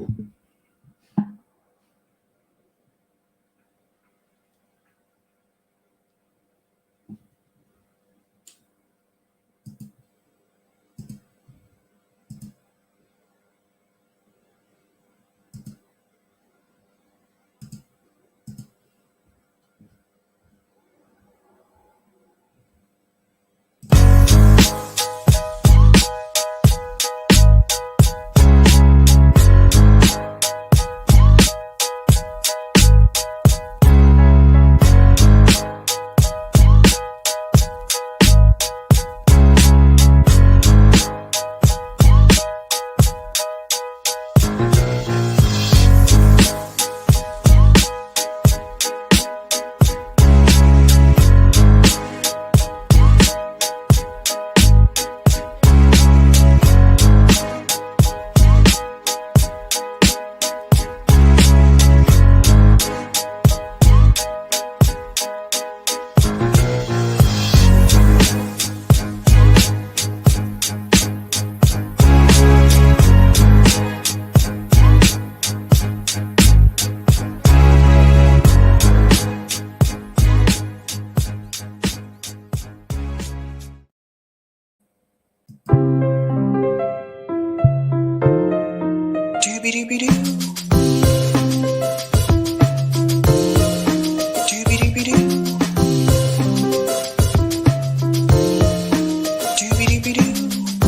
I'm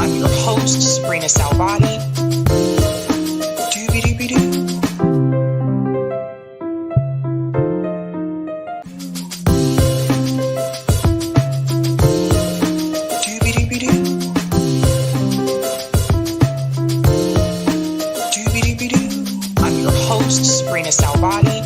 your host, sabrinasalvati. I'm your host, sabrinasalvati.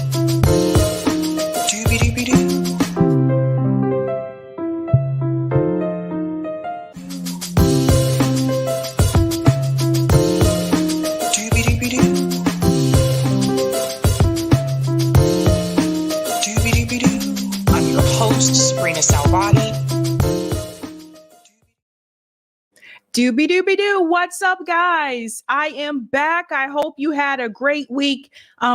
I'm your host, sabrinasalvati. Doobie-doobie-doo. What's up, guys? I am back. I hope you had a great week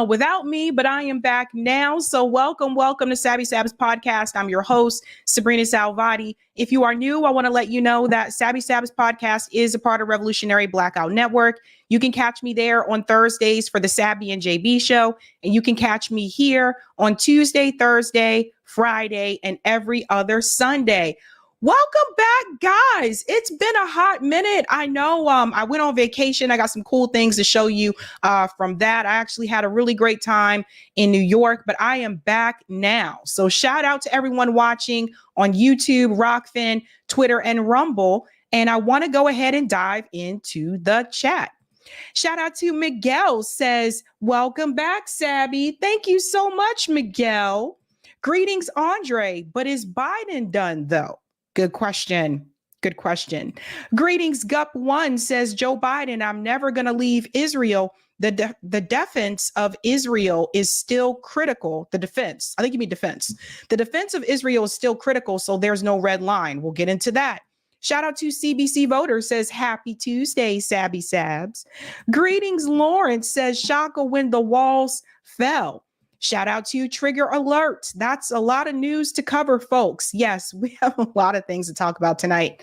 without me, but I am back now. So welcome to Sabby Sabs podcast. I'm your host, Sabrina Salvati. If you are new, I want to let you know that Sabby Sabs podcast is a part of Revolutionary Blackout Network. You can catch me there on Thursdays for the Sabby and JB show, and you can catch me here on Tuesday, Thursday, Friday, and every other Sunday. Welcome back, guys. It's been a hot minute. I know I went on vacation. I got some cool things to show you from that. I actually had a really great time in New York, but I am back now. So shout out to everyone watching on YouTube, Rockfin, Twitter, and Rumble. And I want to go ahead and dive into the chat. Shout out to Miguel, says, welcome back, Sabby. Thank you so much, Miguel. Greetings, Andre. But is Biden done, though? Good question. Good question. Greetings, Gup1 says, Joe Biden, I'm never going to leave Israel. The defense of Israel is still critical. The defense, I think you mean defense. The defense of Israel is still critical, so there's no red line. We'll get into that. Shout out to CBC Voter, says, happy Tuesday, Sabby Sabs. Greetings, Lawrence says, Shaka when the walls fell. Shout out to Trigger Alert. That's a lot of news to cover, folks. Yes, we have a lot of things to talk about tonight.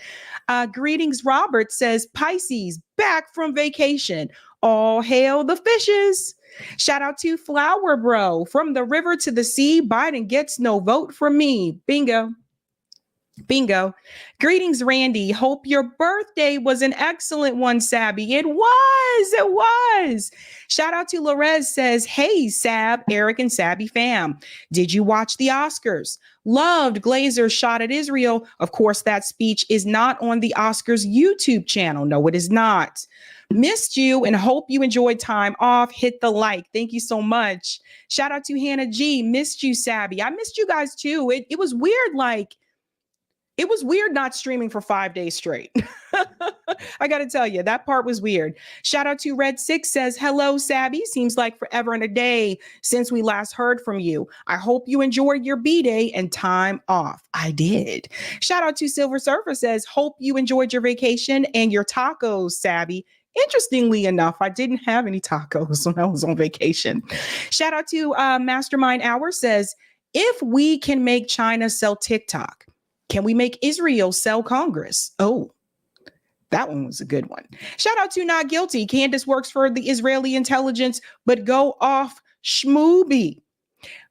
Greetings, Robert says, Pisces, back from vacation. All hail the fishes. Shout out to Flower Bro. From the river to the sea, Biden gets no vote from me. Bingo. Bingo. Greetings, Randy. Hope your birthday was an excellent one, Sabby. It was. Shout out to Lorez, says, hey, Sab, Eric, and Sabby fam. Did you watch the Oscars? Loved Glazer's shot at Israel. Of course, that speech is not on the Oscars YouTube channel. No, it is not. Missed you and hope you enjoyed time off. Hit the like. Thank you so much. Shout out to Hannah G. Missed you, Sabby. I missed you guys too. It was weird, it was weird not streaming for 5 days straight. I got to tell you, that part was weird. Shout out to Red 6 says, hello, Sabby. Seems like forever and a day since we last heard from you. I hope you enjoyed your B-Day and time off. I did. Shout out to Silver Surfer says, hope you enjoyed your vacation and your tacos, Sabby. Interestingly enough, I didn't have any tacos when I was on vacation. Shout out to Mastermind Hour says, if we can make China sell TikTok, can we make Israel sell Congress? Oh, that one was a good one. Shout out to Not Guilty. Candace works for the Israeli intelligence, but go off SHMULEY.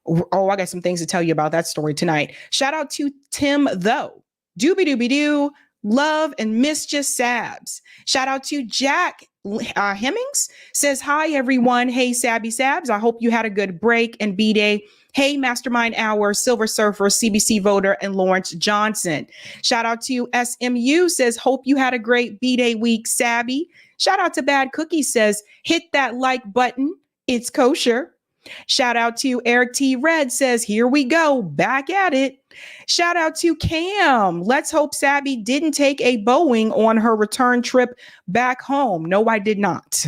Oh, I got some things to tell you about that story tonight. Shout out to Tim, though. Doobie doobie doo. Love and mischief Sabs. Shout out to Jack Hemmings. Says, hi, everyone. Hey, Sabby Sabs. I hope you had a good break and B-Day. Hey, Mastermind Hour, Silver Surfer, CBC voter, and Lawrence Johnson. Shout out to SMU. Says, hope you had a great B-Day week, Sabby. Shout out to Bad Cookie. Says, hit that like button. It's kosher. Shout out to Eric T. Red. Says, here we go. Back at it. Shout out to Cam. Let's hope Sabby didn't take a Boeing on her return trip back home. No, I did not.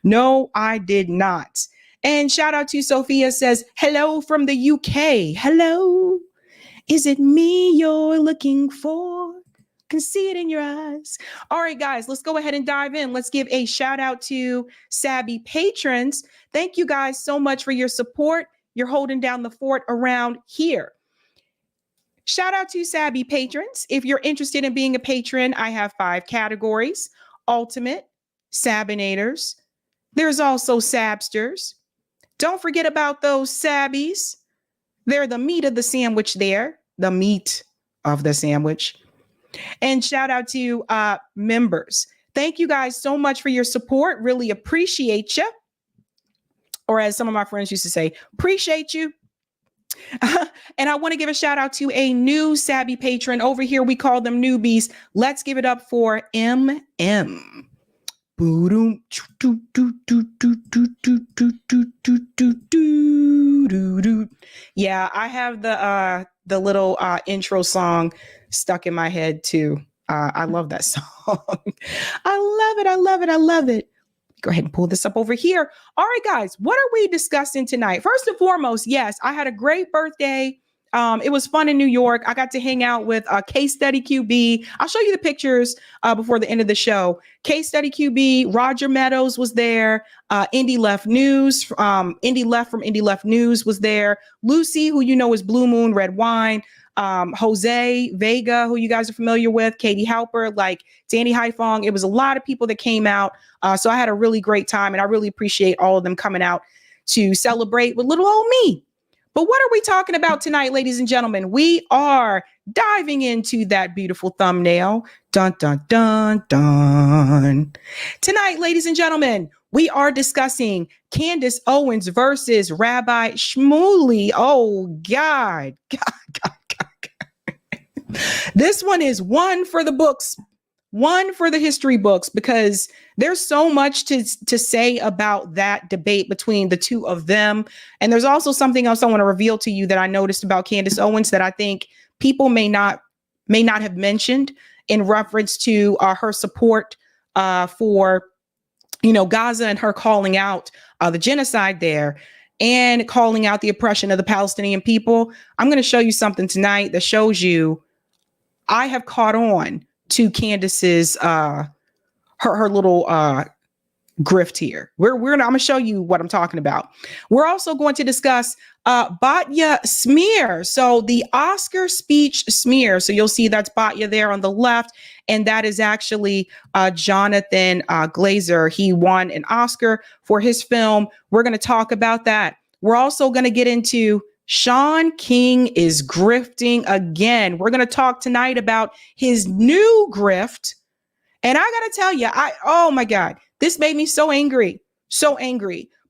No, I did not. And shout out to Sophia. Says, hello from the UK. Hello. Is it me you're looking for? Can see it in your eyes. All right, guys, let's go ahead and dive in. Let's give a shout out to Sabby patrons. Thank you guys so much for your support. You're holding down the fort around here. Shout out to Sabby patrons. If you're interested in being a patron, I have 5 categories: Ultimate, Sabinators. There's also Sabsters. Don't forget about those Sabbies. They're the meat of the sandwich there. The meat of the sandwich. And shout out to members. Thank you guys so much for your support. Really appreciate you. Or as some of my friends used to say, appreciate you. And I want to give a shout out to a new Sabby patron. Over here, we call them newbies. Let's give it up for MM. Yeah, I have the little intro song stuck in my head too. I love that song. I love it. I love it. I love it. Go ahead and pull this up over here. All right, guys, what are we discussing tonight? First and foremost, yes, I had a great birthday. It was fun in New York. I got to hang out with Case Study QB. I'll show you the pictures before the end of the show. Case Study QB, Roger Meadows was there. Indie Left News, Indie Left News was there. Lucy, who you know is Blue Moon Red Wine. Jose Vega, who you guys are familiar with, Katie Halper, like Danny Haifong. It was a lot of people that came out. So I had a really great time, and I really appreciate all of them coming out to celebrate with little old me. But what are we talking about tonight, ladies and gentlemen? We are diving into that beautiful thumbnail. Dun, dun, dun, dun. Tonight, ladies and gentlemen, we are discussing Candace Owens versus Rabbi SHMULEY. Oh, God. This one is one for the books, one for the history books, because there's so much to say about that debate between the two of them. And there's also something else I want to reveal to you that I noticed about Candace Owens that I think people may not have mentioned in reference to her support for, Gaza, and her calling out the genocide there and calling out the oppression of the Palestinian people. I'm going to show you something tonight that shows you I have caught on to Candace's her little grift here. I'm going to show you what I'm talking about. We're also going to discuss Batya smear. So the Oscar speech smear. So you'll see that's Batya there on the left, and that is actually Jonathan Glazer. He won an Oscar for his film. We're going to talk about that. We're also going to get into Shaun King is grifting again. We're going to talk tonight about his new grift. And I got to tell you, oh my God, this made me so angry,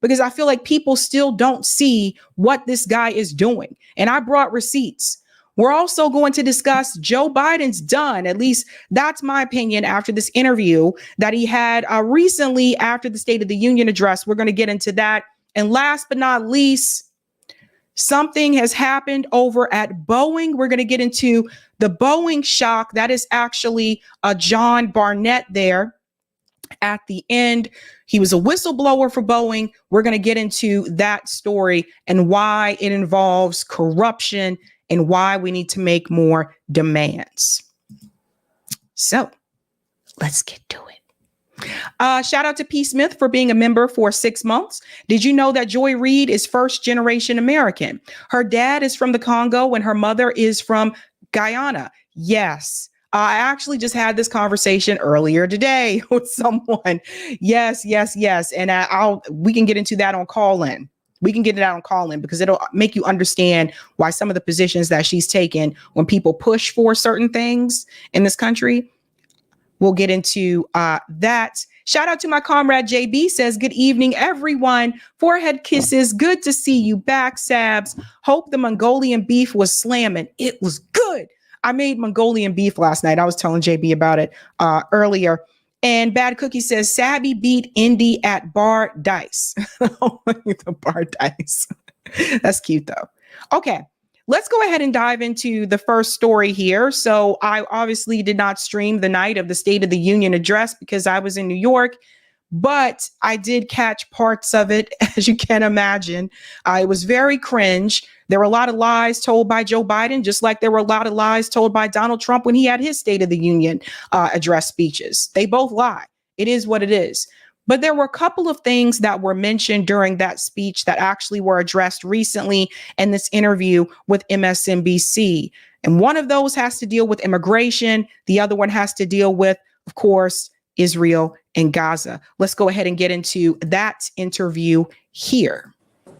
because I feel like people still don't see what this guy is doing. And I brought receipts. We're also going to discuss Joe Biden's done. At least that's my opinion after this interview that he had recently after the State of the Union address. We're going to get into that. And last but not least, something has happened over at Boeing. We're going to get into the Boeing shock. That is actually John Barnett there at the end. He was a whistleblower for Boeing. We're going to get into that story and why it involves corruption and why we need to make more demands. So let's get to it. Shout out to P. Smith for being a member for 6 months. Did you know that Joy Reid is first generation American? Her dad is from the Congo and her mother is from Guyana. Yes. I actually just had this conversation earlier today with someone. Yes. And we can get into that on call in. We can get it out on call in because it'll make you understand why some of the positions that she's taken when people push for certain things in this country. We'll get into that. Shout out to my comrade JB says, good evening, everyone. Forehead kisses. Good to see you back, Sabs. Hope the Mongolian beef was slamming. It was good. I made Mongolian beef last night. I was telling JB about it earlier. And Bad Cookie says, Sabby beat Indy at bar dice. The bar dice. That's cute, though. Okay. Let's go ahead and dive into the first story here. So I obviously did not stream the night of the State of the Union address because I was in New York, but I did catch parts of it, as you can imagine. It was very cringe. There were a lot of lies told by Joe Biden, just like there were a lot of lies told by Donald Trump when he had his State of the Union address speeches. They both lie. It is what it is. But there were a couple of things that were mentioned during that speech that actually were addressed recently in this interview with MSNBC. And one of those has to deal with immigration. The other one has to deal with, of course, Israel and Gaza. Let's go ahead and get into that interview here.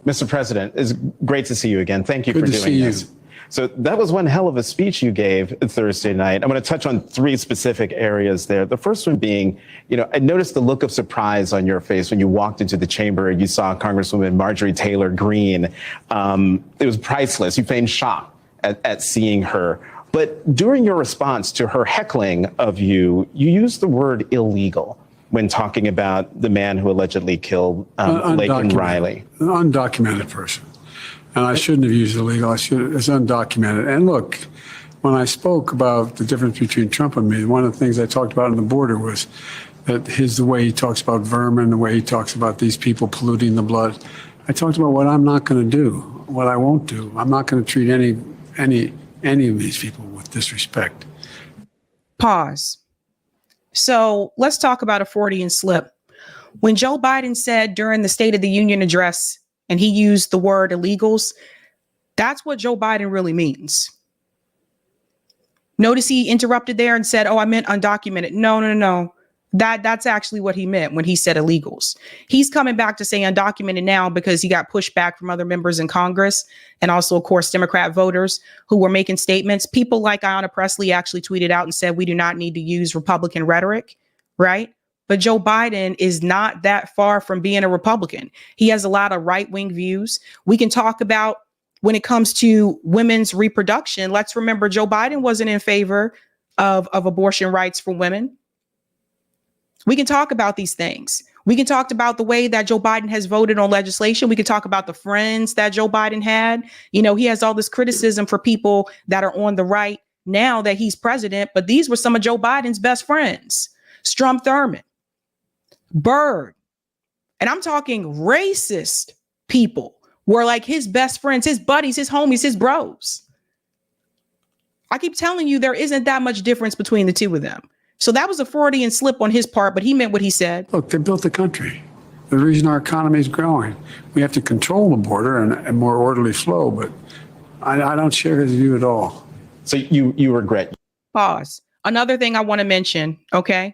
Mr. President, it's great to see you again. Thank you for doing this. So that was one hell of a speech you gave Thursday night. I'm going to touch on 3 specific areas there. The first one being, I noticed the look of surprise on your face when you walked into the chamber and you saw Congresswoman Marjorie Taylor Greene. It was priceless. You feigned shock at seeing her. But during your response to her heckling of you, you used the word illegal when talking about the man who allegedly killed Laken Riley. An undocumented person. And I shouldn't have used illegal. It's undocumented. And look, when I spoke about the difference between Trump and me, one of the things I talked about on the border was that the way he talks about vermin, the way he talks about these people polluting the blood. I talked about what I'm not going to do, what I won't do. I'm not going to treat any of these people with disrespect. Pause. So let's talk about a Freudian slip. When Joe Biden said during the State of the Union address, and he used the word illegals, that's what Joe Biden really means. Notice he interrupted there and said, oh, I meant undocumented. No. That's actually what he meant when he said illegals. He's coming back to say undocumented now because he got pushback from other members in Congress and also, of course, Democrat voters who were making statements. People like Ayanna Pressley actually tweeted out and said, we do not need to use Republican rhetoric, right? But Joe Biden is not that far from being a Republican. He has a lot of right-wing views. We can talk about when it comes to women's reproduction. Let's remember Joe Biden wasn't in favor of abortion rights for women. We can talk about these things. We can talk about the way that Joe Biden has voted on legislation. We can talk about the friends that Joe Biden had. He has all this criticism for people that are on the right now that he's president, but these were some of Joe Biden's best friends. Strom Thurmond, Byrd, and I'm talking racist people were like his best friends, his buddies, his homies, his bros. I keep telling you, there isn't that much difference between the two of them. So that was a Freudian slip on his part, but he meant what he said. Look, they built the country. The reason our economy is growing. We have to control the border and more orderly flow, but I don't share his view at all. So you regret. Pause. Another thing I want to mention, okay?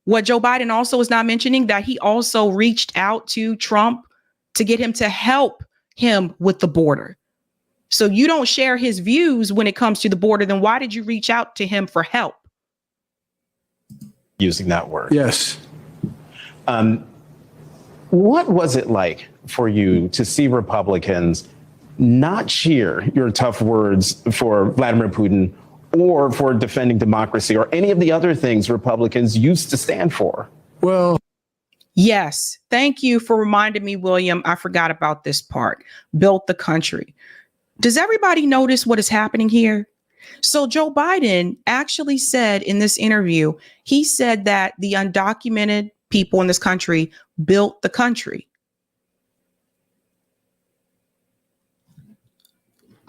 What Joe Biden also is not mentioning, that he also reached out to Trump to get him to help him with the border. So you don't share his views when it comes to the border, then why did you reach out to him for help? Using that word. Yes. What was it like for you to see Republicans not cheer your tough words for Vladimir Putin or for defending democracy or any of the other things Republicans used to stand for? Well, yes. Thank you for reminding me, William. I forgot about this part. Built the country. Does everybody notice what is happening here? So Joe Biden actually said in this interview, he said that the undocumented people in this country built the country.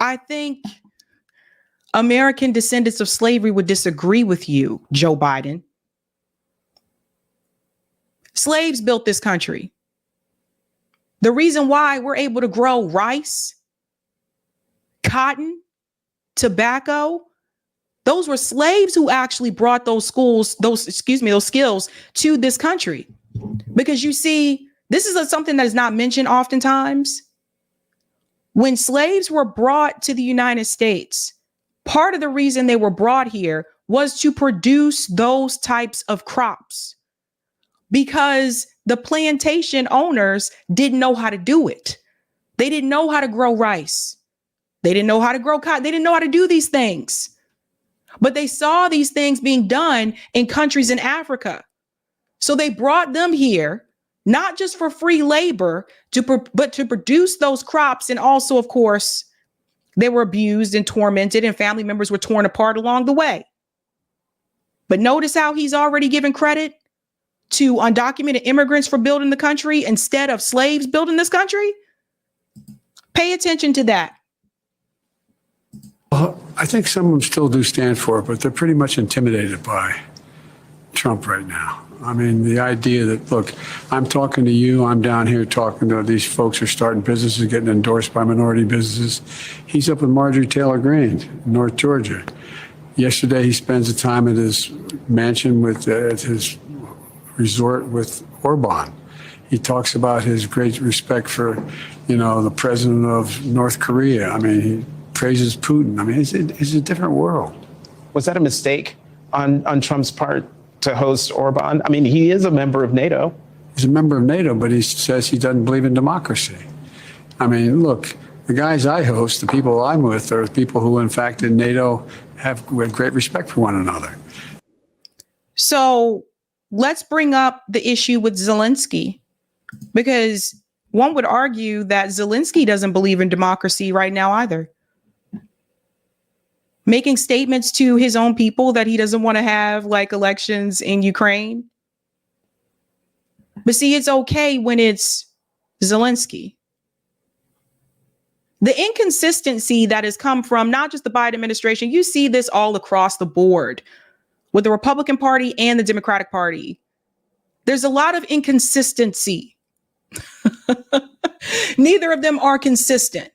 I think American descendants of slavery would disagree with you, Joe Biden. Slaves built this country. The reason why we're able to grow rice, cotton, tobacco, those were slaves who actually brought those skills to this country. Because you see, this is something that is not mentioned oftentimes. When slaves were brought to the United States, part of the reason they were brought here was to produce those types of crops, because the plantation owners didn't know how to do it. They didn't know how to grow rice. They didn't know how to grow cotton. They didn't know how to do these things. But they saw these things being done in countries in Africa. So they brought them here, not just for free labor, but to produce those crops. And also, of course, they were abused and tormented, and family members were torn apart along the way. But notice how he's already given credit to undocumented immigrants for building the country instead of slaves building this country. Pay attention to that. Well, I think some of them still do stand for it, but they're pretty much intimidated by Trump right now. I mean, the idea that, look, I'm talking to you, I'm down here talking to these folks who are starting businesses, getting endorsed by minority businesses. He's up with Marjorie Taylor Greene in North Georgia. Yesterday, he spends the time at his mansion at his resort with Orban. He talks about his great respect for, the president of North Korea. I mean, he praises Putin. I mean, it's a different world. Was that a mistake on Trump's part to host Orban? I mean, he is a member of NATO. He's a member of NATO, but he says he doesn't believe in democracy. I mean, look, the guys I host, the people I'm with, are people who, in fact, in NATO have great respect for one another. So let's bring up the issue with Zelensky, because one would argue that Zelensky doesn't believe in democracy right now either. Making statements to his own people that he doesn't want to have elections in Ukraine. But see, it's okay when it's Zelensky. The inconsistency that has come from not just the Biden administration, you see this all across the board with the Republican Party and the Democratic Party. There's a lot of inconsistency. Neither of them are consistent.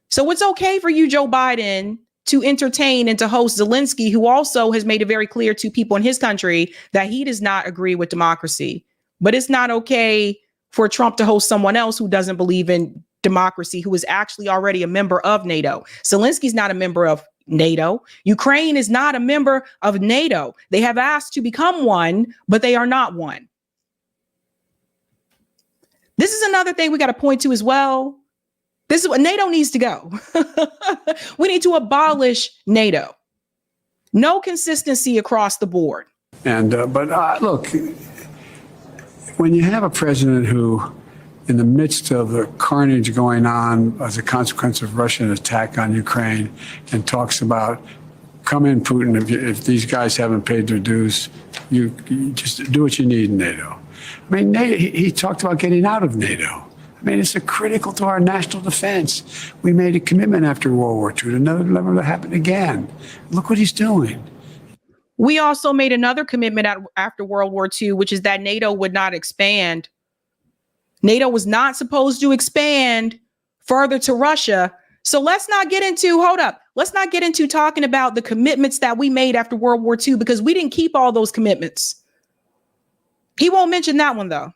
So it's okay for you, Joe Biden, to entertain and to host Zelensky, who also has made it very clear to people in his country that he does not agree with democracy. But it's not okay for Trump to host someone else who doesn't believe in democracy, who is actually already a member of NATO. Zelensky's not a member of NATO. Ukraine is not a member of NATO. They have asked to become one, but they are not one. This is another thing we got to point to as well. This is what NATO needs to go. We need to abolish NATO. No consistency across the board. And but look, when you have a president who, in the midst of the carnage going on as a consequence of Russian attack on Ukraine, and talks about, come in, Putin, if these guys haven't paid their dues, you just do what you need in NATO. I mean, NATO, he talked about getting out of NATO. I mean, it's critical to our national defense. We made a commitment after World War II to never happen again. Look what he's doing. We also made another commitment after World War II, which is that NATO would not expand. NATO was not supposed to expand further to Russia. So let's not get into, let's not get into talking about the commitments that we made after World War II, because we didn't keep all those commitments. He won't mention that one, though.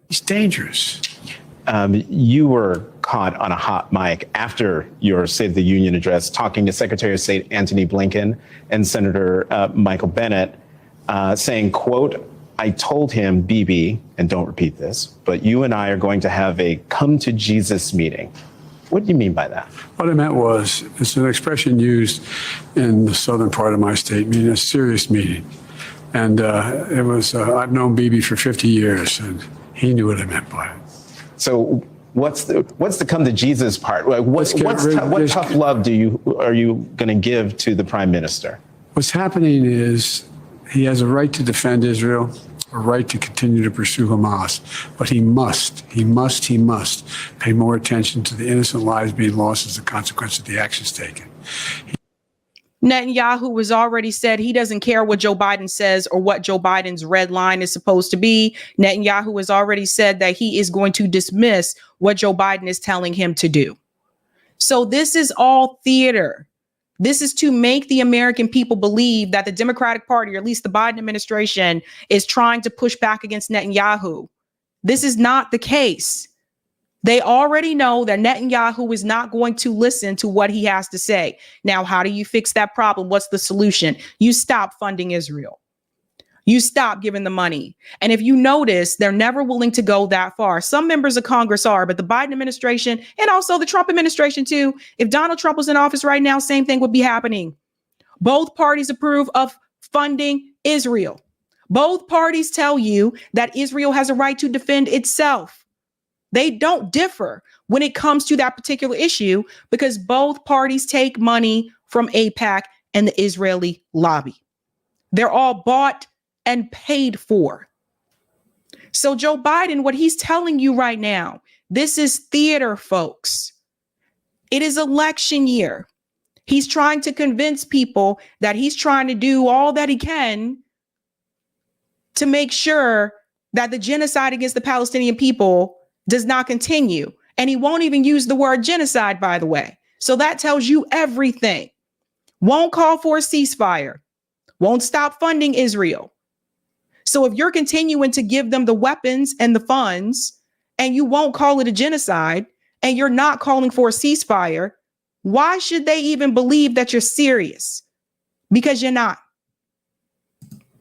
He's dangerous. You were caught on a hot mic after your State of the Union address talking to Secretary of State Antony Blinken and Senator Michael Bennet, saying, quote, I told him, Bibi, and don't repeat this, but you and I are going to have a come to Jesus meeting. What do you mean by that? What I meant was, it's an expression used in the southern part of my state, meaning a serious meeting. And it was, I've known Bibi for 50 years, and he knew what I meant by it. So what's the come to Jesus part? Like what tough love are you going to give to the prime minister? What's happening is he has a right to defend Israel, a right to continue to pursue Hamas, but he must pay more attention to the innocent lives being lost as a consequence of the actions taken. Netanyahu has already said he doesn't care what Joe Biden says or what Joe Biden's red line is supposed to be. Netanyahu has already said that he is going to dismiss what Joe Biden is telling him to do. So this is all theater. This is to make the American people believe that the Democratic Party, or at least the Biden administration, is trying to push back against Netanyahu. This is not the case. They already know that Netanyahu is not going to listen to what he has to say. Now, how do you fix that problem? What's the solution? You stop funding Israel. You stop giving the money. And if you notice, they're never willing to go that far. Some members of Congress are, but the Biden administration and also the Trump administration too, if Donald Trump was in office right now, same thing would be happening. Both parties approve of funding Israel. Both parties tell you that Israel has a right to defend itself. They don't differ when it comes to that particular issue because both parties take money from AIPAC and the Israeli lobby. They're all bought and paid for. So Joe Biden, what he's telling you right now, this is theater, folks. It is election year. He's trying to convince people that he's trying to do all that he can to make sure that the genocide against the Palestinian people does not continue. And he won't even use the word genocide, by the way. So that tells you everything. Won't call for a ceasefire. Won't stop funding Israel. So if you're continuing to give them the weapons and the funds, and you won't call it a genocide, and you're not calling for a ceasefire, why should they even believe that you're serious? Because you're not.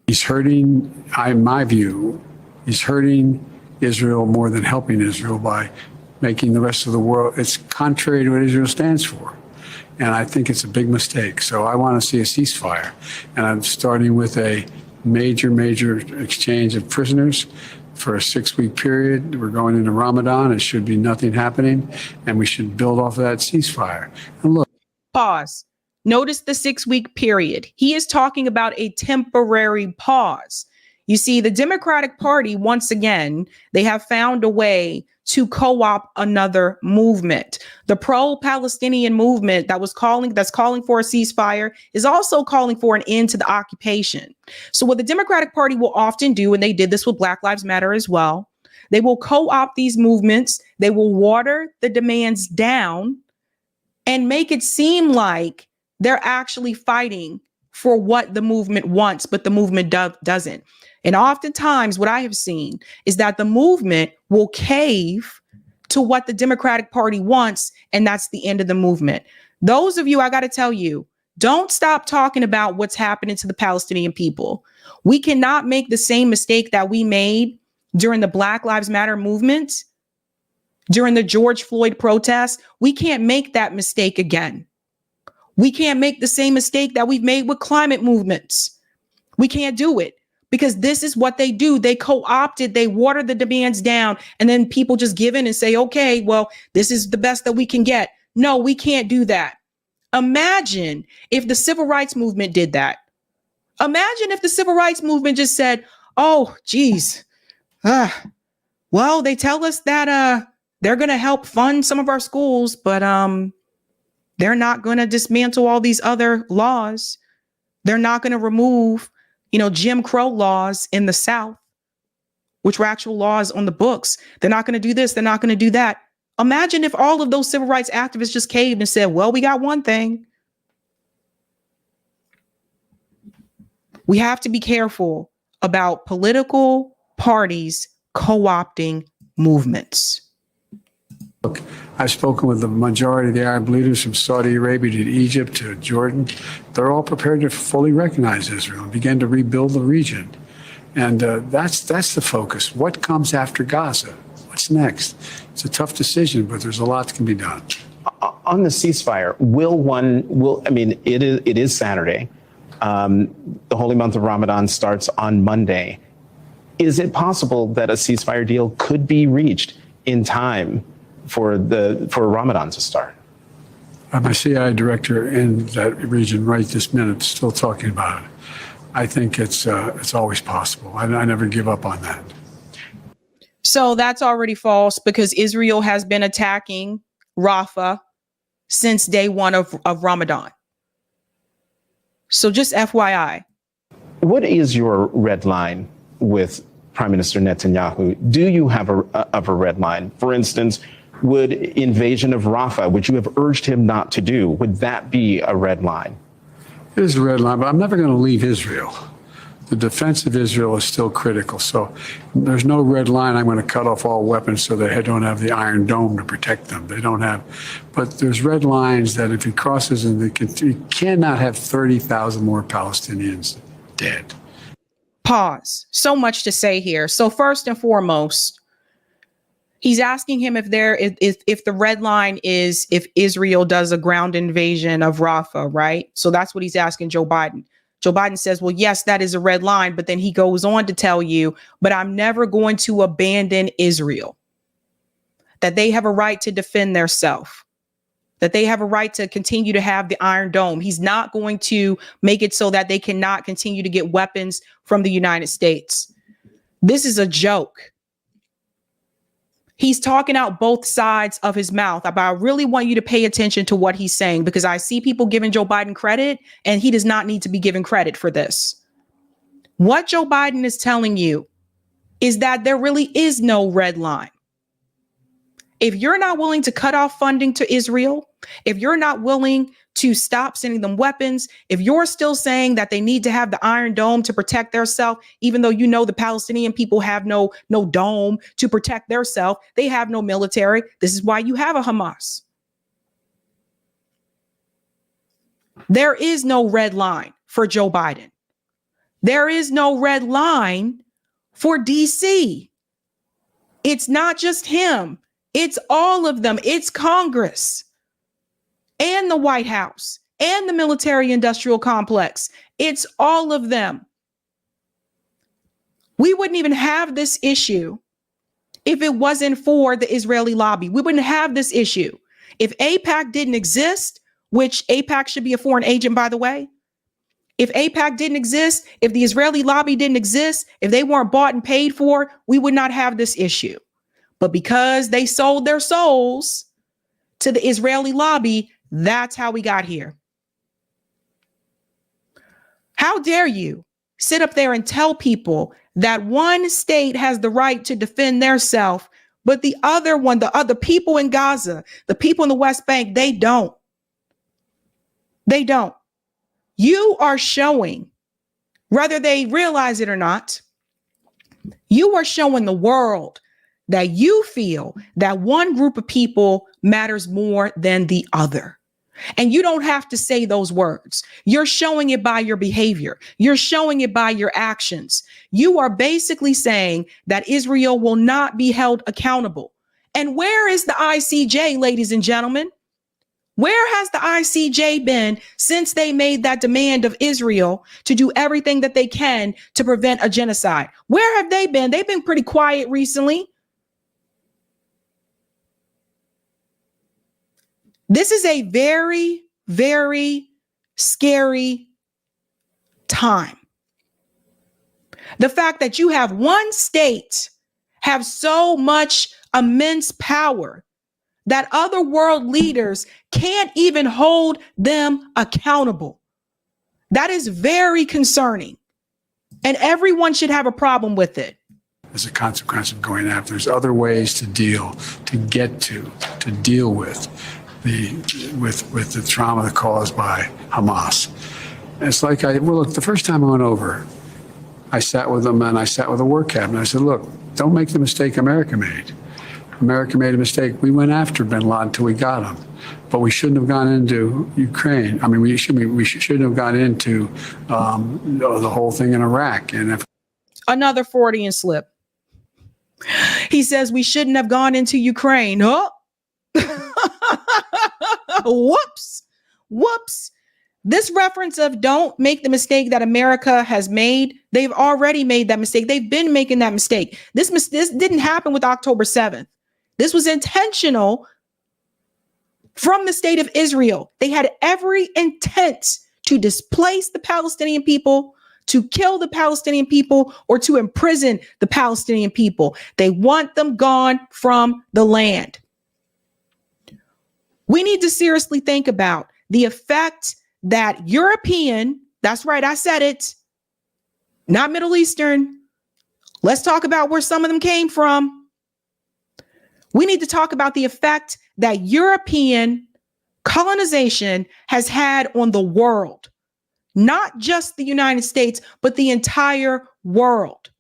He's hurting, in my view, he's hurting Israel more than helping Israel by making the rest of the world, it's contrary to what Israel stands for. And I think it's a big mistake. So I want to see a ceasefire. And I'm starting with a major exchange of prisoners for a 6-week period. We're going into Ramadan. It should be nothing happening. And we should build off of that ceasefire. And look. Pause. Notice the 6-week period. He is talking about a temporary pause. You see, the Democratic Party, once again, they have found a way to co-opt another movement. The pro-Palestinian movement that's calling for a ceasefire is also calling for an end to the occupation. So what the Democratic Party will often do, and they did this with Black Lives Matter as well, they will co-opt these movements, they will water the demands down and make it seem like they're actually fighting for what the movement wants, but the movement doesn't. And oftentimes what I have seen is that the movement will cave to what the Democratic Party wants, and that's the end of the movement. Those of you, I got to tell you, don't stop talking about what's happening to the Palestinian people. We cannot make the same mistake that we made during the Black Lives Matter movement, during the George Floyd protests. We can't make that mistake again. We can't make the same mistake that we've made with climate movements. We can't do it. Because this is what they do. They co-opted, they water the demands down, and then people just give in and say, okay, well, this is the best that we can get. No, we can't do that. Imagine if the civil rights movement did that. Imagine if the civil rights movement just said, oh, geez, well, they tell us that they're going to help fund some of our schools, but they're not going to dismantle all these other laws. They're not going to remove Jim Crow laws in the South, which were actual laws on the books. They're not going to do this. They're not going to do that. Imagine if all of those civil rights activists just caved and said, well, we got one thing. We have to be careful about political parties co-opting movements. Look, I've spoken with the majority of the Arab leaders from Saudi Arabia to Egypt to Jordan. They're all prepared to fully recognize Israel and begin to rebuild the region. And that's the focus. What comes after Gaza? What's next? It's a tough decision, but there's a lot that can be done. On the ceasefire, it is Saturday. The holy month of Ramadan starts on Monday. Is it possible that a ceasefire deal could be reached in time for Ramadan to start? My CIA director in that region right this minute still talking about it. I think it's always possible. I never give up on that. So that's already false because Israel has been attacking Rafah since day one of Ramadan. So just FYI. What is your red line with Prime Minister Netanyahu? Do you have a red line? For instance, would invasion of Rafah, which you have urged him not to do, would that be a red line? It is a red line, but I'm never going to leave Israel. The defense of Israel is still critical. So there's no red line. I'm going to cut off all weapons so they don't have the Iron Dome to protect them. They don't have. But there's red lines that if he crosses, you cannot have 30,000 more Palestinians dead. Pause. So much to say here. So first and foremost, he's asking him if the red line is if Israel does a ground invasion of Rafah, right? So that's what he's asking Joe Biden. Joe Biden says, well, yes, that is a red line. But then he goes on to tell you, but I'm never going to abandon Israel, that they have a right to defend themselves, that they have a right to continue to have the Iron Dome. He's not going to make it so that they cannot continue to get weapons from the United States. This is a joke. He's talking out both sides of his mouth. But I really want you to pay attention to what he's saying, because I see people giving Joe Biden credit, and he does not need to be given credit for this. What Joe Biden is telling you is that there really is no red line. If you're not willing to cut off funding to Israel, if you're not willing to stop sending them weapons, if you're still saying that they need to have the Iron Dome to protect themselves, even though you know the Palestinian people have no dome to protect themselves, they have no military. This is why you have a Hamas. There is no red line for Joe Biden. There is no red line for DC. It's not just him. It's all of them. It's Congress and the White House and the military industrial complex. It's all of them. We wouldn't even have this issue if it wasn't for the Israeli lobby. We wouldn't have this issue if AIPAC didn't exist, which AIPAC should be a foreign agent, by the way. If AIPAC didn't exist, if the Israeli lobby didn't exist, if they weren't bought and paid for, we would not have this issue. But because they sold their souls to the Israeli lobby, that's how we got here. How dare you sit up there and tell people that one state has the right to defend theirself, but the other one, the other people in Gaza, the people in the West Bank, they don't. They don't. You are showing, whether they realize it or not, you are showing the world that you feel that one group of people matters more than the other. And you don't have to say those words. You're showing it by your behavior. You're showing it by your actions. You are basically saying that Israel will not be held accountable. And where is the ICJ, ladies and gentlemen? Where has the ICJ been since they made that demand of Israel to do everything that they can to prevent a genocide? Where have they been? They've been pretty quiet recently. This is a very, very scary time. The fact that you have one state have so much immense power that other world leaders can't even hold them accountable. That is very concerning. And everyone should have a problem with it. As a consequence of going after, there's other ways to deal with the trauma caused by Hamas. It's like, look, the first time I went over, I sat with them and I sat with the war cabinet. I said, look, don't make the mistake America made. America made a mistake. We went after bin Laden until we got him, but we shouldn't have gone into Ukraine. I mean, we shouldn't have gone into the whole thing in Iraq. And another Freudian slip. He says we shouldn't have gone into Ukraine. Huh? Whoops. This reference of don't make the mistake that America has made. They've already made that mistake. They've been making that mistake. This didn't happen with October 7th. This was intentional from the state of Israel. They had every intent to displace the Palestinian people, to kill the Palestinian people, or to imprison the Palestinian people. They want them gone from the land. We need to seriously think about the effect that European That's right. I said it. Not Middle Eastern. Let's talk about where some of them came from. We need to talk about the effect that European colonization has had on the world, not just the United States, but the entire world.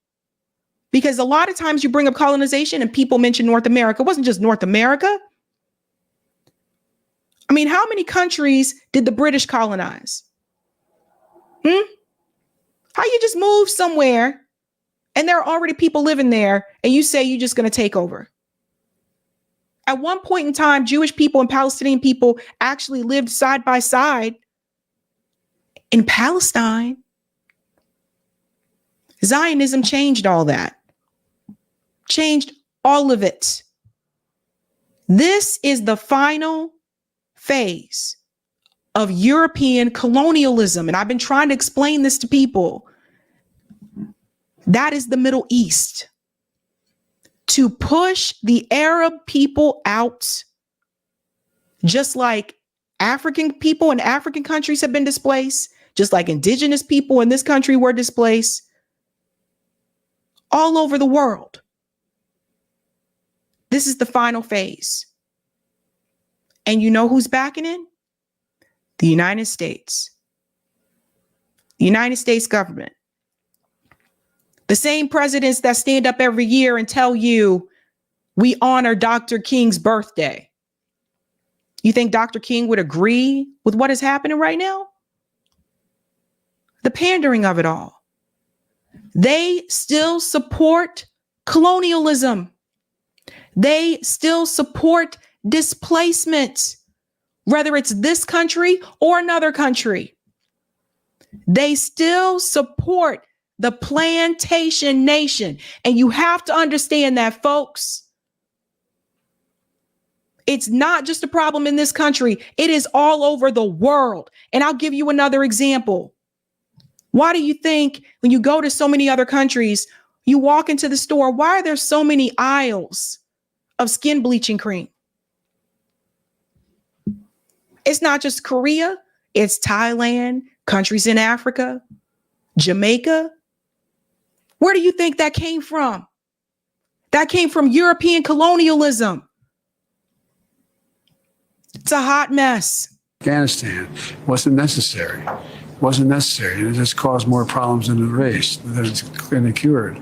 Because a lot of times you bring up colonization and people mention North America. It wasn't just North America. I mean, how many countries did the British colonize? How you just move somewhere and there are already people living there and you say you're just going to take over? At one point in time, Jewish people and Palestinian people actually lived side by side in Palestine. Zionism changed all that. Changed all of it. This is the final phase of European colonialism. And I've been trying to explain this to people. That is the Middle East. To push the Arab people out, just like African people in African countries have been displaced, just like indigenous people in this country were displaced, all over the world. This is the final phase. And you know who's backing it? The United States. The United States government. The same presidents that stand up every year and tell you we honor Dr. King's birthday. You think Dr. King would agree with what is happening right now? The pandering of it all. They still support colonialism. They still support displacement, whether it's this country or another country. They still support the plantation nation. And you have to understand that, folks. It's not just a problem in this country. It is all over the world. And I'll give you another example. Why do you think when you go to so many other countries, you walk into the store, why are there so many aisles of skin bleaching cream? It's not just Korea. It's Thailand, countries in Africa, Jamaica. Where do you think that came from? That came from European colonialism. It's a hot mess. Afghanistan wasn't necessary. Wasn't necessary. And it just caused more problems than it raised, than it cured.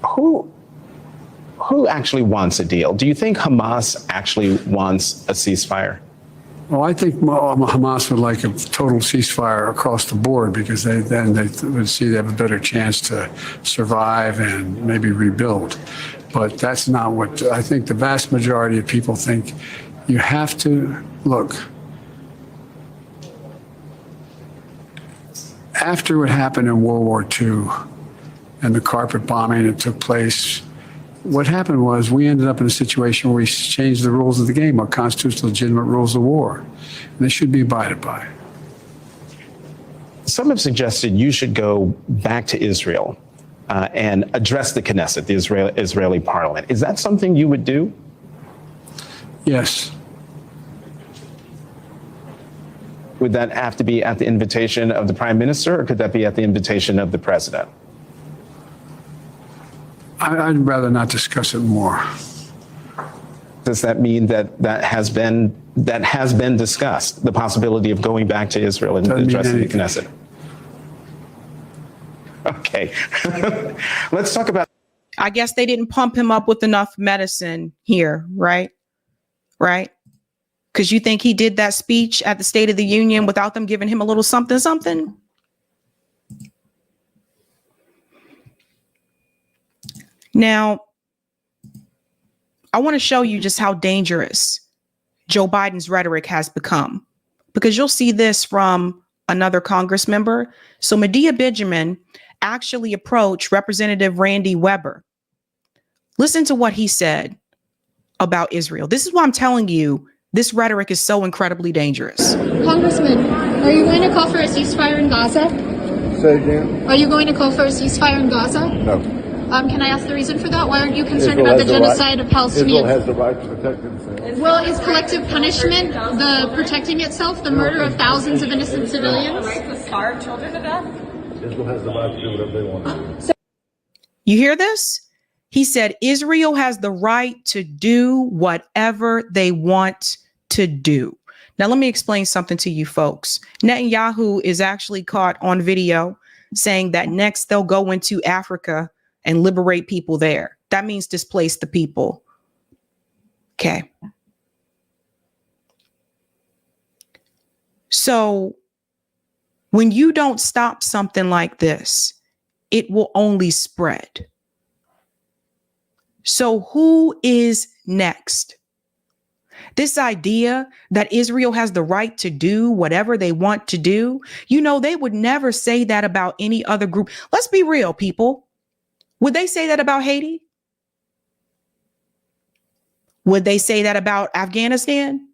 Who actually wants a deal? Do you think Hamas actually wants a ceasefire? Well, I think Hamas would like a total ceasefire across the board because they would see they have a better chance to survive and maybe rebuild. But that's not what I think. The vast majority of people think you have to look. After what happened in World War II and the carpet bombing that took place, what happened was we ended up in a situation where we changed the rules of the game, our constitutional legitimate rules of war. And they should be abided by. Some have suggested you should go back to Israel and address the Knesset, the Israeli parliament. Is that something you would do? Yes. Would that have to be at the invitation of the prime minister, or could that be at the invitation of the president? I'd rather not discuss it more. Does that mean that has been discussed, the possibility of going back to Israel and addressing the Knesset? Okay. Let's talk about. I guess they didn't pump him up with enough medicine here, right? Right? Because you think he did that speech at the State of the Union without them giving him a little something, something? Now, I want to show you just how dangerous Joe Biden's rhetoric has become, because you'll see this from another Congress member. So Medea Benjamin actually approached Representative Randy Weber. Listen to what he said about Israel. This is why I'm telling you, this rhetoric is so incredibly dangerous. Congressman, are you going to call for a ceasefire in Gaza? Say again? Are you going to call for a ceasefire in Gaza? No. Can I ask the reason for that? Why aren't you concerned about the genocide of Palestinians? Israel has the right to protect themselves. Well, is collective punishment the protecting itself, the murder of thousands of innocent civilians? Israel has the right to do whatever they want. You hear this? He said Israel has the right to do whatever they want to do. Now, let me explain something to you folks. Netanyahu is actually caught on video saying that next they'll go into Africa and liberate people there. That means displace the people. Okay. So when you don't stop something like this, it will only spread. So who is next? This idea that Israel has the right to do whatever they want to do, you know, they would never say that about any other group. Let's be real, people. Would they say that about Haiti? Would they say that about Afghanistan?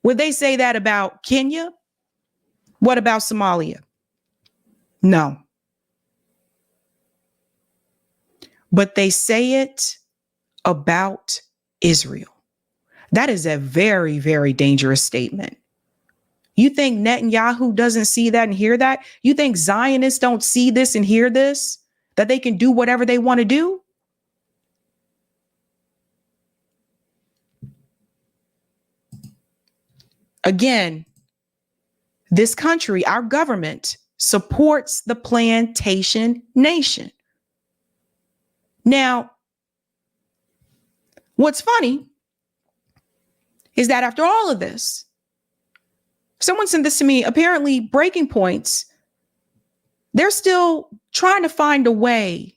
Would they say that about Kenya? What about Somalia? No. But they say it about Israel. That is a very, very dangerous statement. You think Netanyahu doesn't see that and hear that? You think Zionists don't see this and hear this? That they can do whatever they want to do? Again, this country, our government, supports the plantation nation. Now, what's funny is that after all of this, someone sent this to me, apparently Breaking Points, they're still trying to find a way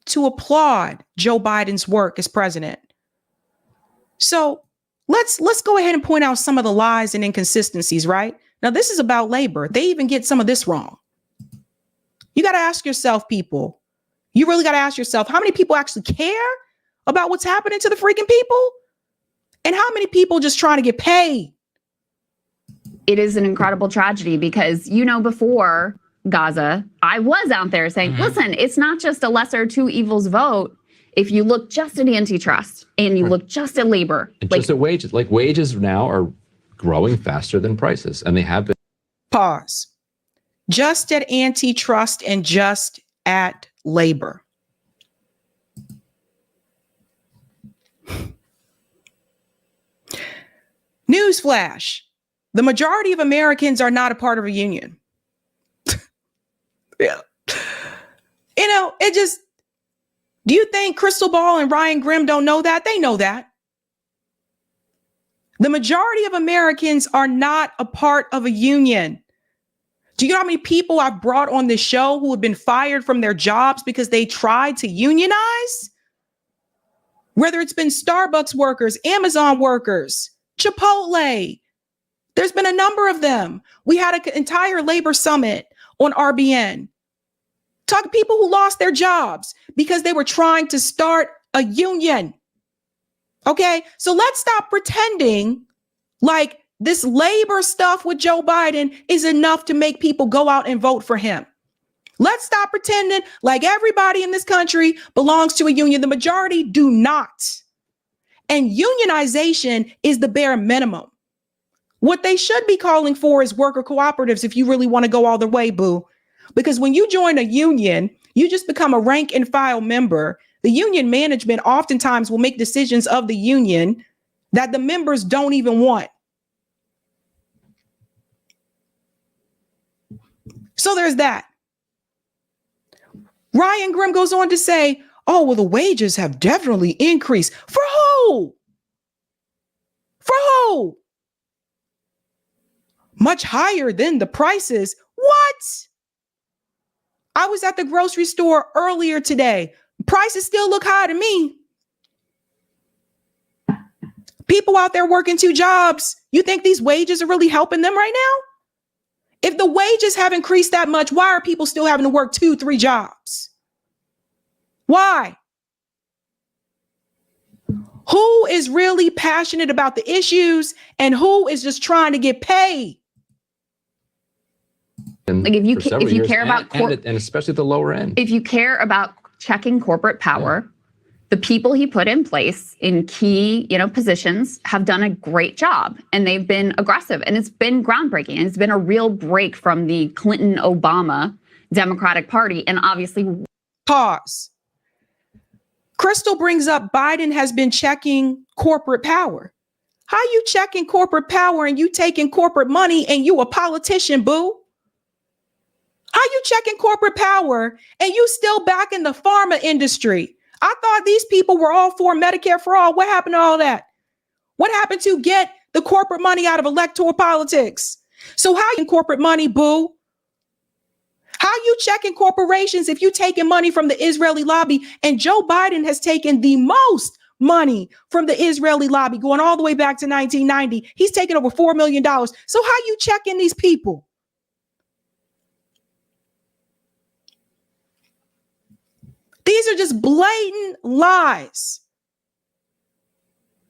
to applaud Joe Biden's work as president. So let's go ahead and point out some of the lies and inconsistencies, right? Now, this is about labor. They even get some of this wrong. You got to ask yourself, people, you really got to ask yourself, how many people actually care about what's happening to the freaking people? And how many people just trying to get paid? It is an incredible tragedy because, you know, before Gaza, I was out there saying, listen, it's not just a lesser of two evils vote. If you look just at antitrust and you look just at labor. And just at wages, like wages now are growing faster than prices, and they have been. Pause. Just at antitrust and just at labor. Newsflash. The majority of Americans are not a part of a union. Yeah. You know, it just, do you think Crystal Ball and Ryan Grimm don't know that? They know that. The majority of Americans are not a part of a union. Do you know how many people I've brought on this show who have been fired from their jobs because they tried to unionize? Whether it's been Starbucks workers, Amazon workers, Chipotle. There's been a number of them. We had an entire labor summit on RBN. Talk to people who lost their jobs because they were trying to start a union. Okay, so let's stop pretending like this labor stuff with Joe Biden is enough to make people go out and vote for him. Let's stop pretending like everybody in this country belongs to a union. The majority do not. And unionization is the bare minimum. What they should be calling for is worker cooperatives if you really want to go all the way, boo. Because when you join a union, you just become a rank and file member. The union management oftentimes will make decisions of the union that the members don't even want. So there's that. Ryan Grimm goes on to say, oh, well, the wages have definitely increased. For who? For who? Much higher than the prices. What? I was at the grocery store earlier today. Prices still look high to me. People out there working 2 jobs. You think these wages are really helping them right now? If the wages have increased that much, why are people still having to work 2, 3 jobs? Why? Who is really passionate about the issues and who is just trying to get paid? Like if you care about and especially at the lower end. If you care about checking corporate power, the people he put in place in key, positions have done a great job, and they've been aggressive, and it's been groundbreaking, and it's been a real break from the Clinton-Obama Democratic Party, and obviously. Pause. Crystal brings up Biden has been checking corporate power. How you checking corporate power and you taking corporate money and you a politician, boo? How you checking corporate power and you still back in the pharma industry? I thought these people were all for Medicare for all. What happened to all that? What happened to get the corporate money out of electoral politics? So how you corporate money, boo? How you checking corporations if you taking money from the Israeli lobby? And Joe Biden has taken the most money from the Israeli lobby going all the way back to 1990. He's taken over $4 million. So how you checking these people? These are just blatant lies.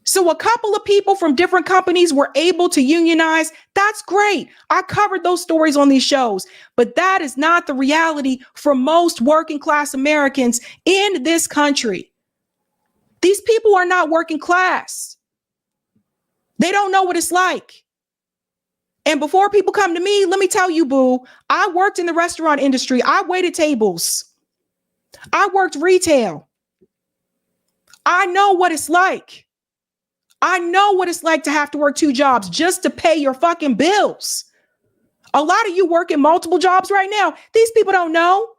So a couple of people from different companies were able to unionize. That's great. I covered those stories on these shows, but that is not the reality for most working class Americans in this country. These people are not working class. They don't know what it's like. And before people come to me, let me tell you, boo, I worked in the restaurant industry. I waited tables. I worked retail. I know what it's like. I know what it's like to have to work 2 jobs just to pay your fucking bills. A lot of you working multiple jobs right now. These people don't know.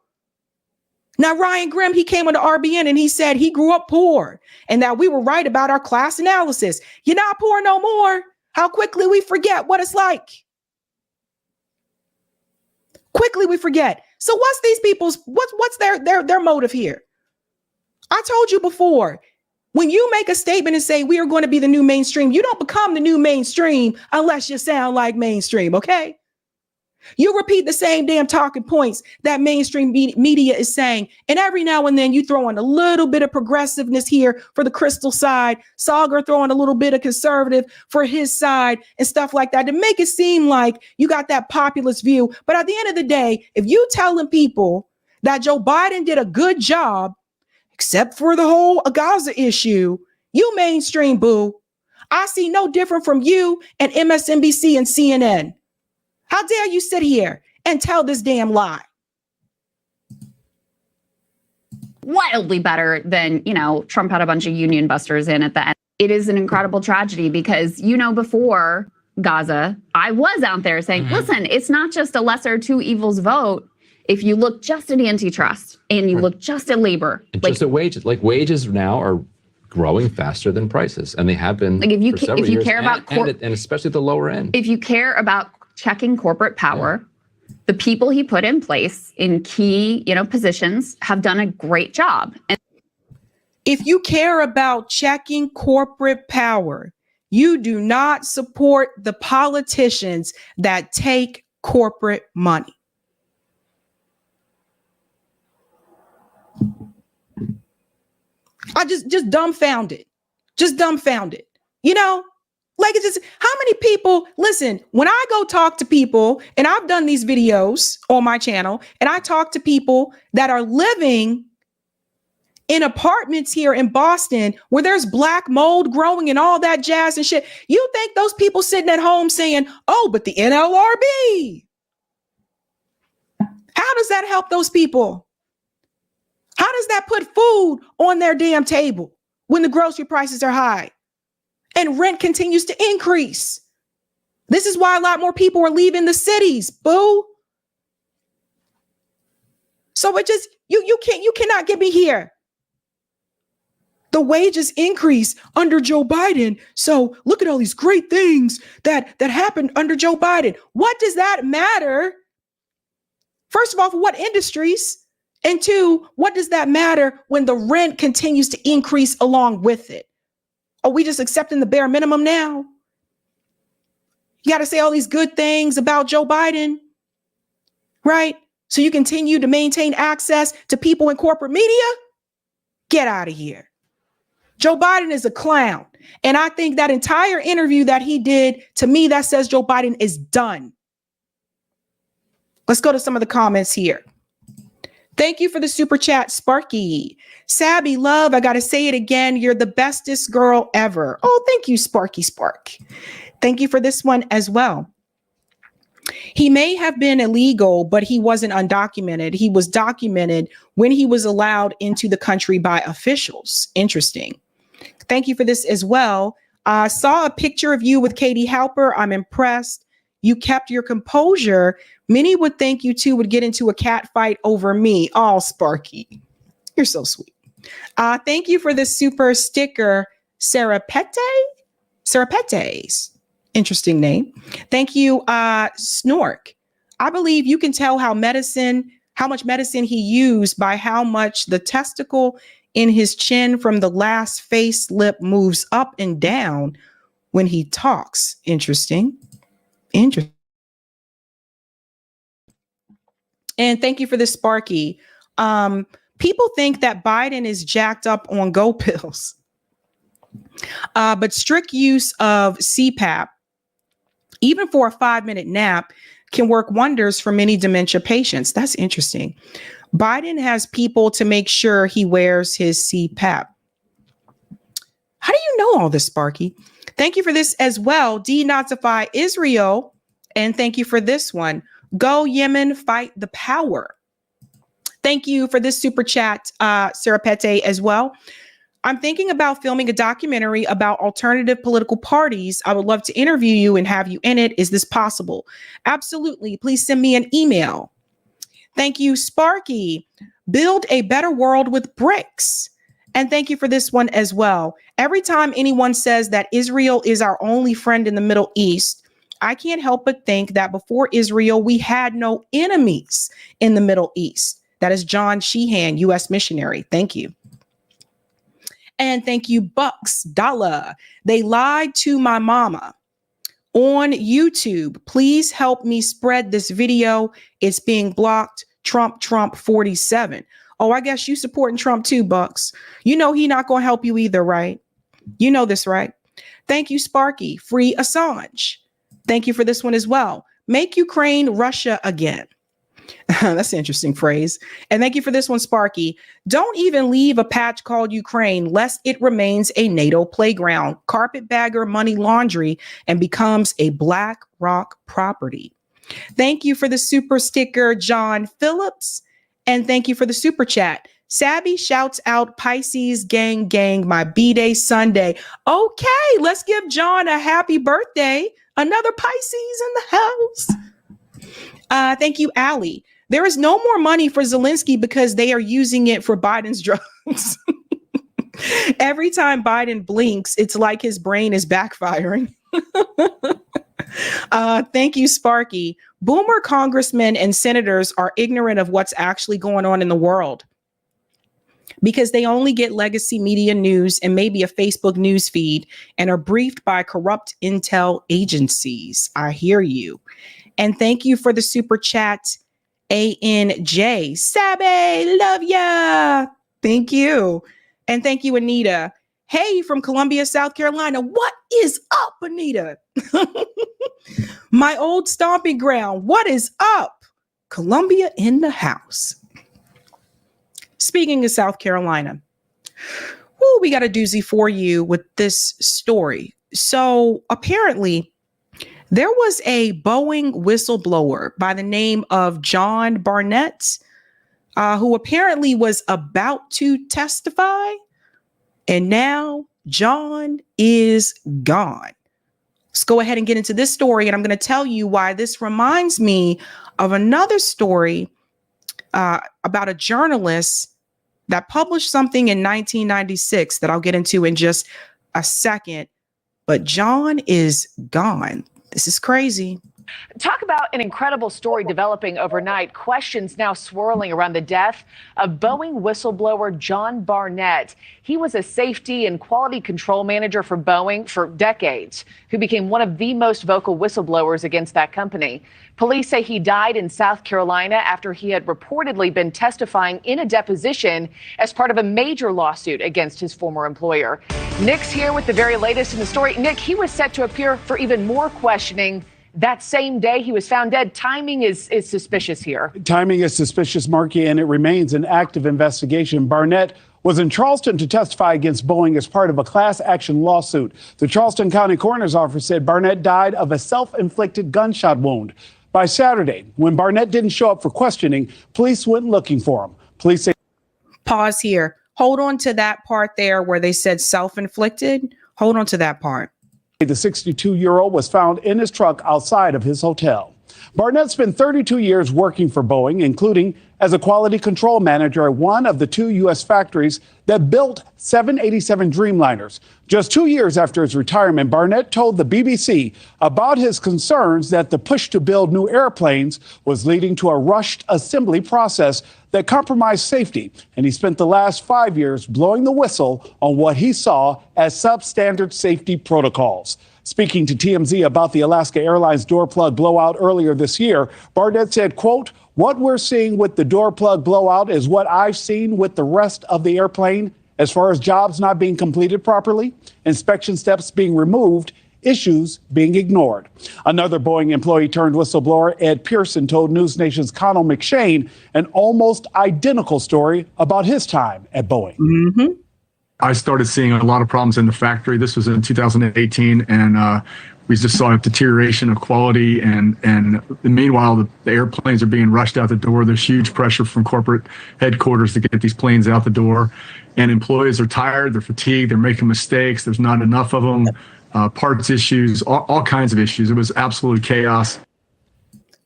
Now, Ryan Grimm, he came on the RBN and he said he grew up poor and that we were right about our class analysis. You're not poor no more. How quickly we forget what it's like. Quickly we forget. So what's these people's, what's their motive here? I told you before, when you make a statement and say we are going to be the new mainstream, you don't become the new mainstream unless you sound like mainstream, okay? You repeat the same damn talking points that mainstream media is saying. And every now and then you throw in a little bit of progressiveness here for the Crystal side. Sagar throwing a little bit of conservative for his side and stuff like that to make it seem like you got that populist view. But at the end of the day, if you telling people that Joe Biden did a good job, except for the whole Gaza issue, you mainstream, boo. I see no different from you and MSNBC and CNN. How dare you sit here and tell this damn lie? Wildly better than, Trump had a bunch of union busters in at the end. It is an incredible tragedy because, before Gaza, I was out there saying, listen, it's not just a lesser two evils vote. If you look just at antitrust and you look just at labor. And just at wages, wages now are growing faster than prices. And they have been for several years, and especially at the lower end. If you care about checking corporate power, the people he put in place in key, positions have done a great job. And if you care about checking corporate power, you do not support the politicians that take corporate money. I just dumbfounded. Just dumbfounded. Like it's just, how many people, listen, when I go talk to people, and I've done these videos on my channel, and I talk to people that are living in apartments here in Boston where there's black mold growing and all that jazz and shit. You think those people sitting at home saying, oh, but the NLRB. How does that help those people? How does that put food on their damn table when the grocery prices are high and rent continues to increase? This is why a lot more people are leaving the cities, boo. So it just, you cannot get me here. The wages increase under Joe Biden. So look at all these great things that happened under Joe Biden. What does that matter? First of all, for what industries? And 2, what does that matter when the rent continues to increase along with it? Are we just accepting the bare minimum now? You got to say all these good things about Joe Biden, right? So you continue to maintain access to people in corporate media? Get out of here. Joe Biden is a clown. And I think that entire interview that he did, to me, that says Joe Biden is done. Let's go to some of the comments here. Thank you for the super chat, Sparky. Sabby, love, I got to say it again. You're the bestest girl ever. Oh, thank you, Sparky Spark. Thank you for this one as well. He may have been illegal, but he wasn't undocumented. He was documented when he was allowed into the country by officials. Interesting. Thank you for this as well. I saw a picture of you with Katie Halper. I'm impressed. You kept your composure. Many would think you two would get into a cat fight over me. Oh, Sparky, you're so sweet. Thank you for the super sticker, Sarapetes. Interesting name. Thank you, Snork. I believe you can tell how much medicine he used by how much the testicle in his chin from the last face lip moves up and down when he talks. Interesting. And thank you for this, Sparky. People think that Biden is jacked up on Go pills, but strict use of CPAP, even for a 5-minute nap, can work wonders for many dementia patients. That's interesting. Biden has people to make sure he wears his CPAP. How do you know all this, Sparky? Thank you for this as well. Denazify Israel. And thank you for this one. Go Yemen, fight the power. Thank you for this super chat, Sarapete, as well. I'm thinking about filming a documentary about alternative political parties. I would love to interview you and have you in it. Is this possible? Absolutely. Please send me an email. Thank you, Sparky. Build a better world with bricks. And thank you for this one as well. Every time anyone says that Israel is our only friend in the Middle East, I can't help but think that before Israel, we had no enemies in the Middle East. That is John Sheehan, U.S. missionary. Thank you. And thank you, Bucks Dollar. They lied to my mama on YouTube. Please help me spread this video. It's being blocked. Trump 47. Oh, I guess you supporting Trump too, Bucks. You know he not going to help you either, right? You know this, right? Thank you, Sparky. Free Assange. Thank you for this one as well. Make Ukraine Russia again. That's an interesting phrase. And thank you for this one, Sparky. Don't even leave a patch called Ukraine, lest it remains a NATO playground, carpetbagger money laundry, and becomes a Black Rock property. Thank you for the super sticker, John Phillips. And thank you for the super chat. Sabby shouts out Pisces gang, my B-Day Sunday. Okay, let's give John a happy birthday. Another Pisces in the house. Thank you, Allie. There is no more money for Zelensky because they are using it for Biden's drugs. Every time Biden blinks, it's like his brain is backfiring. Thank you, Sparky. Boomer congressmen and senators are ignorant of what's actually going on in the world because they only get legacy media news and maybe a Facebook news feed and are briefed by corrupt intel agencies. I hear you. And thank you for the super chat, ANJ. Sabby, love ya. Thank you. And thank you, Anita. Hey, from Columbia, South Carolina. What is up, Anita? My old stomping ground. What is up? Columbia in the house. Speaking of South Carolina, we got a doozy for you with this story. So apparently, there was a Boeing whistleblower by the name of John Barnett, who apparently was about to testify. And now John is gone. Let's go ahead and get into this story. And I'm going to tell you why this reminds me of another story about a journalist that published something in 1996 that I'll get into in just a second. But John is gone. This is crazy. Talk about an incredible story developing overnight. Questions now swirling around the death of Boeing whistleblower John Barnett. He was a safety and quality control manager for Boeing for decades, who became one of the most vocal whistleblowers against that company. Police say he died in South Carolina after he had reportedly been testifying in a deposition as part of a major lawsuit against his former employer. Nick's here with the very latest in the story. Nick, he was set to appear for even more questioning that same day he was found dead. Timing is suspicious here. Timing is suspicious, Marky, and it remains an active investigation. Barnett was in Charleston to testify against Boeing as part of a class action lawsuit. The Charleston County Coroner's Office said Barnett died of a self-inflicted gunshot wound. By Saturday, when Barnett didn't show up for questioning, police went looking for him. Police say... Pause here. Hold on to that part there where they said self-inflicted. Hold on to that part. The 62-year-old was found in his truck outside of his hotel. Barnett spent 32 years working for Boeing, including as a quality control manager at one of the 2 U.S. factories that built 787 Dreamliners. Just 2 years after his retirement, Barnett told the BBC about his concerns that the push to build new airplanes was leading to a rushed assembly process that compromised safety. And he spent the last 5 years blowing the whistle on what he saw as substandard safety protocols. Speaking to TMZ about the Alaska Airlines door plug blowout earlier this year, Barnett said, quote, "What we're seeing with the door plug blowout is what I've seen with the rest of the airplane as far as jobs not being completed properly, inspection steps being removed, issues being ignored." Another Boeing employee turned whistleblower, Ed Pearson, told News Nation's Connell McShane an almost identical story about his time at Boeing. Mm-hmm. I started seeing a lot of problems in the factory. This was in 2018, and we just saw a deterioration of quality. And meanwhile, the airplanes are being rushed out the door. There's huge pressure from corporate headquarters to get these planes out the door. And employees are tired, they're fatigued, they're making mistakes. There's not enough of them, parts issues, all kinds of issues. It was absolute chaos.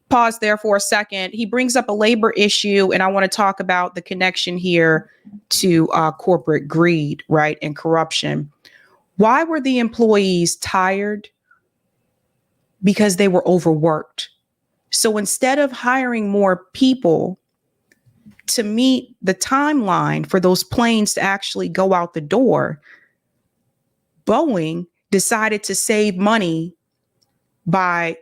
Pause there for a second. He brings up a labor issue, and I want to talk about the connection here to corporate greed, right, and corruption. Why were the employees tired? Because they were overworked. So instead of hiring more people to meet the timeline for those planes to actually go out the door, Boeing decided to save money by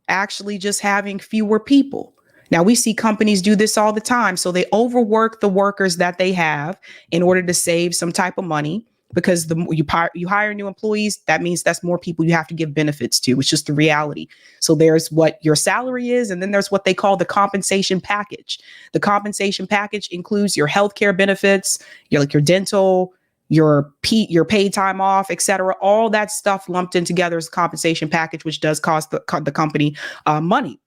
actually just having fewer people. Now, we see companies do this all the time. So they overwork the workers that they have in order to save some type of money, because you hire new employees, that means that's more people you have to give benefits to. It's just the reality. So there's what your salary is, and then there's what they call the compensation package. The compensation package includes your healthcare benefits, your dental, your paid time off, et cetera. All that stuff lumped in together is a compensation package, which does cost the company money.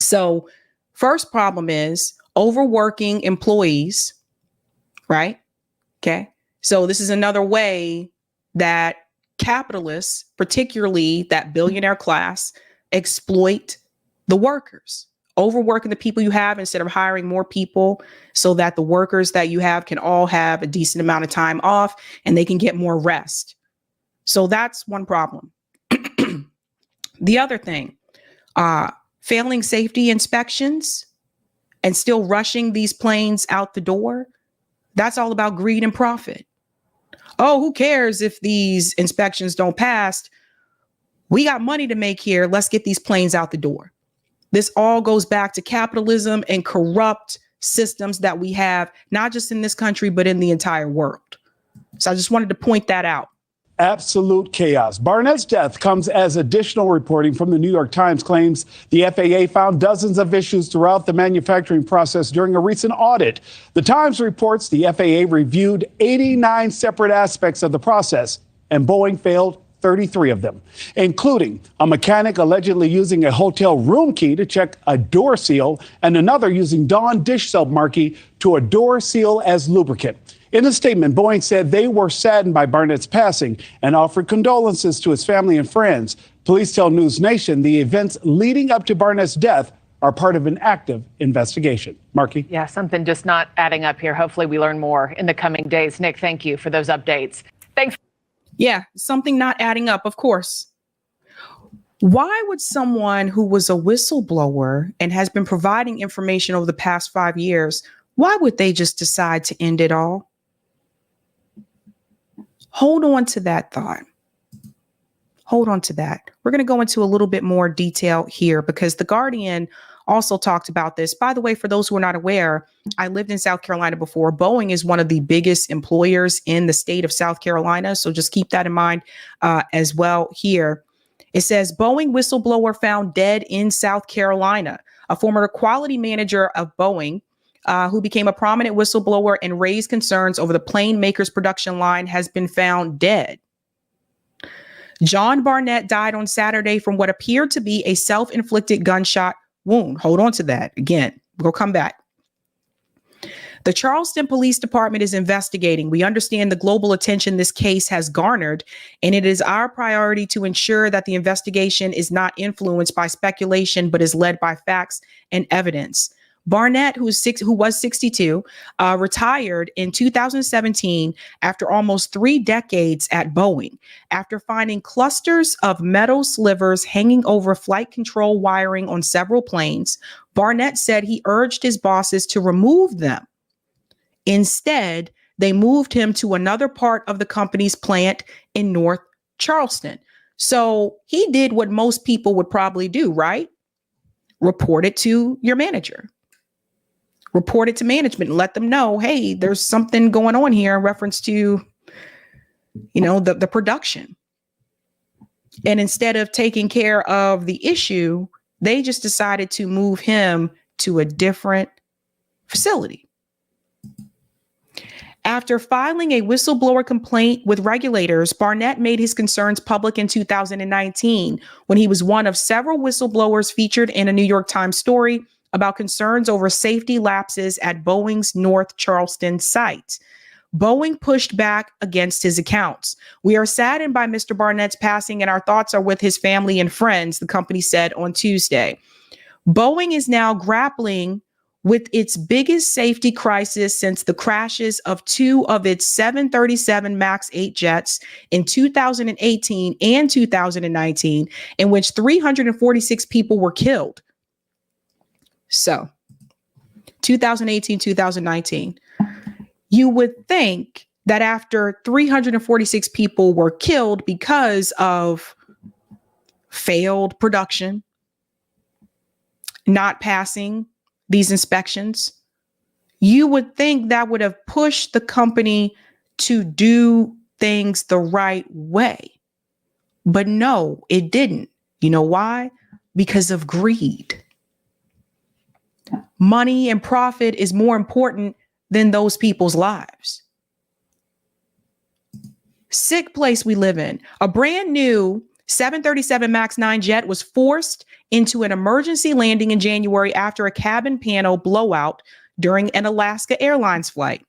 So first problem is overworking employees, right? Okay. So this is another way that capitalists, particularly that billionaire class, exploit the workers, overworking the people you have instead of hiring more people so that the workers that you have can all have a decent amount of time off and they can get more rest. So that's one problem. The other thing, failing safety inspections and still rushing these planes out the door. That's all about greed and profit. Oh, who cares if these inspections don't pass? We got money to make here. Let's get these planes out the door. This all goes back to capitalism and corrupt systems that we have, not just in this country, but in the entire world. So I just wanted to point that out. Absolute chaos. Barnett's death comes as additional reporting from the New York Times claims the FAA found dozens of issues throughout the manufacturing process during a recent audit. The Times reports the FAA reviewed 89 separate aspects of the process, and Boeing failed 33 of them, including a mechanic allegedly using a hotel room key to check a door seal and another using Dawn dish soap marquee to a door seal as lubricant. In a statement, Boeing said they were saddened by Barnett's passing and offered condolences to his family and friends. Police tell News Nation the events leading up to Barnett's death are part of an active investigation. Marky? Yeah, something just not adding up here. Hopefully we learn more in the coming days. Nick, thank you for those updates. Thanks. Yeah, something not adding up, of course. Why would someone who was a whistleblower and has been providing information over the past 5 years, why would they just decide to end it all? Hold on to that thought. Hold on to that. We're going to go into a little bit more detail here because The Guardian also talked about this. By the way, for those who are not aware, I lived in South Carolina before. Boeing is one of the biggest employers in the state of South Carolina. So just keep that in mind as well here. It says Boeing whistleblower found dead in South Carolina. A former quality manager of Boeing, who became a prominent whistleblower and raised concerns over the plane maker's production line, has been found dead. John Barnett died on Saturday from what appeared to be a self-inflicted gunshot wound. Hold on to that. Again, we'll come back. The Charleston Police Department is investigating. We understand the global attention this case has garnered, and it is our priority to ensure that the investigation is not influenced by speculation, but is led by facts and evidence. Barnett, who was 62, retired in 2017 after almost 3 decades at Boeing. After finding clusters of metal slivers hanging over flight control wiring on several planes, Barnett said he urged his bosses to remove them. Instead, they moved him to another part of the company's plant in North Charleston. So he did what most people would probably do, right? Report it to your manager. Report it to management and let them know, hey, there's something going on here in reference to, the production. And instead of taking care of the issue, they just decided to move him to a different facility. After filing a whistleblower complaint with regulators, Barnett made his concerns public in 2019 when he was one of several whistleblowers featured in a New York Times story about concerns over safety lapses at Boeing's North Charleston site. Boeing pushed back against his accounts. We are saddened by Mr. Barnett's passing, and our thoughts are with his family and friends, the company said on Tuesday. Boeing is now grappling with its biggest safety crisis since the crashes of 2 of its 737 MAX 8 jets in 2018 and 2019, in which 346 people were killed. So, 2018, 2019. You would think that after 346 people were killed because of failed production, not passing these inspections, you would think that would have pushed the company to do things the right way. But no, it didn't. You know why? Because of greed. Money and profit is more important than those people's lives. Sick place we live in. A brand new 737 MAX 9 jet was forced into an emergency landing in January after a cabin panel blowout during an Alaska Airlines flight.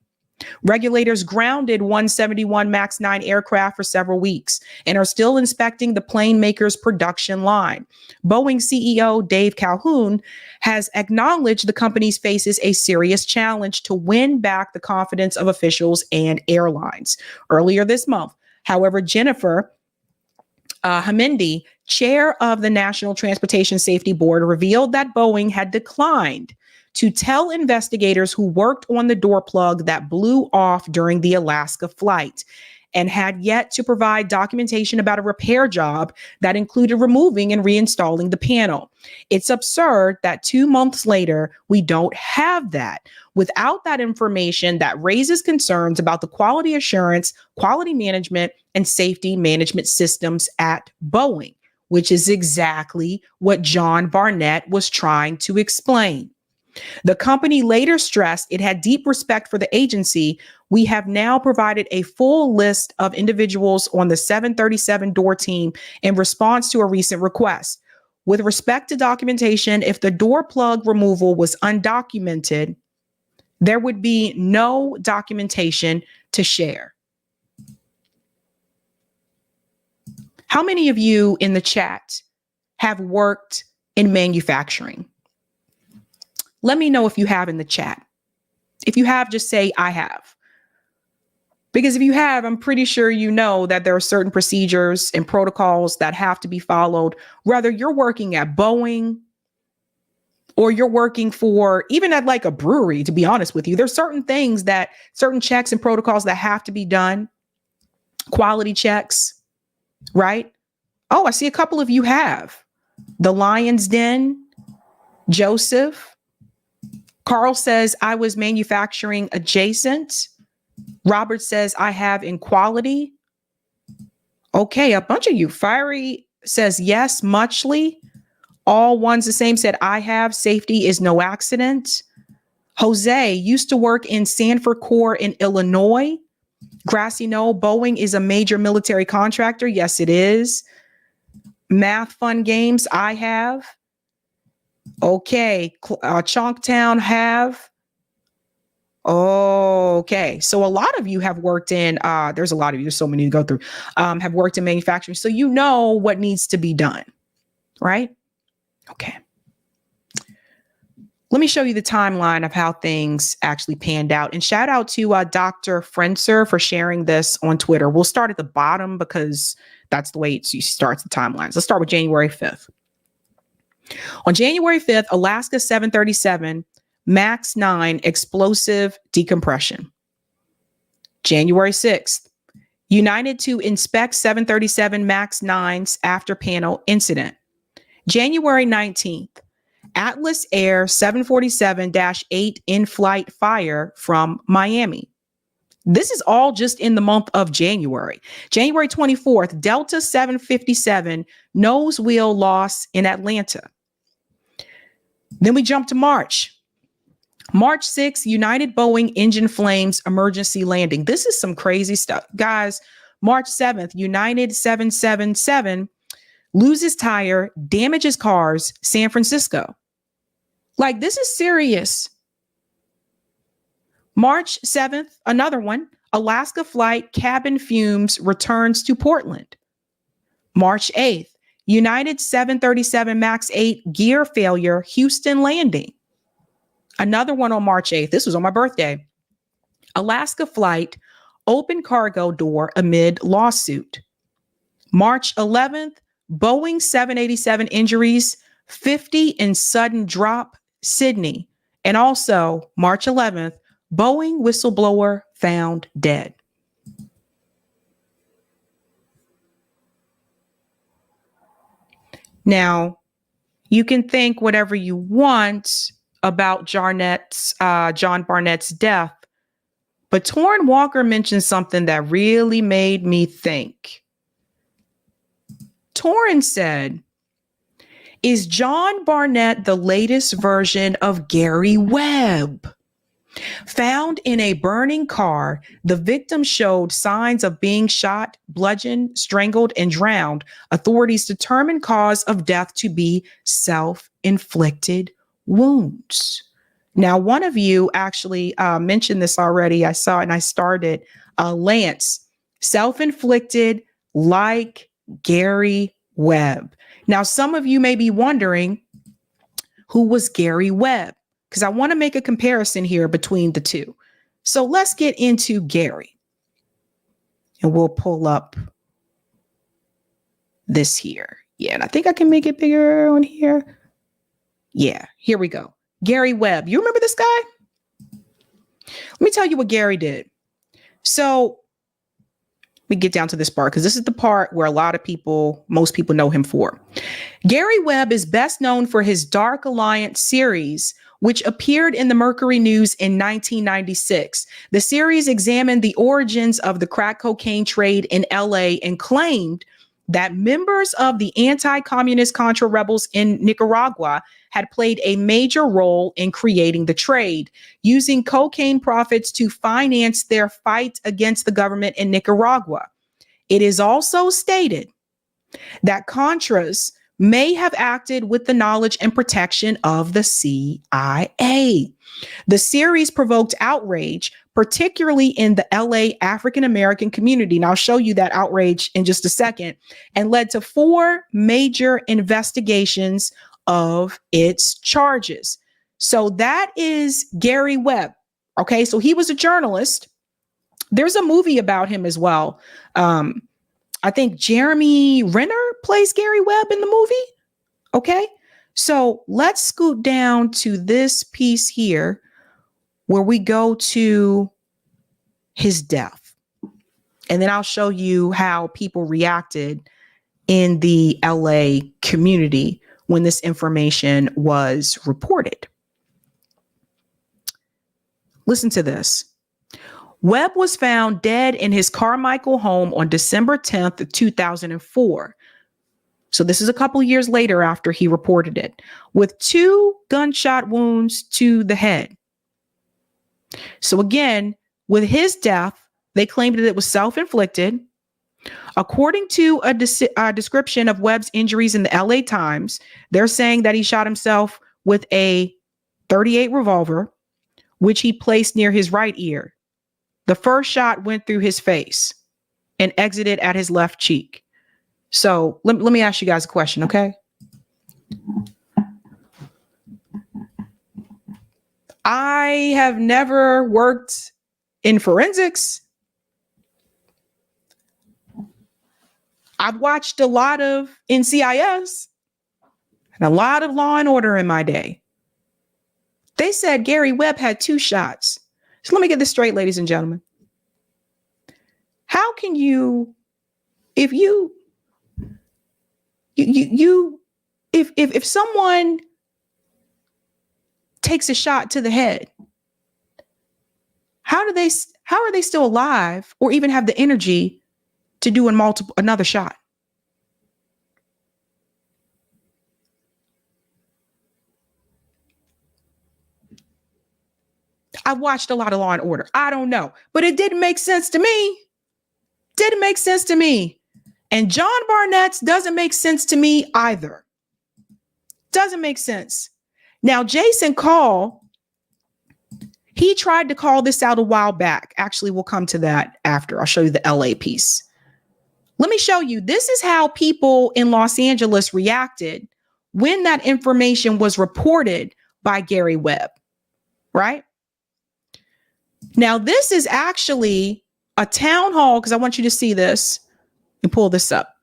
Regulators grounded 171 MAX 9 aircraft for several weeks and are still inspecting the plane maker's production line. Boeing CEO Dave Calhoun has acknowledged the company faces a serious challenge to win back the confidence of officials and airlines. Earlier this month, however, Jennifer Hamindi, chair of the National Transportation Safety Board, revealed that Boeing had declined to tell investigators who worked on the door plug that blew off during the Alaska flight and had yet to provide documentation about a repair job that included removing and reinstalling the panel. It's absurd that 2 months later, we don't have that. Without that information, that raises concerns about the quality assurance, quality management, and safety management systems at Boeing, which is exactly what John Barnett was trying to explain. The company later stressed it had deep respect for the agency. We have now provided a full list of individuals on the 737 door team in response to a recent request. With respect to documentation, if the door plug removal was undocumented, there would be no documentation to share. How many of you in the chat have worked in manufacturing? Let me know if you have in the chat. If you have, just say, I have. Because if you have, I'm pretty sure you know that there are certain procedures and protocols that have to be followed, whether you're working at Boeing or you're working for, even at like a brewery, to be honest with you. There's certain things that, certain checks and protocols that have to be done. Quality checks, right? Oh, I see a couple of you have. The Lion's Den, Joseph. Carl says, I was manufacturing adjacent. Robert says, I have in quality. Okay, a bunch of you. Fiery says yes, muchly. All ones the same said I have. Safety is no accident. Jose used to work in Sanford Corps in Illinois. Grassy Knoll, Boeing is a major military contractor. Yes, it is. Math fun games, I have. Okay, Chonktown have. Okay, so a lot of you have worked in, there's a lot of you, there's so many to go through, have worked in manufacturing. So you know what needs to be done, right? Okay. Let me show you the timeline of how things actually panned out. And shout out to Dr. Frenzer for sharing this on Twitter. We'll start at the bottom because that's the way it starts the timelines. Let's start with January 5th. On January 5th, Alaska 737 MAX 9 explosive decompression. January 6th, United to inspect 737 MAX 9's after panel incident. January 19th, Atlas Air 747-8 in-flight fire from Miami. This is all just in the month of January. January 24th, Delta 757 nose wheel loss in Atlanta. Then we jump to March. March 6th, United Boeing engine flames emergency landing. This is some crazy stuff. Guys, March 7th, United 777 loses tire, damages cars, San Francisco. Like, this is serious. March 7th, another one, Alaska flight cabin fumes returns to Portland. March 8th, United 737 MAX 8 gear failure, Houston landing. Another one on March 8th. This was on my birthday. Alaska flight, open cargo door amid lawsuit. March 11th, Boeing 787 injuries, 50 in sudden drop, Sydney. And also March 11th, Boeing whistleblower found dead. Now, you can think whatever you want about John Barnett's death, but Torrin Walker mentioned something that really made me think. Torrin said, is John Barnett the latest version of Gary Webb? Found in a burning car, the victim showed signs of being shot, bludgeoned, strangled, and drowned. Authorities determined cause of death to be self-inflicted wounds. Now, one of you actually mentioned this already. I saw it and I started. Lance, self-inflicted like Gary Webb. Now, some of you may be wondering, who was Gary Webb? Because I want to make a comparison here between the two. So let's get into Gary. And we'll pull up this here. Yeah, and I think I can make it bigger on here. Yeah, here we go. Gary Webb. You remember this guy? Let me tell you what Gary did. So we get down to this part because this is the part where most people know him for. Gary Webb is best known for his Dark Alliance series, which appeared in the Mercury News in 1996. The series examined the origins of the crack cocaine trade in LA and claimed that members of the anti-communist Contra rebels in Nicaragua had played a major role in creating the trade, using cocaine profits to finance their fight against the government in Nicaragua. It is also stated that Contras may have acted with the knowledge and protection of the CIA. The series provoked outrage, particularly in the LA African American community. And I'll show you that outrage in just a second, and led to 4 major investigations of its charges. So that is Gary Webb. Okay, so he was a journalist. There's a movie about him as well. I think Jeremy Renner plays Gary Webb in the movie. Okay, so let's scoot down to this piece here where we go to his death. And then I'll show you how people reacted in the LA community when this information was reported. Listen to this. Webb was found dead in his Carmichael home on December 10th, 2004. So this is a couple years later after he reported it, with 2 gunshot wounds to the head. So again, with his death, they claimed that it was self-inflicted. According to a description of Webb's injuries in the LA Times, they're saying that he shot himself with a .38 revolver, which he placed near his right ear. The first shot went through his face and exited at his left cheek. So let me ask you guys a question, okay? I have never worked in forensics. I've watched a lot of NCIS and a lot of Law and Order in my day. They said Gary Webb had 2 shots. So let me get this straight, ladies and gentlemen. How can you, if someone takes a shot to the head, how are they still alive or even have the energy to do another shot? I've watched a lot of Law and Order. I don't know, but it didn't make sense to me. Didn't make sense to me. And John Barnett's doesn't make sense to me either. Doesn't make sense. Now, Jason Call, he tried to call this out a while back. Actually, we'll come to that after. I'll show you the LA piece. Let me show you. This is how people in Los Angeles reacted when that information was reported by Gary Webb, right? Now, this is actually a town hall, because I want you to see this and pull this up.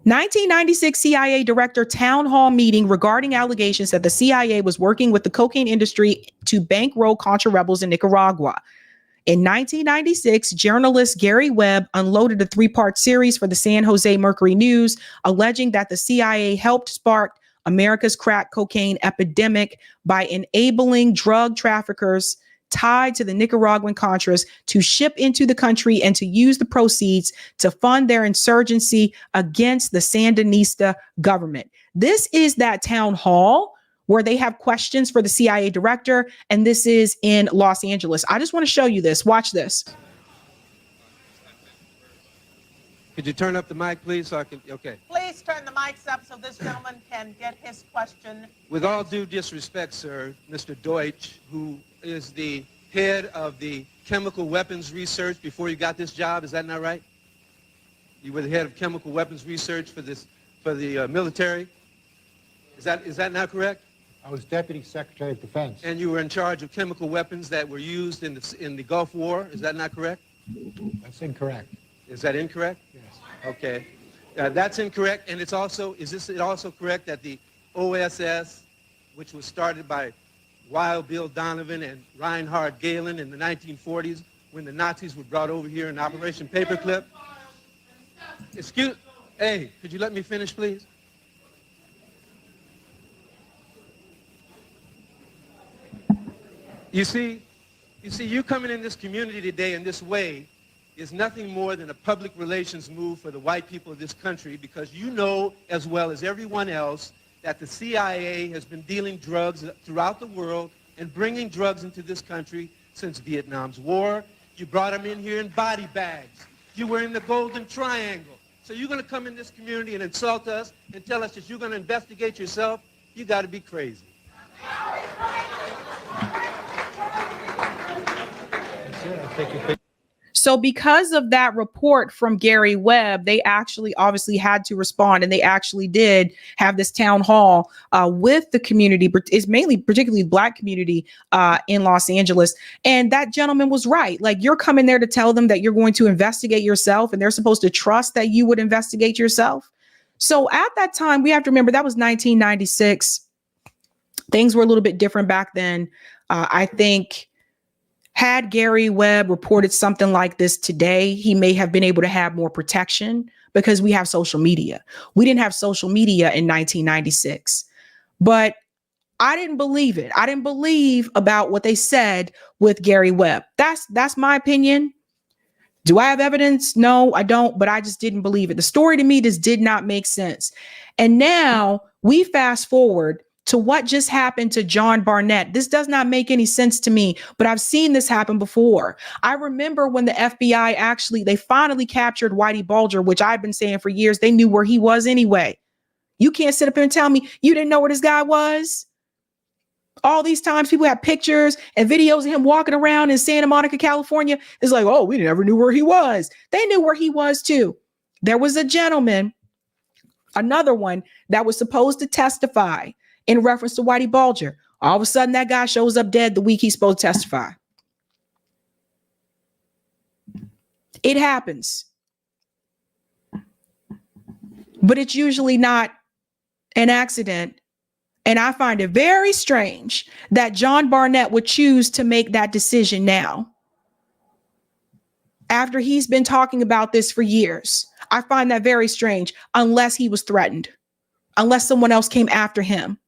1996 CIA director town hall meeting regarding allegations that the CIA was working with the cocaine industry to bankroll Contra rebels in Nicaragua. In 1996, journalist Gary Webb unloaded a 3-part series for the San Jose Mercury News, alleging that the CIA helped spark America's crack cocaine epidemic by enabling drug traffickers tied to the Nicaraguan Contras to ship into the country and to use the proceeds to fund their insurgency against the Sandinista government. This is that town hall where they have questions for the CIA director, and this is in Los Angeles. I just want to show you this. Watch this. Could you turn up the mic, please, so I can, okay. Please turn the mics up so this gentleman can get his question. With all due disrespect, sir, Mr. Deutsch, who is the head of the chemical weapons research before you got this job, is that not right? You were the head of chemical weapons research for the military. Is that not correct? I was Deputy Secretary of Defense. And you were in charge of chemical weapons that were used in the Gulf War. Is that not correct? That's incorrect. Is that incorrect? Yes. Okay. That's incorrect. And is it also correct that the OSS, which was started by Wild Bill Donovan and Reinhard Gehlen in the 1940s, when the Nazis were brought over here in Operation Paperclip? Hey, could you let me finish, please? You see, you coming in this community today in this way is nothing more than a public relations move for the white people of this country, because you know as well as everyone else that the CIA has been dealing drugs throughout the world and bringing drugs into this country since Vietnam's war. You brought them in here in body bags. You were in the Golden Triangle. So you're going to come in this community and insult us and tell us that you're going to investigate yourself? You got to be crazy. So because of that report from Gary Webb, they actually obviously had to respond, and they actually did have this town hall with the community. It's mainly particularly Black community in Los Angeles. And that gentleman was right. Like, you're coming there to tell them that you're going to investigate yourself, and they're supposed to trust that you would investigate yourself. So at that time, we have to remember that was 1996. Things were a little bit different back then. I think had Gary Webb reported something like this today, he may have been able to have more protection because we have social media. We didn't have social media in 1996, but I didn't believe it. I didn't believe about what they said with Gary Webb. That's my opinion. Do I have evidence? No, I don't, but I just didn't believe it. The story to me just did not make sense. And now we fast forward to what just happened to John Barnett. This does not make any sense to me, but I've seen this happen before. I remember when the FBI they finally captured Whitey Bulger, which I've been saying for years. They knew where he was anyway. You can't sit up here and tell me you didn't know where this guy was. All these times people have pictures and videos of him walking around in Santa Monica, California. It's like, oh, we never knew where he was. They knew where he was too. There was a gentleman, another one that was supposed to testify in reference to Whitey Bulger. All of a sudden that guy shows up dead the week he's supposed to testify. It happens. But it's usually not an accident. And I find it very strange that John Barnett would choose to make that decision now, after he's been talking about this for years. I find that very strange, unless he was threatened, unless someone else came after him.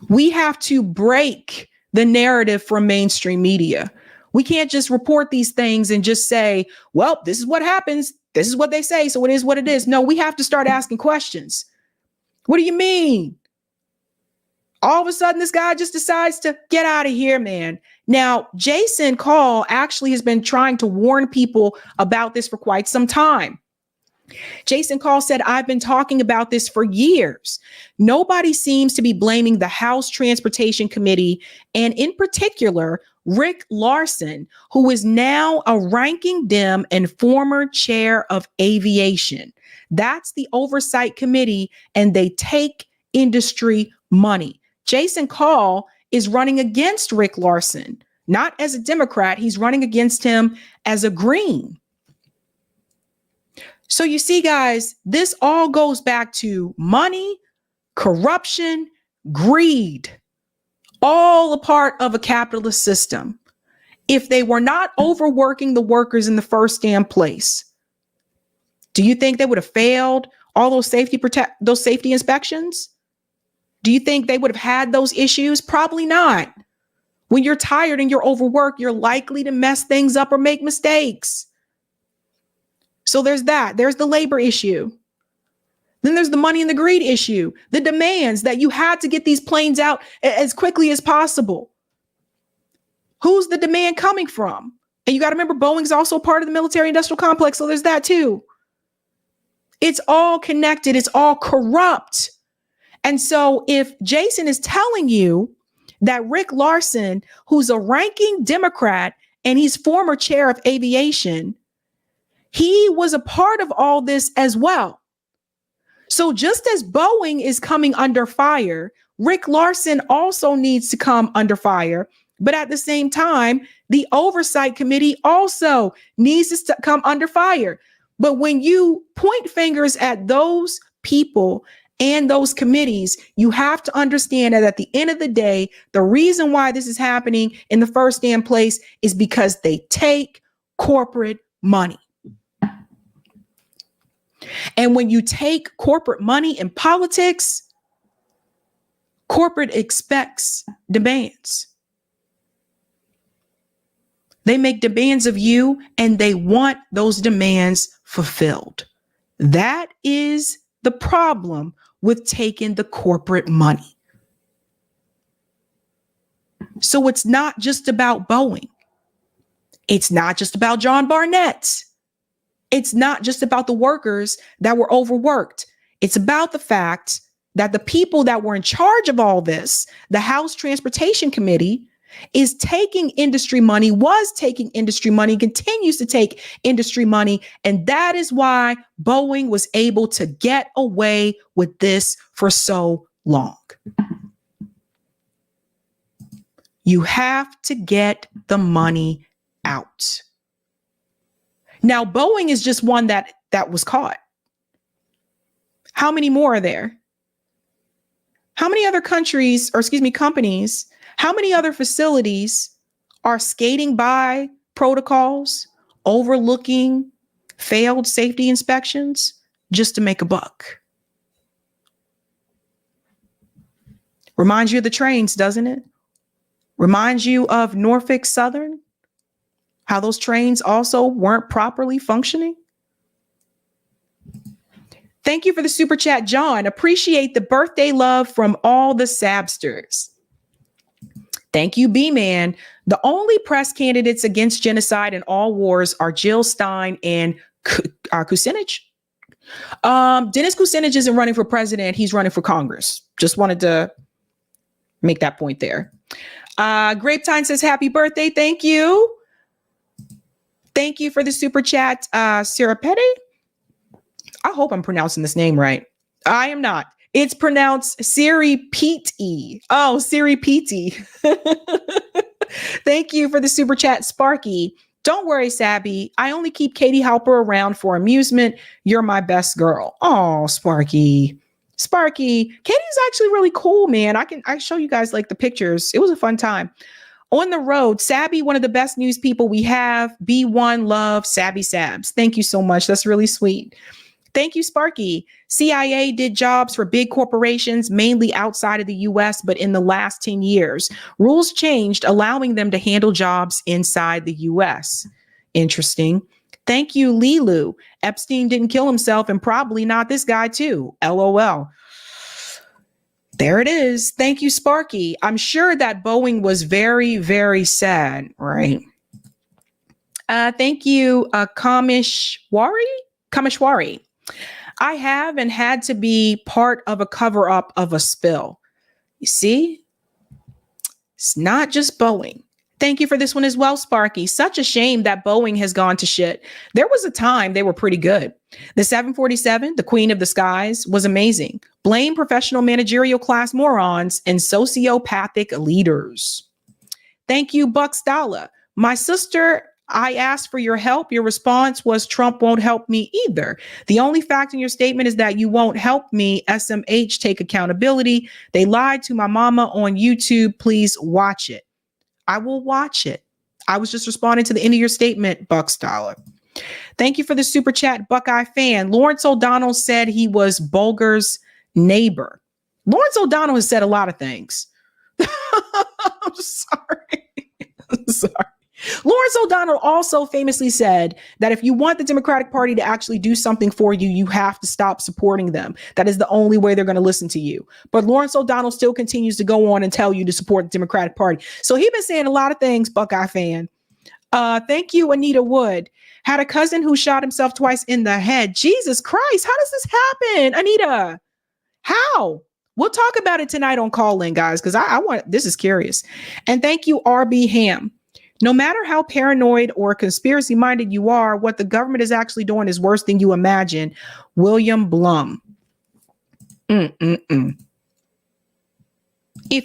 We have to break the narrative from mainstream media. We can't just report these things and just say, well, this is what happens. This is what they say, so it is what it is. No, we have to start asking questions. What do you mean? All of a sudden, this guy just decides to get out of here, man. Now, Jason Call actually has been trying to warn people about this for quite some time. Jason Call said, I've been talking about this for years. Nobody seems to be blaming the House Transportation Committee, and in particular, Rick Larsen, who is now a ranking Dem and former chair of aviation. That's the oversight committee, and they take industry money. Jason Call is running against Rick Larsen, not as a Democrat. He's running against him as a Green. So you see, guys, this all goes back to money, corruption, greed, all a part of a capitalist system. If they were not overworking the workers in the first damn place, do you think they would have failed all those safety inspections? Do you think they would have had those issues? Probably not. When you're tired and you're overworked, you're likely to mess things up or make mistakes. So there's that. There's the labor issue. Then there's the money and the greed issue, the demands that you had to get these planes out as quickly as possible. Who's the demand coming from? And you got to remember, Boeing's also part of the military industrial complex. So there's that too. It's all connected. It's all corrupt. And so if Jason is telling you that Rick Larsen, who's a ranking Democrat and he's former chair of aviation, he was a part of all this as well. So just as Boeing is coming under fire, Rick Larsen also needs to come under fire. But at the same time, the oversight committee also needs to come under fire. But when you point fingers at those people and those committees, you have to understand that at the end of the day, the reason why this is happening in the first damn place is because they take corporate money. And when you take corporate money in politics, corporate expects demands. They make demands of you and they want those demands fulfilled. That is the problem with taking the corporate money. So it's not just about Boeing. It's not just about John Barnett. It's not just about the workers that were overworked. It's about the fact that the people that were in charge of all this, the House Transportation Committee, is taking industry money, was taking industry money, continues to take industry money. And that is why Boeing was able to get away with this for so long. You have to get the money out. Now, Boeing is just one that was caught. How many more are there? How many other companies, how many other facilities are skating by protocols, overlooking failed safety inspections just to make a buck? Reminds you of the trains, doesn't it? Reminds you of Norfolk Southern, How those trains also weren't properly functioning? Thank you for the super chat, John. Appreciate the birthday love from all the Sabsters. Thank you, B-Man. The only press candidates against genocide in all wars are Jill Stein and Kucinich. Dennis Kucinich isn't running for president. He's running for Congress. Just wanted to make that point there. Grapetine says, happy birthday. Thank you. Thank you for the super chat, Sirapete. I hope I'm pronouncing this name right. I am not. It's pronounced Siri Pete. Oh, Siri Pete. Thank you for the super chat, Sparky. Don't worry, Sabby. I only keep Katie Halper around for amusement. You're my best girl. Oh, Sparky. Katie's actually really cool, man. I show you guys like the pictures. It was a fun time. On the road, Sabby, one of the best news people we have. B1 love Sabby Sabs. Thank you so much. That's really sweet. Thank you, Sparky. CIA did jobs for big corporations, mainly outside of the US, but in the last 10 years, rules changed, allowing them to handle jobs inside the US. Interesting. Thank you, Lilu. Epstein didn't kill himself, and probably not this guy too. LOL. There it is. Thank you, Sparky. I'm sure that Boeing was very, very sad, right? Thank you, Kameshwari. I have and had to be part of a cover-up of a spill. You see? It's not just Boeing. Thank you for this one as well, Sparky. Such a shame that Boeing has gone to shit. There was a time they were pretty good. The 747, the queen of the skies, was amazing. Blame professional managerial class morons and sociopathic leaders. Thank you, Bucks Dollar. My sister, I asked for your help. Your response was Trump won't help me either. The only fact in your statement is that you won't help me. SMH, take accountability. They lied to my mama on YouTube. Please watch it. I will watch it. I was just responding to the end of your statement, Bucks Dollar. Thank you for the super chat, Buckeye fan. Lawrence O'Donnell said he was Bulger's neighbor. Lawrence O'Donnell has said a lot of things. I'm sorry. Lawrence O'Donnell also famously said that if you want the Democratic Party to actually do something for you, you have to stop supporting them. That is the only way they're going to listen to you. But Lawrence O'Donnell still continues to go on and tell you to support the Democratic Party. So he's been saying a lot of things, Buckeye fan. Thank you, Anita Wood. Had a cousin who shot himself twice in the head. Jesus Christ, how does this happen, Anita? How? We'll talk about it tonight on Call In, guys, because I want, this is curious. And thank you, RB Ham. No matter how paranoid or conspiracy minded you are, what the government is actually doing is worse than you imagine. William Blum. If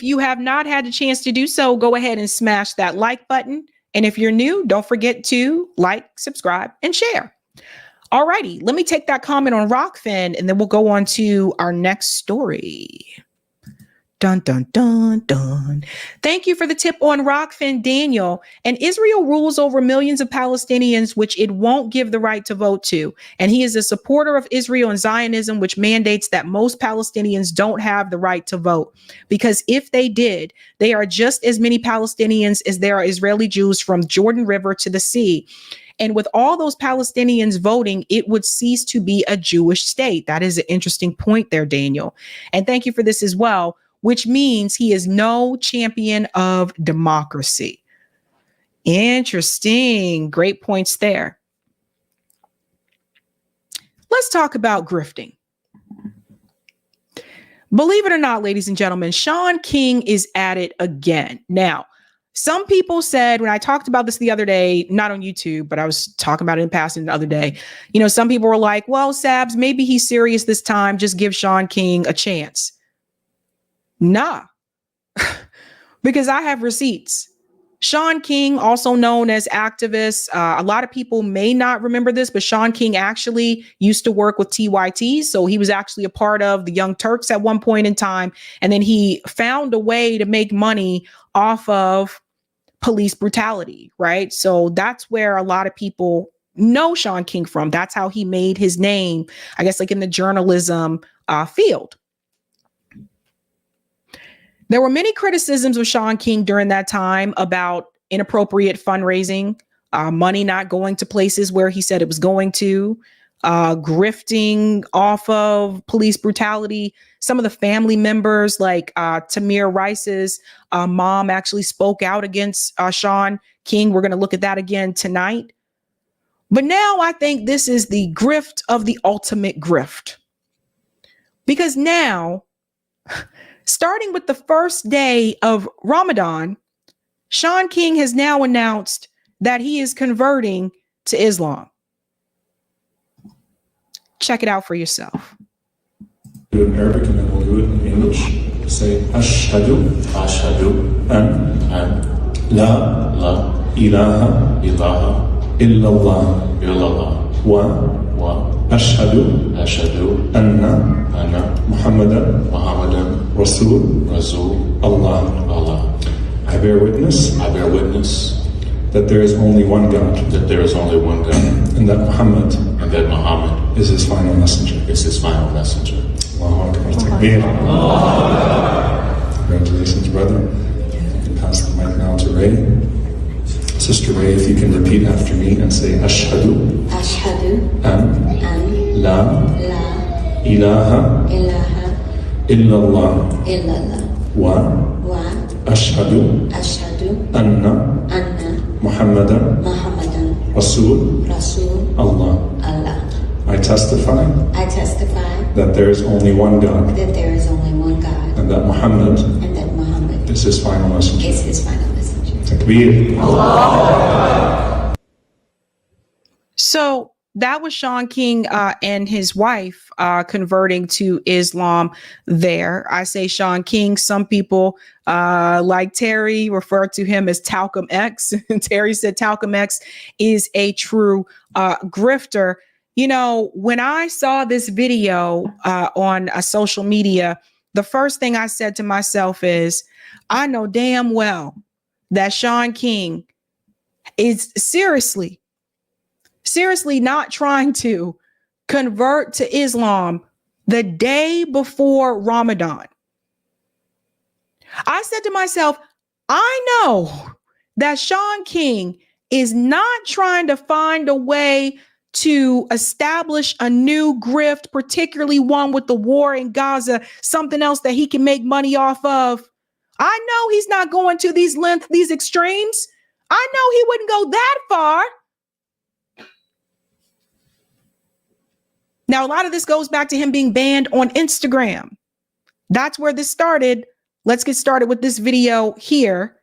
you have not had a chance to do so, go ahead and smash that like button. And if you're new, don't forget to like, subscribe, and share. All righty, let me take that comment on Rockfin, and then we'll go on to our next story. Dun, dun, dun, dun. Thank you for the tip on Rockfin, Daniel. And Israel rules over millions of Palestinians, which it won't give the right to vote to. And he is a supporter of Israel and Zionism, which mandates that most Palestinians don't have the right to vote. Because if they did, they are just as many Palestinians as there are Israeli Jews from Jordan River to the sea. And with all those Palestinians voting, it would cease to be a Jewish state. That is an interesting point there, Daniel. And thank you for this as well, which means he is no champion of democracy. Interesting. Great points there. Let's talk about grifting. Believe it or not, ladies and gentlemen, Shaun King is at it again. Now, some people said, when I talked about this the other day, not on YouTube, but I was talking about it in passing the other day, you know, some people were like, well, Sabs, maybe he's serious this time. Just give Shaun King a chance. Nah, because I have receipts. Shaun King, also known as activist. A lot of people may not remember this, but Shaun King actually used to work with TYT. So he was actually a part of the Young Turks at one point in time. And then he found a way to make money off of police brutality, right? So that's where a lot of people know Shaun King from. That's how he made his name, I guess, like in the journalism field. There were many criticisms of Shaun King during that time about inappropriate fundraising money not going to places where he said it was going to, grifting off of police brutality. Some of the family members, like Tamir Rice's mom, actually spoke out against Shaun King. We're going to look at that again tonight. But now I think this is the grift of the ultimate grift. Because now, starting with the first day of Ramadan, Shaun King has now announced that he is converting to Islam. Check it out for yourself. Do it in Arabic and then we'll do it in English. Say, Ashhadu, an la ilaha illallah wa ashhadu anna Muhammadan Rasul Allah. I bear witness that there is only one God, and that Muhammad is his final messenger. Allahu Akbar, Takbir. Congratulations, brother. You can pass the mic now to Ray. Sister Ray, if you can repeat after me and say, Ashhadu an la ilaha illallah wa ashhadu anna Muhammadan Rasul Allah. I testify that there is only one God, and that Muhammad is his final messenger. Takbir. So that was Shaun King and his wife converting to Islam there. I say Shaun King. Some people like Terry refer to him as Talcum X. Terry said Talcum X is a true grifter. You know, when I saw this video on social media, the first thing I said to myself is, I know damn well that Shaun King is seriously not trying to convert to Islam the day before Ramadan. I said to myself, I know that Shaun King is not trying to find a way to establish a new grift, particularly one with the war in Gaza, something else that he can make money off of. I know he's not going to these extremes. I know he wouldn't go that far. Now, a lot of this goes back to him being banned on Instagram. That's where this started. Let's get started with this video here,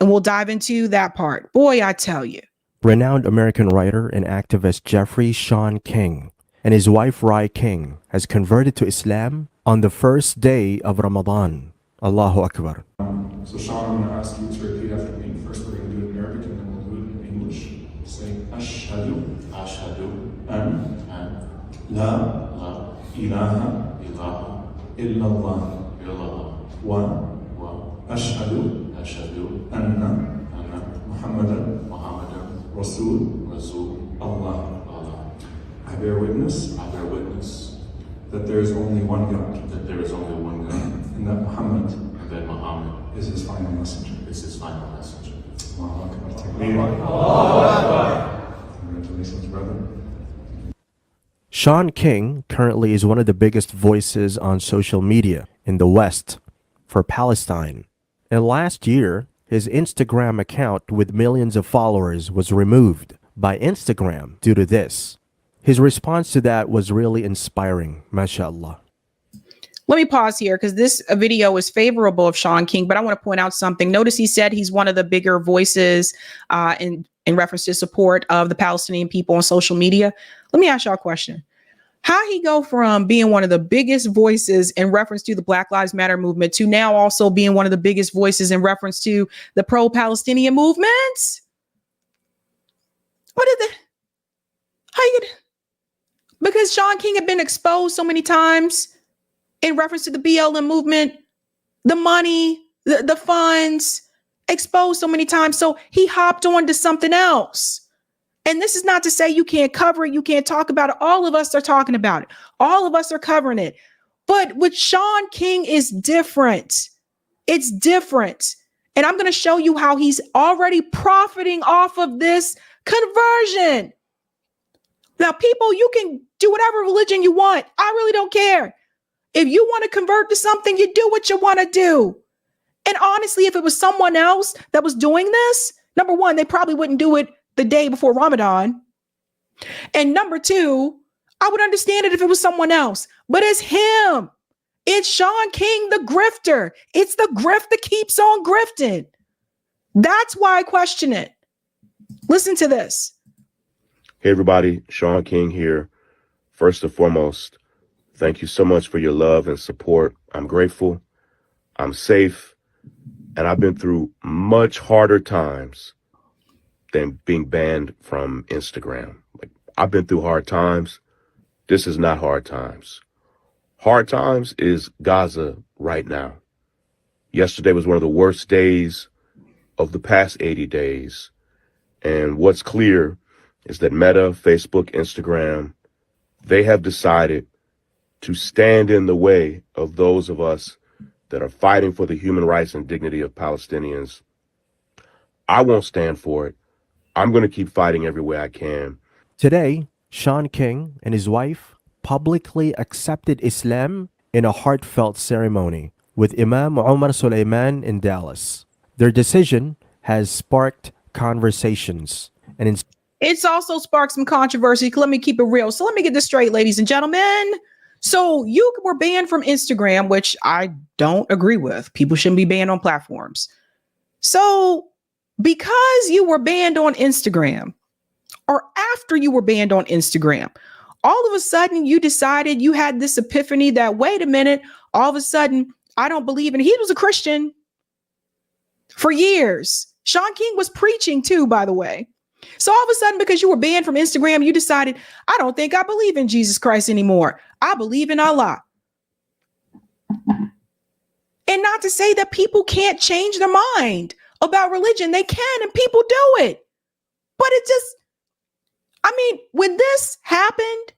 and we'll dive into that part. Boy, I tell you. Renowned American writer and activist Jeffrey Shaun King and his wife Rai King has converted to Islam on the first day of Ramadan. Allahu Akbar. So Shaun, I'm going to ask you to repeat after me. First we're going to do it in Arabic and then we'll do it in English. Say, Ashhadu an la ilaha illallah wa ashhadu anna Muhammadan Rasul Allah. I bear witness that there is only one God, and that Muhammad is his final messenger. Allahu Akbar, Takbir. Congratulations, brother. Shaun King currently is one of the biggest voices on social media in the West for Palestine. And last year, his Instagram account with millions of followers was removed by Instagram due to this. His response to that was really inspiring, mashallah. Let me pause here because this video is favorable of Shaun King, but I want to point out something. Notice he said he's one of the bigger voices in reference to support of the Palestinian people on social media. Let me ask y'all a question. How he go from being one of the biggest voices in reference to the Black Lives Matter movement to now also being one of the biggest voices in reference to the pro-Palestinian movements? How you gonna? Because Shaun King had been exposed so many times in reference to the BLM movement, the money, the funds, exposed so many times. So he hopped on to something else. And this is not to say you can't cover it, you can't talk about it. All of us are talking about it. All of us are covering it. But with Shaun King is different. It's different. And I'm going to show you how he's already profiting off of this conversion. Now, people, you can do whatever religion you want. I really don't care. If you want to convert to something, you do what you want to do. And honestly, if it was someone else that was doing this, number one, they probably wouldn't do it the day before Ramadan. And number two, I would understand it if it was someone else. But it's him. It's Shaun King, the grifter. It's the grift that keeps on grifting. That's why I question it. Listen to this. Hey, everybody. Shaun King here. First and foremost, thank you so much for your love and support. I'm grateful. I'm safe. And I've been through much harder times than being banned from Instagram. Like, I've been through hard times. This is not hard times. Hard times is Gaza right now. Yesterday was one of the worst days of the past 80 days. And what's clear is that Meta, Facebook, Instagram, they have decided to stand in the way of those of us that are fighting for the human rights and dignity of Palestinians. I won't stand for it. I'm going to keep fighting every way I can. Today, Shaun King and his wife publicly accepted Islam in a heartfelt ceremony with Imam Omar Suleiman in Dallas. Their decision has sparked conversations and it's also sparked some controversy. Let me keep it real. So let me get this straight, ladies and gentlemen. So you were banned from Instagram, which I don't agree with. People shouldn't be banned on platforms. So because you were banned on Instagram, or after you were banned on Instagram, all of a sudden you decided, you had this epiphany that, wait a minute, all of a sudden, I don't believe in, he was a Christian for years. Shaun King was preaching too, by the way. So all of a sudden, because you were banned from Instagram, you decided, I don't think I believe in Jesus Christ anymore. I believe in Allah. And not to say that people can't change their mind about religion. They can, and people do it. But it just, I mean, when this happened,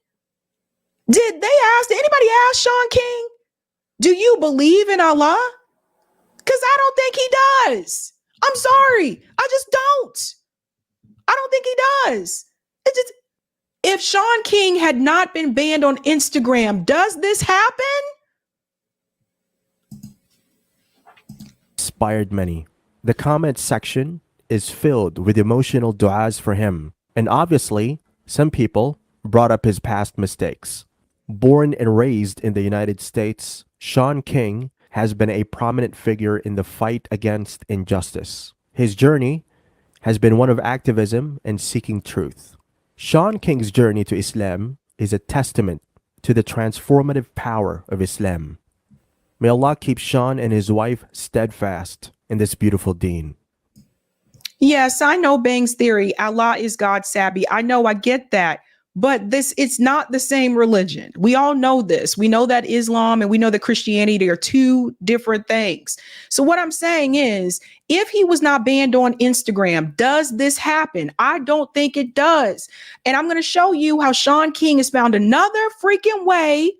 did anybody ask Shaun King, do you believe in Allah? Because I don't think he does. I'm sorry. I just don't. I don't think he does. It's just, if Shaun King had not been banned on Instagram, does this happen? Inspired many. The comment section is filled with emotional du'as for him. And obviously, some people brought up his past mistakes. Born and raised in the United States, Shaun King has been a prominent figure in the fight against injustice. His journey has been one of activism and seeking truth. Shaun King's journey to Islam is a testament to the transformative power of Islam. May Allah keep Shaun and his wife steadfast in this beautiful deen. Yes, I know Bang's theory. Allah is God, Sabby. I know, I get that. But it's not the same religion. We all know this. We know that Islam and we know that Christianity are two different things. So what I'm saying is, if he was not banned on Instagram, does this happen? I don't think it does. And I'm going to show you how Shaun King has found another freaking way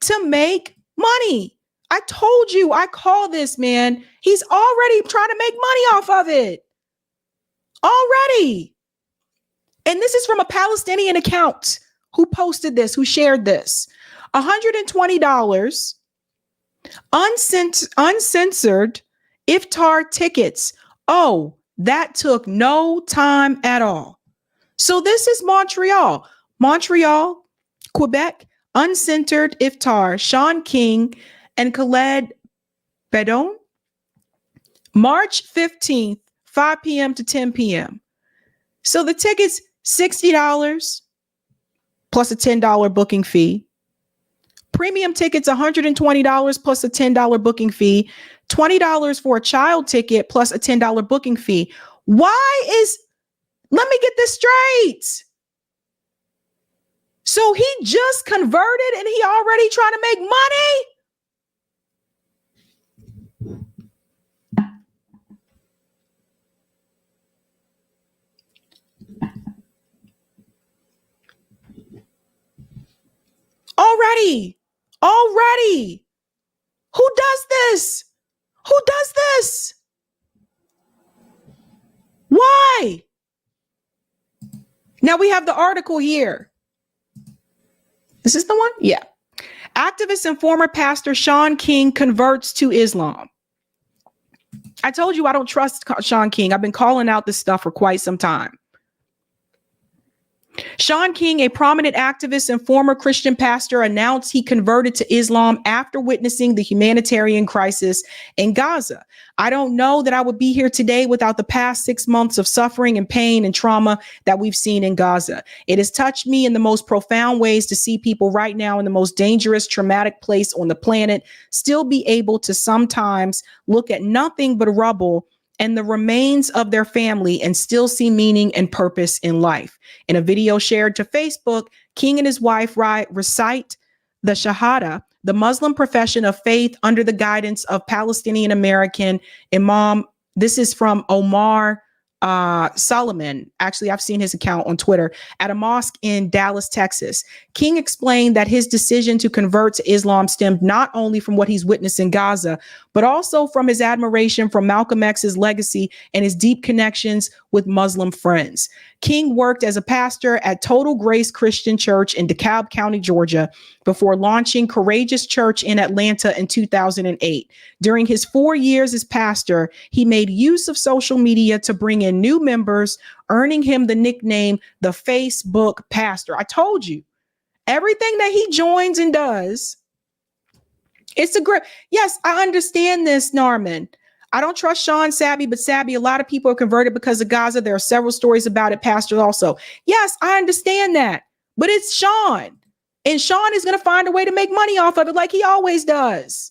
to make money. I told you, I call this, man. He's already trying to make money off of it. Already. And this is from a Palestinian account who posted this, who shared this. $120 uncensored iftar tickets. Oh, that took no time at all. So this is Montreal, Quebec, uncensored iftar, Shaun King and Khaled Bedon, March 15th, 5 p.m. to 10 p.m. So the tickets, $60 plus a $10 booking fee. Premium tickets, $120 plus a $10 booking fee. $20 for a child ticket plus a $10 booking fee. Let me get this straight. So he just converted and he already trying to make money? Already. Who does this? Who does this? Why? Now we have the article here. Is this the one? Yeah. Activist and former pastor Shaun King converts to Islam. I told you I don't trust Shaun King. I've been calling out this stuff for quite some time. Shaun King, a prominent activist and former Christian pastor, announced he converted to Islam after witnessing the humanitarian crisis in Gaza. I don't know that I would be here today without the past 6 months of suffering and pain and trauma that we've seen in Gaza. It has touched me in the most profound ways to see people right now in the most dangerous, traumatic place on the planet still be able to sometimes look at nothing but rubble and the remains of their family and still see meaning and purpose in life. In a video shared to Facebook, King and his wife recite the Shahada, the Muslim profession of faith under the guidance of Palestinian American Imam. This is from Omar Solomon. Actually, I've seen his account on Twitter at a mosque in Dallas, Texas. King explained that his decision to convert to Islam stemmed not only from what he's witnessed in Gaza, but also from his admiration for Malcolm X's legacy and his deep connections with Muslim friends. King worked as a pastor at Total Grace Christian Church in DeKalb County, Georgia, before launching Courageous Church in Atlanta in 2008. During his 4 years as pastor, he made use of social media to bring in new members, earning him the nickname the Facebook Pastor. I told you, everything that he joins and does, it's a great. Yes, I understand this, Norman. I don't trust Shaun, Sabby, but Sabby, a lot of people are converted because of Gaza. There are several stories about it, Pastor, also. Yes, I understand that, but it's Shaun. And Shaun is going to find a way to make money off of it like he always does.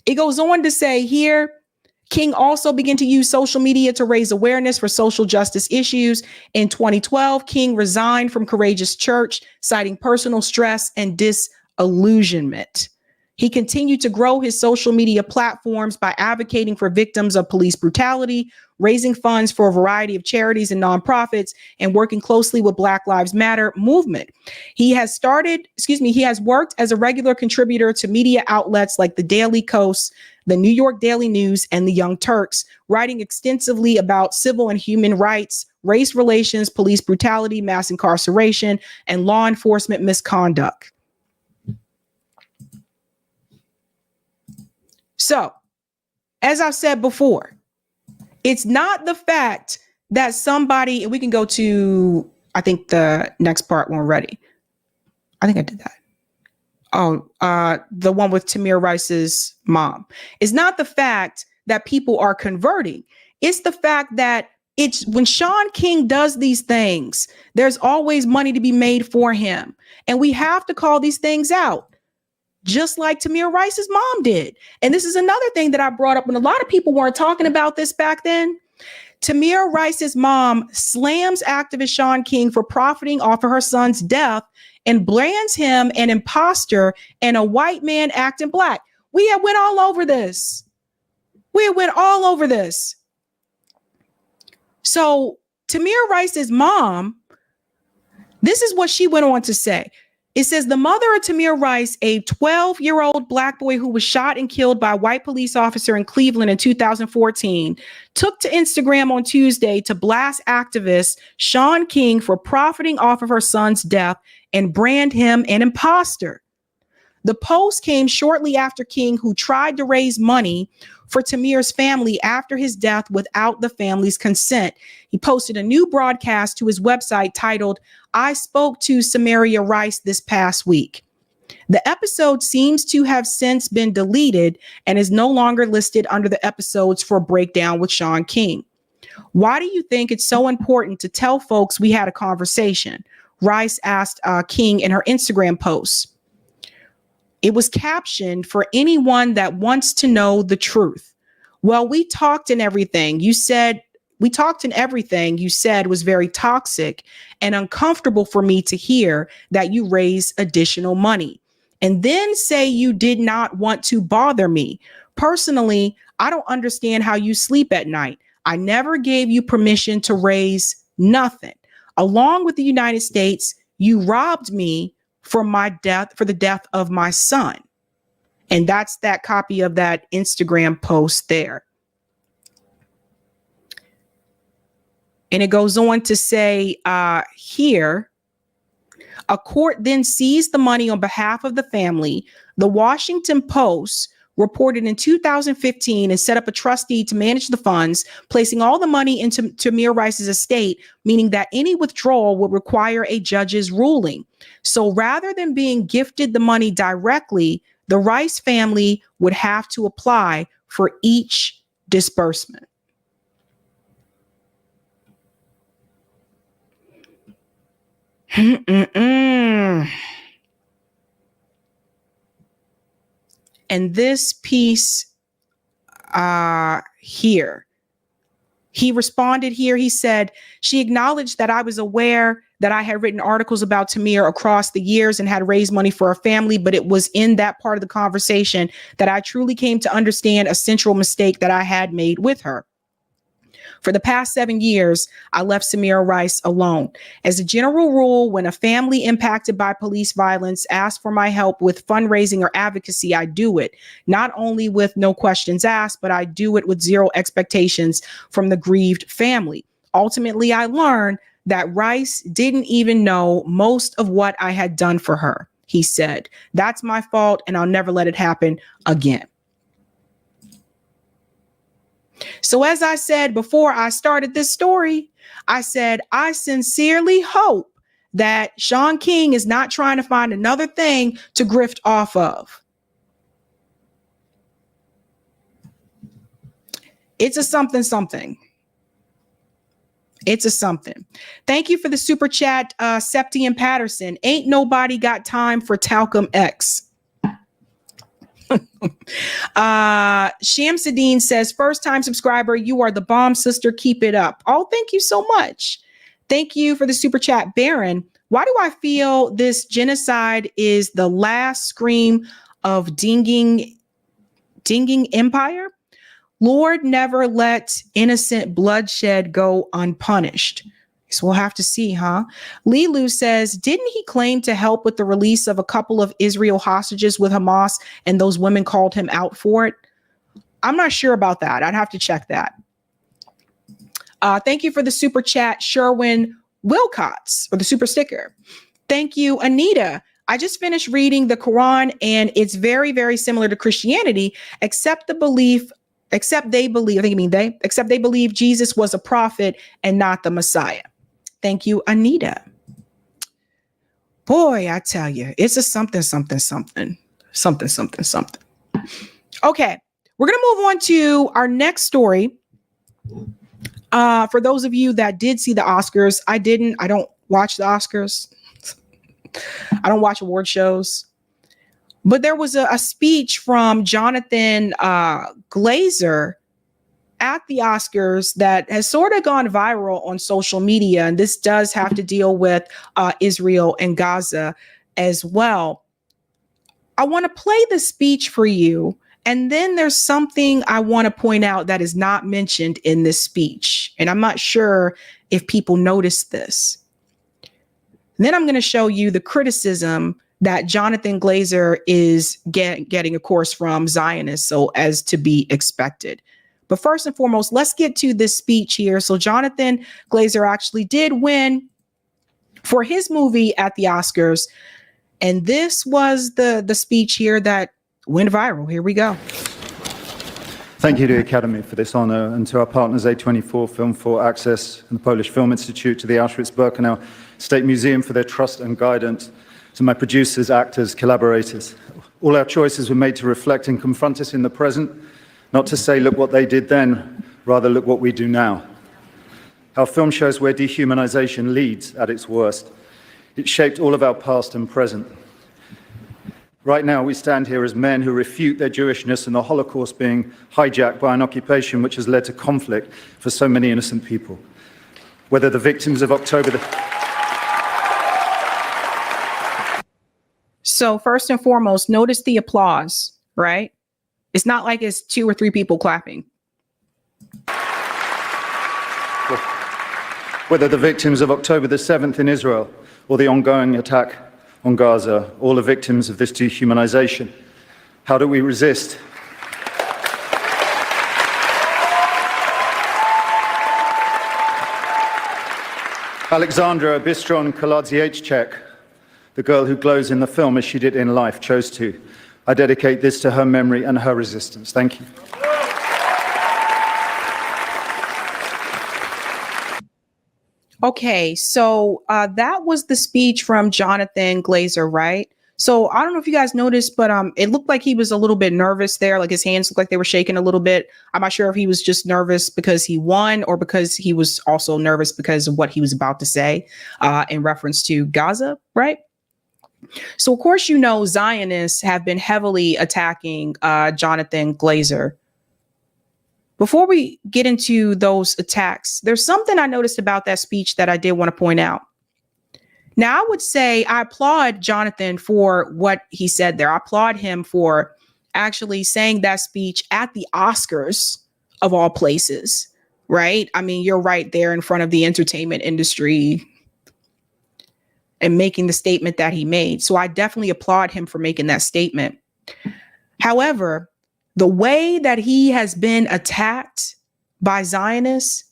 It goes on to say here, King also began to use social media to raise awareness for social justice issues. In 2012, King resigned from Courageous Church, citing personal stress and disillusionment. He continued to grow his social media platforms by advocating for victims of police brutality, raising funds for a variety of charities and nonprofits, and working closely with Black Lives Matter movement. He has worked as a regular contributor to media outlets like the Daily Kos, the New York Daily News, and the Young Turks, writing extensively about civil and human rights, race relations, police brutality, mass incarceration, and law enforcement misconduct. So, as I've said before, it's not the fact that somebody, and we can go to, I think, the next part when we're ready. I think I did that. Oh, the one with Tamir Rice's mom. It's not the fact that people are converting. It's the fact that it's when Shaun King does these things, there's always money to be made for him. And we have to call these things out, just like Tamir Rice's mom did. And this is another thing that I brought up when a lot of people weren't talking about this back then. Tamir Rice's mom slams activist Shaun King for profiting off of her son's death and brands him an imposter and a white man acting Black. We have went all over this. So Tamir Rice's mom, this is what she went on to say. It says the mother of Tamir Rice, a 12-year-old Black boy who was shot and killed by a white police officer in Cleveland in 2014, took to Instagram on Tuesday to blast activist Shaun King for profiting off of her son's death and brand him an imposter. The post came shortly after King, who tried to raise money for Tamir's family after his death without the family's consent. He posted a new broadcast to his website titled, "I spoke to Samaria Rice this past week." The episode seems to have since been deleted and is no longer listed under the episodes for Breakdown with Shaun King. Why do you think it's so important to tell folks we had a conversation? Rice asked King in her Instagram post. It was captioned, "For anyone that wants to know the truth." Well, we talked and everything. You said was very toxic and uncomfortable for me to hear that you raise additional money. And then say you did not want to bother me. Personally, I don't understand how you sleep at night. I never gave you permission to raise nothing. Along with the United States, you robbed me for the death of my son. And that's that copy of that Instagram post there. And it goes on to say here, a court then seized the money on behalf of the family. The Washington Post reported in 2015 and set up a trustee to manage the funds, placing all the money into Tamir Rice's estate, meaning that any withdrawal would require a judge's ruling. So rather than being gifted the money directly, the Rice family would have to apply for each disbursement. And this piece here, he responded here. He said, she acknowledged that I was aware that I had written articles about Tamir across the years and had raised money for her family, but it was in that part of the conversation that I truly came to understand a central mistake that I had made with her. For the past 7 years, I left Tamir Rice alone. As a general rule, when a family impacted by police violence asks for my help with fundraising or advocacy, I do it. Not only with no questions asked, but I do it with zero expectations from the grieved family. Ultimately, I learned that Rice didn't even know most of what I had done for her. He said, "That's my fault, and I'll never let it happen again." So as I said before I started this story, I said, I sincerely hope that Shaun King is not trying to find another thing to grift off of. It's a something, something. It's a something. Thank you for the super chat, Septian Patterson. Ain't nobody got time for Talcum X. Shamsuddin says, first time subscriber, you are the bomb, sister. Keep it up. Oh, thank you so much. Thank you for the super chat, Baron. Why do I feel this genocide is the last scream of dinging empire? Lord never let innocent bloodshed go unpunished. So we'll have to see, huh? Lilu says, didn't he claim to help with the release of a couple of Israel hostages with Hamas and those women called him out for it? I'm not sure about that. I'd have to check that. Thank you for the super chat, Sherwin Wilcots, or the super sticker. Thank you, Anita. I just finished reading the Quran and it's very, very similar to Christianity, except they believe Jesus was a prophet and not the Messiah. Thank you, Anita. Boy, I tell you, it's a something. Okay, we're going to move on to our next story. For those of you that did see the Oscars, I didn't. I don't watch the Oscars. I don't watch award shows. But there was a speech from Jonathan Glazer at the Oscars that has sort of gone viral on social media. And this does have to deal with Israel and Gaza as well. I want to play the speech for you. And then there's something I want to point out that is not mentioned in this speech. And I'm not sure if people noticed this. And then I'm going to show you the criticism that Jonathan Glazer is getting, of course, from Zionists, so as to be expected. But first and foremost, let's get to this speech here. So Jonathan Glazer actually did win for his movie at the Oscars. And this was the speech here that went viral. Here we go. Thank you to the Academy for this honor, and to our partners A24, Film for Access, and the Polish Film Institute, to the Auschwitz-Birkenau State Museum for their trust and guidance, to my producers, actors, collaborators. All our choices were made to reflect and confront us in the present, not to say, look what they did then, rather look what we do now. Our film shows where dehumanization leads at its worst. It shaped all of our past and present. Right now, we stand here as men who refute their Jewishness and the Holocaust being hijacked by an occupation which has led to conflict for so many innocent people. Whether the victims of October... So first and foremost, notice the applause, right? It's not like it's 2 or 3 people clapping. Whether the victims of October the 7th in Israel or the ongoing attack on Gaza, all are victims of this dehumanization. How do we resist? Alexandra Bistron-Kolodziejczak, the girl who glows in the film as she did in life, chose to. I dedicate this to her memory and her resistance. Thank you. Okay, so that was the speech from Jonathan Glazer, right? So I don't know if you guys noticed, but it looked like he was a little bit nervous there. Like his hands looked like they were shaking a little bit. I'm not sure if he was just nervous because he won or because he was also nervous because of what he was about to say in reference to Gaza, right? So of course, you know, Zionists have been heavily attacking Jonathan Glazer. Before we get into those attacks, there's something I noticed about that speech that I did want to point out. Now, I would say I applaud Jonathan for what he said there. I applaud him for actually saying that speech at the Oscars of all places, right? I mean, you're right there in front of the entertainment industry and making the statement that he made. So I definitely applaud him for making that statement. However, the way that he has been attacked by Zionists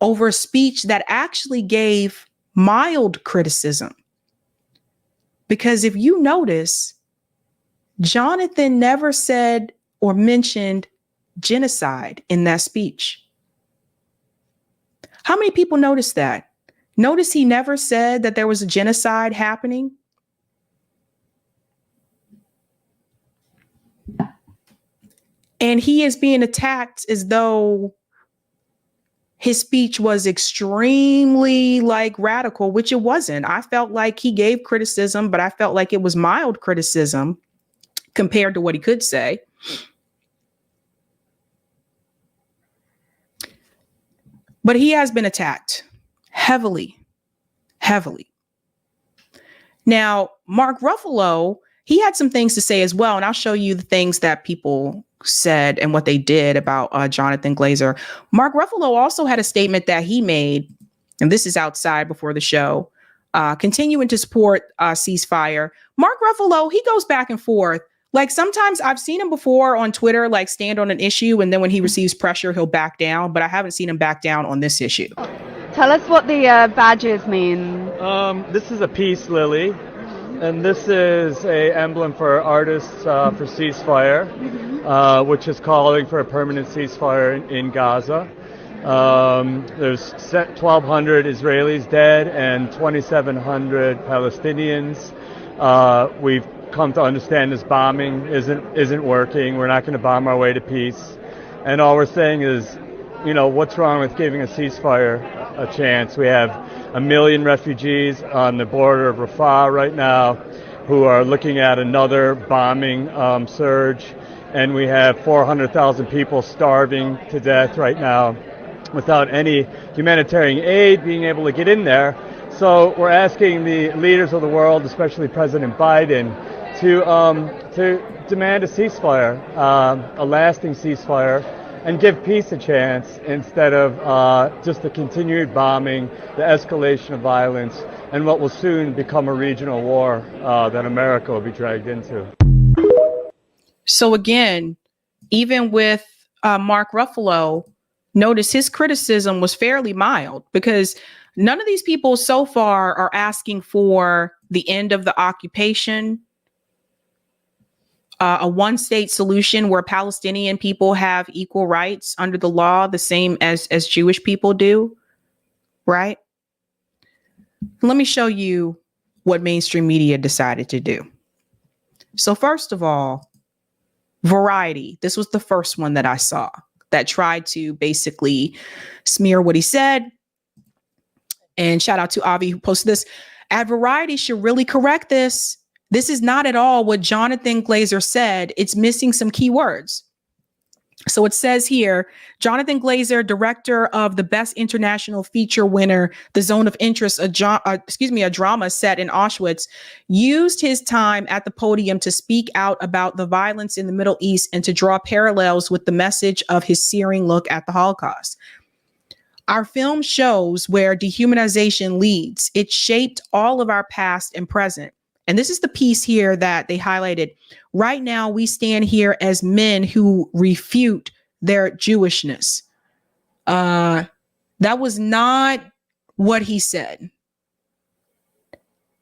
over a speech that actually gave mild criticism. Because if you notice, Jonathan never said or mentioned genocide in that speech. How many people noticed that? Notice he never said that there was a genocide happening. And he is being attacked as though his speech was extremely like radical, which it wasn't. I felt like he gave criticism, but I felt like it was mild criticism compared to what he could say. But he has been attacked heavily, heavily. Now, Mark Ruffalo, he had some things to say as well, and I'll show you the things that people said and what they did about Jonathan Glazer. Mark Ruffalo also had a statement that he made, and this is outside before the show, continuing to support ceasefire. Mark Ruffalo, he goes back and forth. Like sometimes I've seen him before on Twitter, like stand on an issue, and then when he receives pressure, he'll back down, but I haven't seen him back down on this issue. Tell us what the badges mean. This is a peace lily, and this is a emblem for Artists for Ceasefire, which is calling for a permanent ceasefire in Gaza. There's 1,200 Israelis dead and 2,700 Palestinians. We've come to understand this bombing isn't working. We're not going to bomb our way to peace. And all we're saying is, you know, what's wrong with giving a ceasefire a chance? We have 1 million refugees on the border of Rafah right now who are looking at another bombing surge. And we have 400,000 people starving to death right now without any humanitarian aid being able to get in there. So we're asking the leaders of the world, especially President Biden, to demand a ceasefire, a lasting ceasefire, and give peace a chance instead of just the continued bombing, the escalation of violence, and what will soon become a regional war that America will be dragged into. So again, even with Mark Ruffalo, notice his criticism was fairly mild because none of these people so far are asking for the end of the occupation, a one-state solution where Palestinian people have equal rights under the law, the same as Jewish people do, right? Let me show you what mainstream media decided to do. So first of all, Variety. This was the first one that I saw that tried to basically smear what he said. And shout out to Avi who posted this. At Variety should really correct this. This is not at all what Jonathan Glazer said. It's missing some key words. So it says here, Jonathan Glazer, director of the Best International Feature winner, The Zone of Interest, a drama set in Auschwitz, used his time at the podium to speak out about the violence in the Middle East and to draw parallels with the message of his searing look at the Holocaust. Our film shows where dehumanization leads. It shaped all of our past and present. And this is the piece here that they highlighted. Right now, we stand here as men who refute their Jewishness. That was not what he said.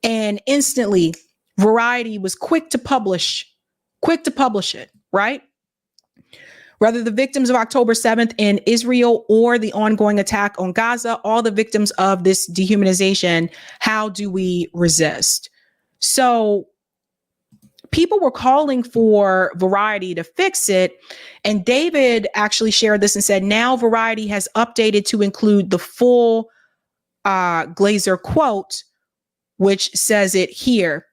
And instantly, Variety was quick to publish it, right? Whether the victims of October 7th in Israel or the ongoing attack on Gaza, all the victims of this dehumanization, how do we resist? So people were calling for Variety to fix it. And David actually shared this and said, now Variety has updated to include the full Glazer quote, which says it here.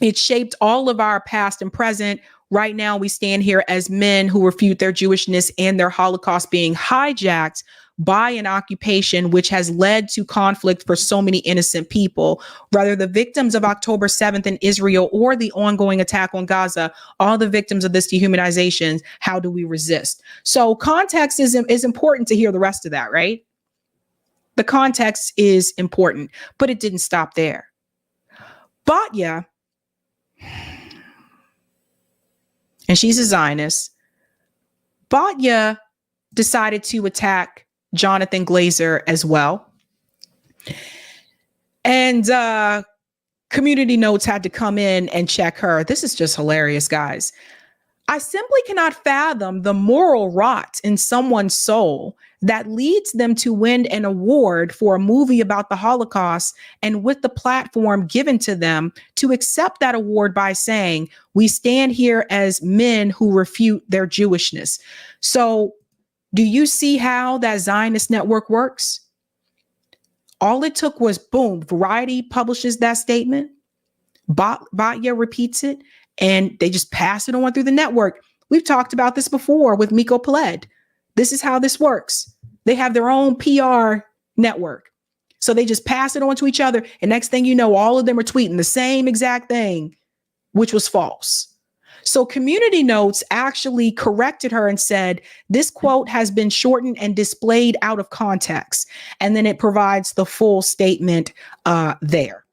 It shaped all of our past and present. Right now, we stand here as men who refute their Jewishness and their Holocaust being hijacked by an occupation which has led to conflict for so many innocent people. Whether the victims of October 7th in Israel or the ongoing attack on Gaza, all the victims of this dehumanization, how do we resist? So context is important to hear the rest of that, right? The context is important, but it didn't stop there. Batya, and she's a Zionist, Batya decided to attack Jonathan Glazer as well. And Community Notes had to come in and check her. This is just hilarious, guys. I simply cannot fathom the moral rot in someone's soul that leads them to win an award for a movie about the Holocaust, and with the platform given to them to accept that award by saying, we stand here as men who refute their Jewishness. So do you see how that Zionist network works? All it took was boom, Variety publishes that statement, Batya repeats it, and they just pass it on through the network. We've talked about this before with Miko Peled. This is how this works. They have their own PR network. So they just pass it on to each other. And next thing you know, all of them are tweeting the same exact thing, which was false. So Community Notes actually corrected her and said, this quote has been shortened and displayed out of context. And then it provides the full statement there.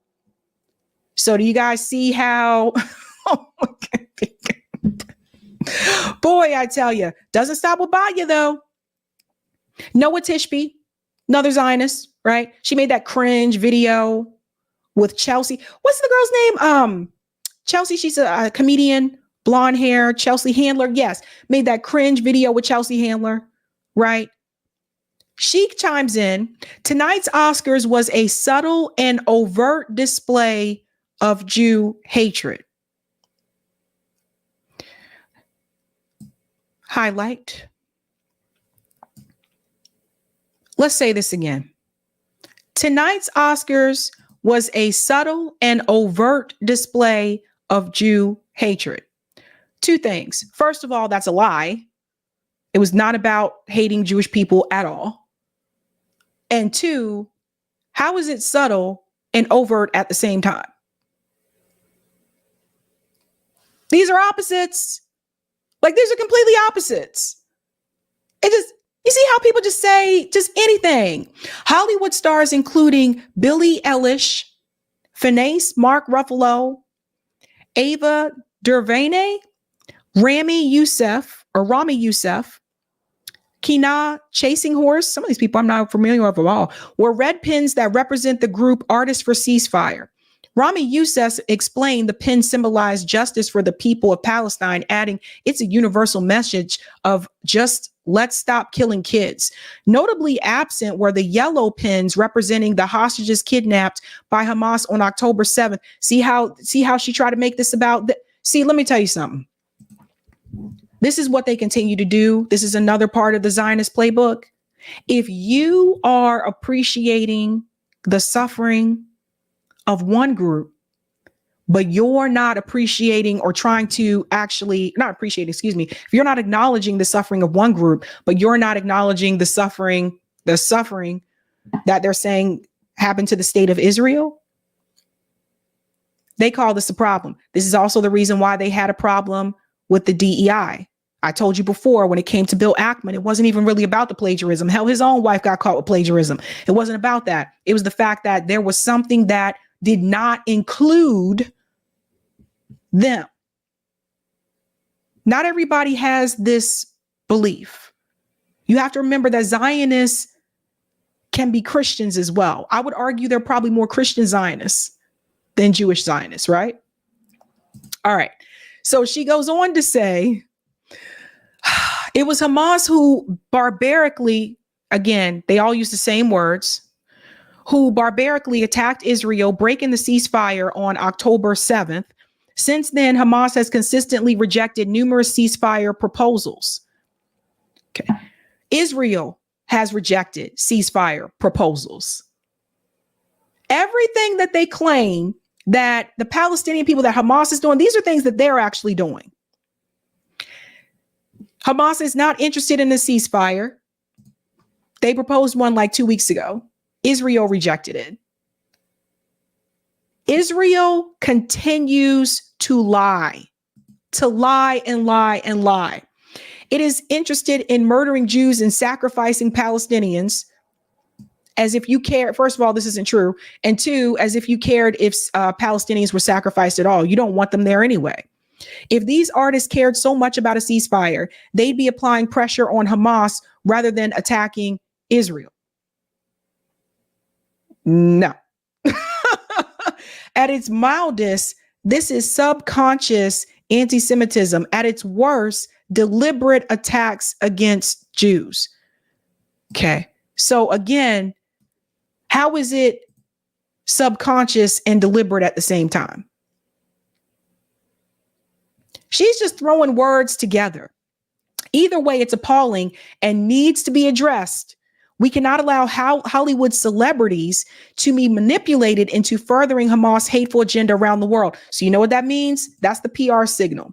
So do you guys see how... Boy, I tell you, doesn't stop with Batya though. Noah Tishby, another Zionist, right? She made that cringe video with Chelsea. What's the girl's name? Chelsea, she's a comedian, blonde hair, Chelsea Handler. Yes, made that cringe video with Chelsea Handler, right? She chimes in, tonight's Oscars was a subtle and overt display of Jew hatred. Highlight. Let's say this again. Tonight's Oscars was a subtle and overt display of Jew hatred. Two things. First of all, that's a lie. It was not about hating Jewish people at all. And two, how is it subtle and overt at the same time? These are opposites. Like, these are completely opposites. You see how people just say just anything. Hollywood stars, including Billie Eilish, Finesse, Mark Ruffalo, Ava DuVernay, Rami Youssef, Kina Chasing Horse, some of these people I'm not familiar with at all, were red pins that represent the group Artists for Ceasefire. Rami Youssef explained the pin symbolized justice for the people of Palestine, adding, it's a universal message of just let's stop killing kids. Notably absent were the yellow pins representing the hostages kidnapped by Hamas on October 7th. See how she tried to make this about? See, let me tell you something. This is what they continue to do. This is another part of the Zionist playbook. If you are appreciating the suffering of one group, but you're not appreciating or trying to actually not appreciate, if you're not acknowledging the suffering of one group, but you're not acknowledging the suffering that they're saying happened to the state of Israel, they call this a problem. This is also the reason why they had a problem with the DEI. I told you before, when it came to Bill Ackman, it wasn't even really about the plagiarism. Hell, his own wife got caught with plagiarism. It wasn't about that. It was the fact that there was something that did not include them. Not everybody has this belief. You have to remember that Zionists can be Christians as well. I would argue they're probably more Christian Zionists than Jewish Zionists, right? All right. So she goes on to say, it was Hamas who barbarically, again, they all use the same words, who barbarically attacked Israel, breaking the ceasefire on October 7th. Since then, Hamas has consistently rejected numerous ceasefire proposals. Okay. Israel has rejected ceasefire proposals. Everything that they claim that the Palestinian people, that Hamas is doing, these are things that they're actually doing. Hamas is not interested in a ceasefire. They proposed one like 2 weeks ago. Israel rejected it. Israel continues to lie and lie and lie. It is interested in murdering Jews and sacrificing Palestinians, as if you care. First of all, this isn't true. And two, as if you cared if Palestinians were sacrificed at all. You don't want them there anyway. If these artists cared so much about a ceasefire, they'd be applying pressure on Hamas rather than attacking Israel. No. At its mildest, this is subconscious anti-Semitism. At its worst, deliberate attacks against Jews. Okay. So again, how is it subconscious and deliberate at the same time? She's just throwing words together. Either way, it's appalling and needs to be addressed. We cannot allow Hollywood celebrities to be manipulated into furthering Hamas' hateful agenda around the world. So you know what that means? That's the PR signal.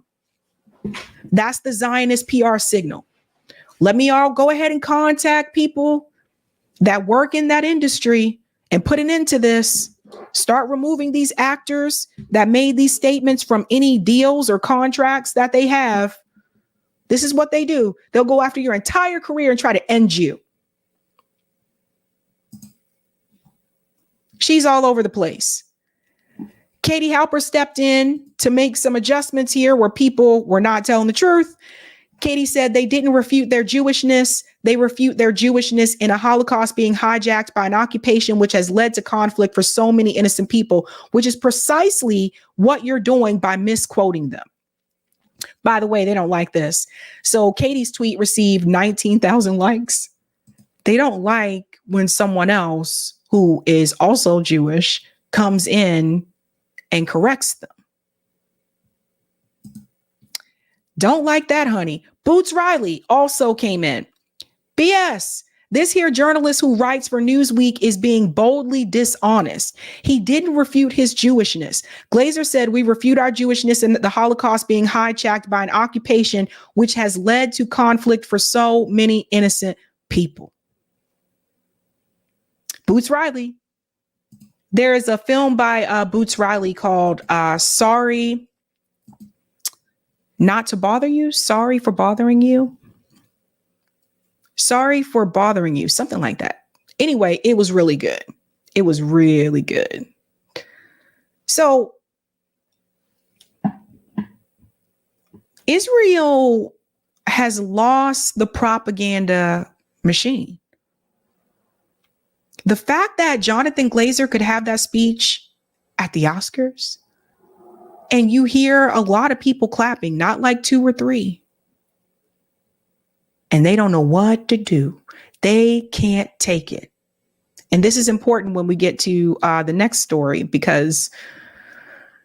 That's the Zionist PR signal. Let me all go ahead and contact people that work in that industry and put an end to this. Start removing these actors that made these statements from any deals or contracts that they have. This is what they do. They'll go after your entire career and try to end you. She's all over the place. Katie Halper stepped in to make some adjustments here where people were not telling the truth. Katie said they didn't refute their Jewishness. They refute their Jewishness in a Holocaust being hijacked by an occupation which has led to conflict for so many innocent people, which is precisely what you're doing by misquoting them. By the way, they don't like this. So Katie's tweet received 19,000 likes. They don't like when someone else who is also Jewish comes in and corrects them. Don't like that, honey. Boots Riley also came in. BS. This here journalist who writes for Newsweek is being boldly dishonest. He didn't refute his Jewishness. Glazer said, we refute our Jewishness and the Holocaust being hijacked by an occupation which has led to conflict for so many innocent people. Boots Riley. There is a film by Boots Riley called Sorry Not to Bother You. Sorry for Bothering You. Sorry for Bothering You. Something like that. Anyway, it was really good. It was really good. So Israel has lost the propaganda machine. The fact that Jonathan Glazer could have that speech at the Oscars and you hear a lot of people clapping, not like 2 or 3, and they don't know what to do. They can't take it. And this is important when we get to the next story, because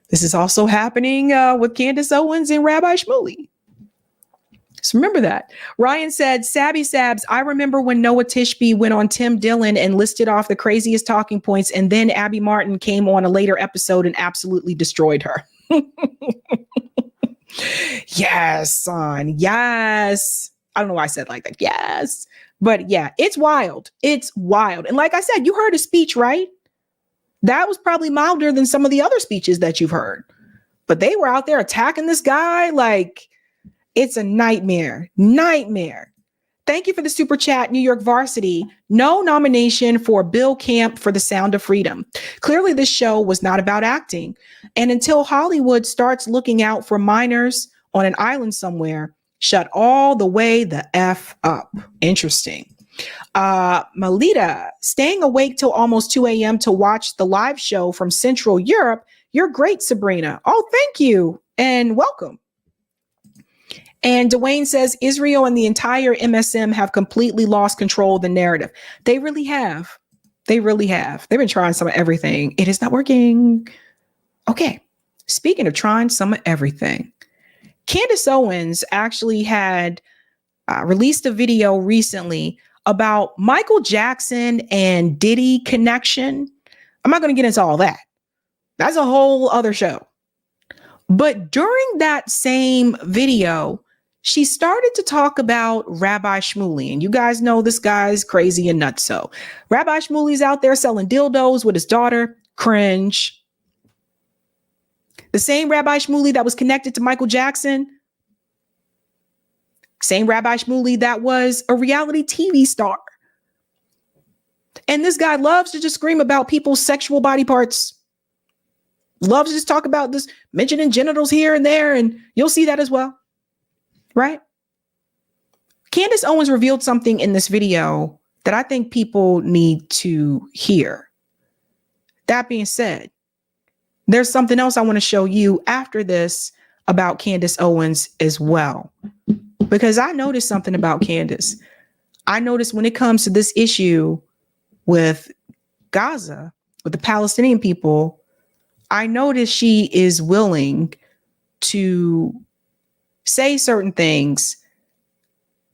this is also happening with Candace Owens and Rabbi SHMULEY. So remember that. Ryan said, Sabby Sabs, I remember when Noah Tishby went on Tim Dillon and listed off the craziest talking points, and then Abby Martin came on a later episode and absolutely destroyed her. Yes, son. Yes. I don't know why I said like that. Yes. But yeah, it's wild. It's wild. And like I said, you heard his speech, right? That was probably milder than some of the other speeches that you've heard. But they were out there attacking this guy like it's a nightmare. Nightmare. Thank you for the super chat, New York Varsity. No nomination for Bill Camp for The Sound of Freedom. Clearly, this show was not about acting. And until Hollywood starts looking out for minors on an island somewhere, shut all the way the F up. Interesting. Melita, staying awake till almost 2 a.m. to watch the live show from Central Europe. You're great, Sabrina. Oh, thank you and welcome. And Dwayne says Israel and the entire MSM have completely lost control of the narrative. They really have. They really have. They've been trying some of everything. It is not working. Okay. Speaking of trying some of everything, Candace Owens actually had released a video recently about Michael Jackson and Diddy connection. I'm not going to get into all that. That's a whole other show. But during that same video, she started to talk about Rabbi SHMULEY. And you guys know this guy's crazy and nuts. So Rabbi SHMULEY's out there selling dildos with his daughter. Cringe. The same Rabbi SHMULEY that was connected to Michael Jackson. Same Rabbi SHMULEY that was a reality TV star. And this guy loves to just scream about people's sexual body parts. Loves to just talk about this, mentioning genitals here and there. And you'll see that as well. Right? Candace Owens revealed something in this video that I think people need to hear. That being said, there's something else I want to show you after this about Candace Owens as well. Because I noticed something about Candace. I noticed when it comes to this issue with Gaza, with the Palestinian people, I noticed she is willing to say certain things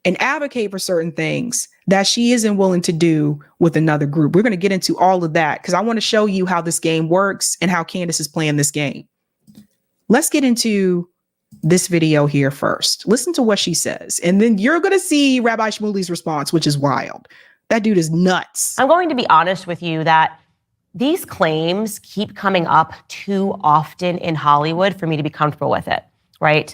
and advocate for certain things that she isn't willing to do with another group. We're going to get into all of that because I want to show you how this game works and how Candace is playing this game. Let's get into this video here first. Listen to what she says, and then you're going to see Rabbi SHMULEY's response, which is wild. That dude is nuts. I'm going to be honest with you that these claims keep coming up too often in Hollywood for me to be comfortable with it. Right?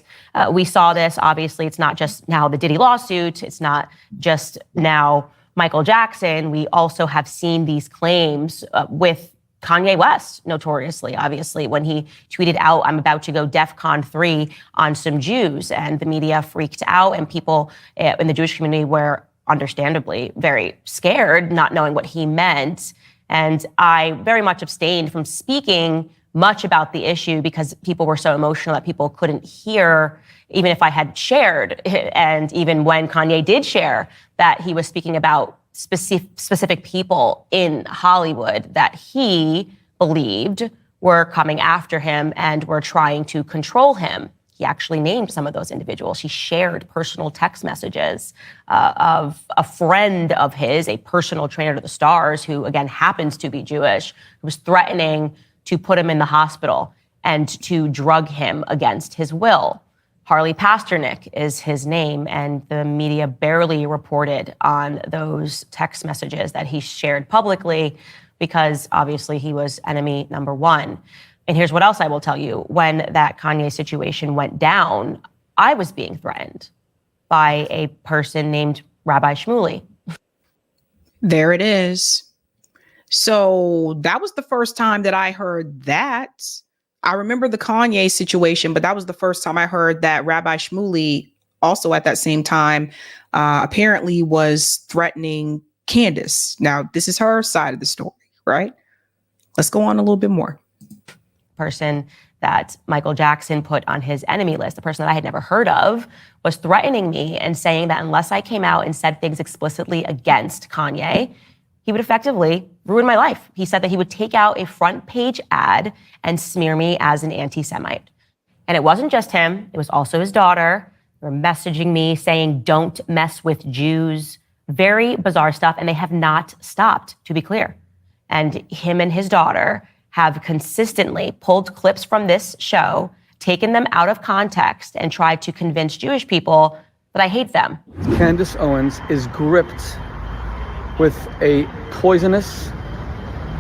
We saw this, obviously, it's not just now the Diddy lawsuit. It's not just now Michael Jackson. We also have seen these claims with Kanye West, notoriously, obviously, when he tweeted out, I'm about to go DEFCON 3 on some Jews. And the media freaked out and people in the Jewish community were understandably very scared, not knowing what he meant. And I very much abstained from speaking much about the issue because people were so emotional that people couldn't hear, even if I had shared. And even when Kanye did share that he was speaking about specific people in Hollywood that he believed were coming after him and were trying to control him. He actually named some of those individuals. He shared personal text messages of a friend of his, a personal trainer to the stars, who again happens to be Jewish, who was threatening to put him in the hospital and to drug him against his will. Harley Pasternak is his name, and the media barely reported on those text messages that he shared publicly because obviously he was enemy number one. And here's what else I will tell you. When that Kanye situation went down, I was being threatened by a person named Rabbi SHMULEY. There it is. So that was the first time that I heard that. I remember the Kanye situation, but that was the first time I heard that Rabbi SHMULEY also at that same time apparently was threatening Candace. Now, this is her side of the story, right? Let's go on a little bit more. Person that Michael Jackson put on his enemy list, the person that I had never heard of, was threatening me and saying that unless I came out and said things explicitly against Kanye, he would effectively ruin my life. He said that he would take out a front page ad and smear me as an anti-Semite. And it wasn't just him, it was also his daughter. They were messaging me saying, don't mess with Jews. Very bizarre stuff, and they have not stopped, to be clear. And him and his daughter have consistently pulled clips from this show, taken them out of context, and tried to convince Jewish people that I hate them. Candace Owens is gripped with a poisonous,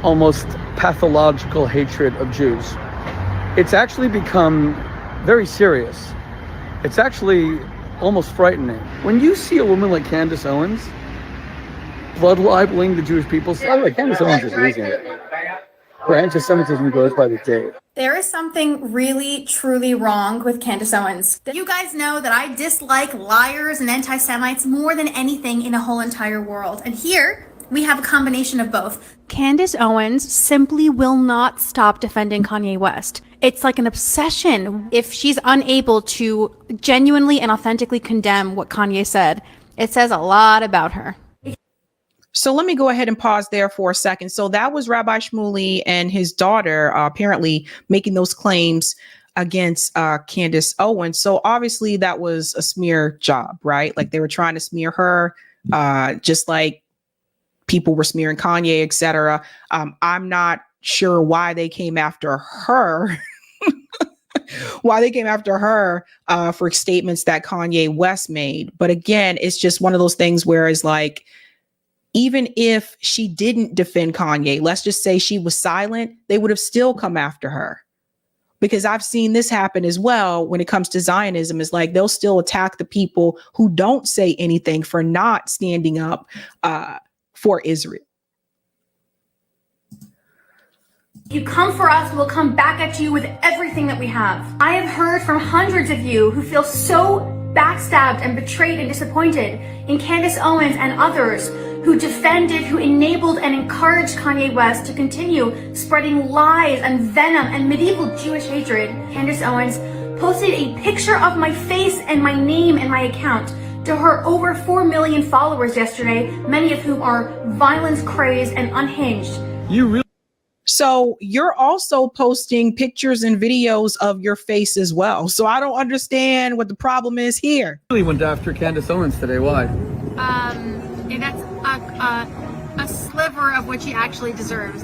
almost pathological hatred of Jews. It's actually become very serious. It's actually almost frightening. When you see a woman like Candace Owens blood libeling the Jewish people, Candace Owens is losing it. Her anti-Semitism goes by the day. There is something really, truly wrong with Candace Owens. You guys know that I dislike liars and anti-Semites more than anything in a whole entire world. And here, we have a combination of both. Candace Owens simply will not stop defending Kanye West. It's like an obsession. If she's unable to genuinely and authentically condemn what Kanye said, it says a lot about her. So let me go ahead and pause there for a second. So that was Rabbi SHMULEY and his daughter apparently making those claims against Candace Owens. So obviously that was a smear job, right? Like they were trying to smear her, just like people were smearing Kanye, etc. I'm not sure why they came after her. Why they came after her for statements that Kanye West made. But again, it's just one of those things where it's like, even if she didn't defend Kanye, let's just say she was silent, they would have still come after her. Because I've seen this happen as well when it comes to Zionism. It's like they'll still attack the people who don't say anything for not standing up for Israel. You come for us, we'll come back at you with everything that we have. I have heard from hundreds of you who feel so backstabbed and betrayed and disappointed in Candace Owens and others who defended, who enabled and encouraged Kanye West to continue spreading lies and venom and medieval Jewish hatred. Candace Owens posted a picture of my face and my name and my account to her over 4 million followers yesterday, many of whom are violence crazed and unhinged. So you're also posting pictures and videos of your face as well. So I don't understand what the problem is here. Really went after Candace Owens today. Why? And that's a sliver of what she actually deserves.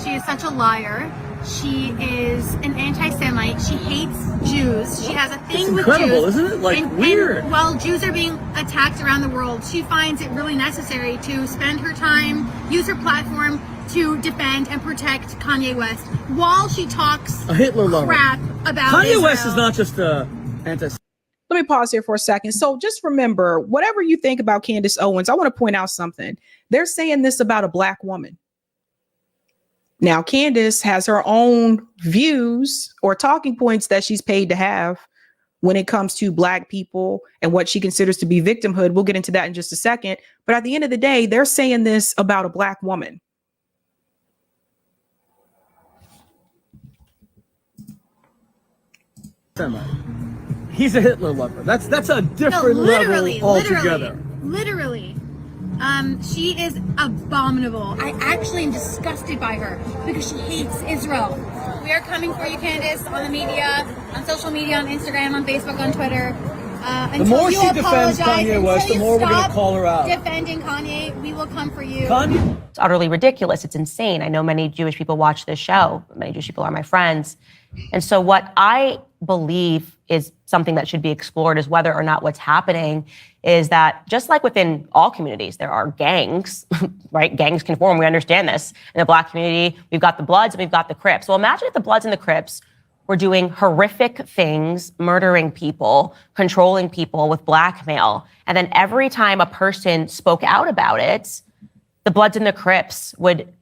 She is such a liar. She is an anti-Semite. She hates Jews. She has a thing with Jews. Incredible, isn't it? Like, weird. And while Jews are being attacked around the world, she finds it really necessary to spend her time, use her platform to defend and protect Kanye West while she talks a Hitler lover. Crap about Kanye Israel. West is not just a anti. Let me pause here for a second. So just remember, whatever you think about Candace Owens, I want to point out something. They're saying this about a Black woman. Now, Candace has her own views or talking points that she's paid to have when it comes to Black people and what she considers to be victimhood. We'll get into that in just a second. But at the end of the day, they're saying this about a Black woman. He's a Hitler lover. That's a different level altogether. Literally. She is abominable. I actually am disgusted by her because she hates Israel. We are coming for you, Candace, on the media, on social media, on Instagram, on Facebook, on Twitter. The more she defends Kanye West, the more we're going to call her out. Defending Kanye, we will come for you. It's utterly ridiculous. It's insane. I know many Jewish people watch this show. Many Jewish people are my friends. And so what I believe is something that should be explored is whether or not what's happening is that just like within all communities, there are gangs, right? Gangs can form. We understand this. In the Black community, we've got the Bloods and we've got the Crips. Well, imagine if the Bloods and the Crips were doing horrific things, murdering people, controlling people with blackmail. And then every time a person spoke out about it, the Bloods and the Crips would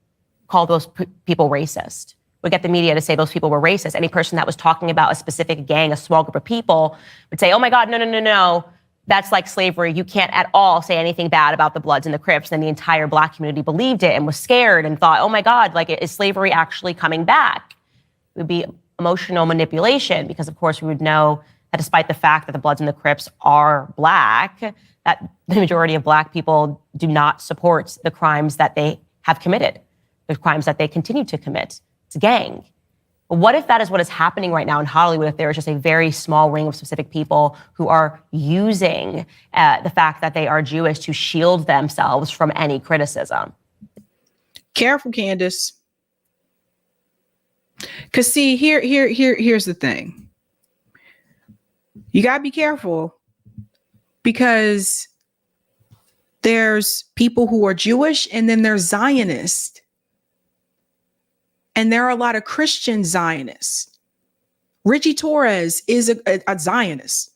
call those people racist, would get the media to say those people were racist. Any person that was talking about a specific gang, a small group of people, would say, oh my God, no. That's like slavery. You can't at all say anything bad about the Bloods and the Crips. And the entire Black community believed it and was scared and thought, oh my God, like, is slavery actually coming back? It would be emotional manipulation, because of course we would know that despite the fact that the Bloods and the Crips are Black, that the majority of Black people do not support the crimes that they have committed, the crimes that they continue to commit. It's a gang. But what if that is what is happening right now in Hollywood, if there is just a very small ring of specific people who are using the fact that they are Jewish to shield themselves from any criticism? Careful, Candace. Because see, here's the thing. You got to be careful, because there's people who are Jewish and then there's Zionists. And there are a lot of Christian Zionists. Richie Torres is a Zionist.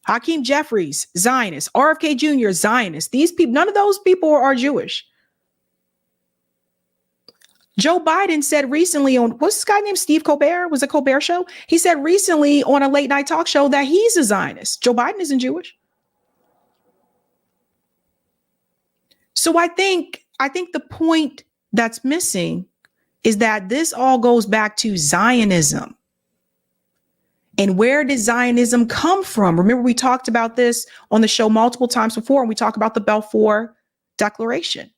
Hakeem Jeffries, Zionist. RFK Jr., Zionist. These people, none of those people are Jewish. Joe Biden said recently on, what's this guy named Steve Colbert? Was it Colbert Show? He said recently on a late night talk show that he's a Zionist. Joe Biden isn't Jewish. So I think the point that's missing is that this all goes back to Zionism. And where did Zionism come from? Remember, we talked about this on the show multiple times before, and we talked about the Balfour Declaration,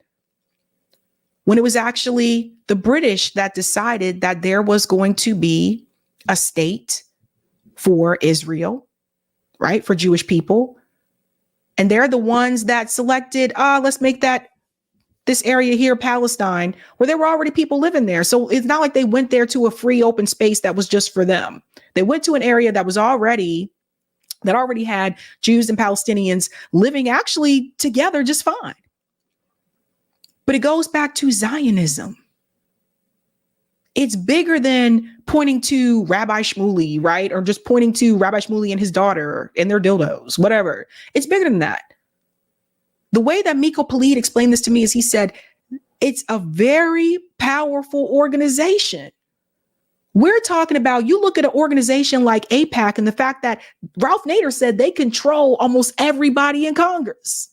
when it was actually the British that decided that there was going to be a state for Israel, right? For Jewish people. And they're the ones that selected, let's make this area here, Palestine, where there were already people living there. So it's not like they went there to a free open space that was just for them. They went to an area that already had Jews and Palestinians living actually together just fine. But it goes back to Zionism. It's bigger than pointing to Rabbi SHMULEY, right? Or just pointing to Rabbi SHMULEY and his daughter and their dildos, whatever. It's bigger than that. The way that Miko Palid explained this to me is he said, it's a very powerful organization. We're talking about, you look at an organization like AIPAC and the fact that Ralph Nader said they control almost everybody in Congress.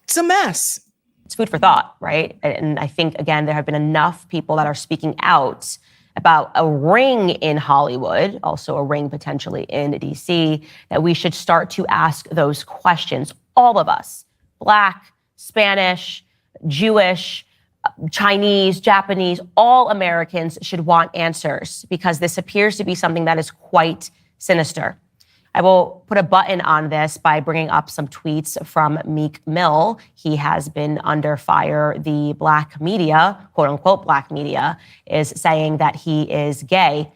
It's a mess. It's food for thought, right? And I think, again, there have been enough people that are speaking out about a ring in Hollywood, also a ring potentially in DC, that we should start to ask those questions. All of us, Black, Spanish, Jewish, Chinese, Japanese, all Americans should want answers, because this appears to be something that is quite sinister. I will put a button on this by bringing up some tweets from Meek Mill. He has been under fire. The Black media, quote unquote Black media, is saying that he is gay.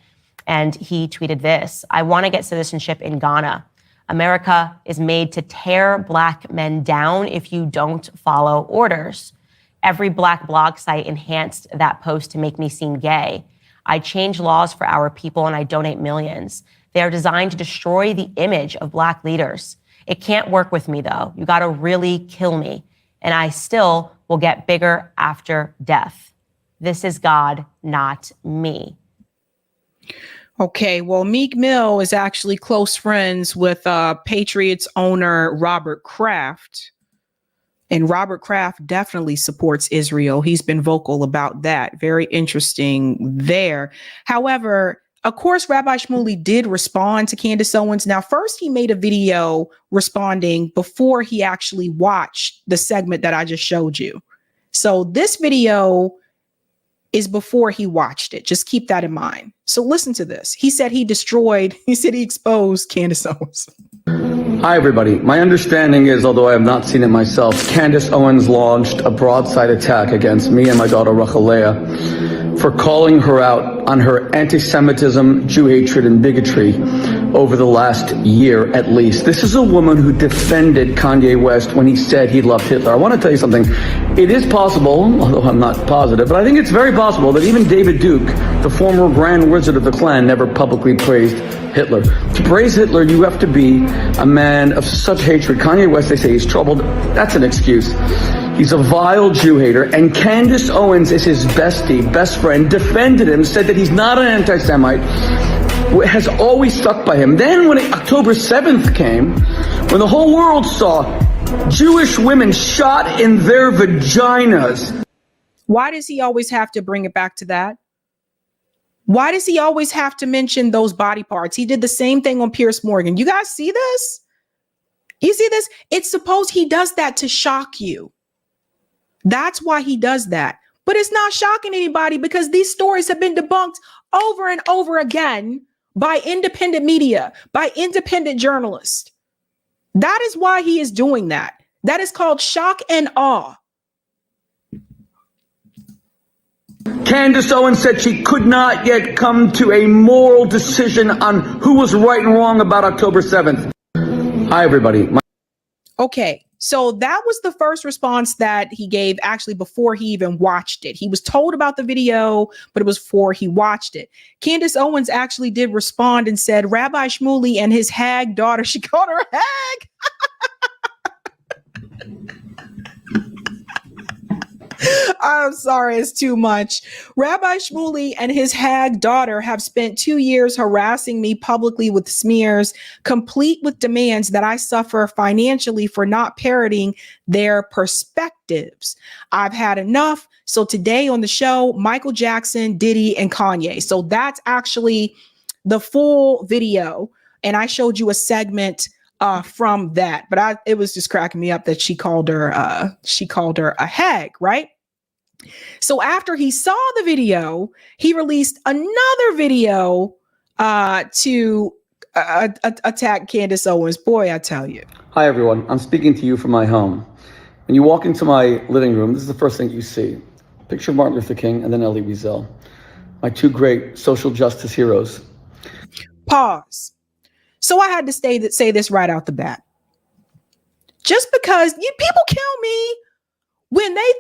And he tweeted this: I want to get citizenship in Ghana. America is made to tear Black men down if you don't follow orders. Every Black blog site enhanced that post to make me seem gay. I change laws for our people and I donate millions. They are designed to destroy the image of Black leaders. It can't work with me, though. You got to really kill me, and I still will get bigger after death. This is God, not me. Okay, well, Meek Mill is actually close friends with Patriots owner Robert Kraft. And Robert Kraft definitely supports Israel. He's been vocal about that. Very interesting there. However, of course, Rabbi SHMULEY did respond to Candace Owens. Now, first, he made a video responding before he actually watched the segment that I just showed you. So this video is before he watched it. Just keep that in mind. So listen to this. He said he exposed Candace Owens. Hi, everybody. My understanding is, although I have not seen it myself, Candace Owens launched a broadside attack against me and my daughter Rachalea for calling her out on her anti-Semitism, Jew hatred, and bigotry over the last year at least. This is a woman who defended Kanye West when he said he loved Hitler. I want to tell you something. It is possible, although I'm not positive, but I think it's very possible that even David Duke, the former Grand Wizard of the Klan, never publicly praised Hitler. To praise Hitler, you have to be a man of such hatred. Kanye West, they say he's troubled. That's an excuse. He's a vile Jew hater, and Candace Owens is his bestie, best friend, defended him, said that he's not an anti-Semite, has always stuck by him. Then when October 7th came, when the whole world saw Jewish women shot in their vaginas. Why does he always have to bring it back to that? Why does he always have to mention those body parts? He did the same thing on Piers Morgan. You guys see this? You see this? It's supposed he does that to shock you. That's why he does that. But it's not shocking anybody because these stories have been debunked over and over again by independent media, by independent journalists. That is why he is doing that. That is called shock and awe. Candace Owens said she could not yet come to a moral decision on who was right and wrong about October 7th. Hi, everybody. Okay, so that was the first response that he gave actually before he even watched it. He was told about the video, but it was before he watched it. Candace Owens actually did respond and said, Rabbi SHMULEY and his hag daughter, she called her a hag. I'm sorry, it's too much. Rabbi SHMULEY and his hag daughter have spent 2 years harassing me publicly with smears, complete with demands that I suffer financially for not parroting their perspectives. I've had enough. So today on the show, Michael Jackson, Diddy, and Kanye. So that's actually the full video. And I showed you a segment from that, but it was just cracking me up that she called her a hag, right? So after he saw the video, he released another video to attack Candace Owens. Boy, I tell you. Hi, everyone. I'm speaking to you from my home. When you walk into my living room, this is the first thing you see. Picture of Martin Luther King and then Elie Wiesel, my two great social justice heroes. Pause. So I had to say this right out the bat. Just because people kill me when they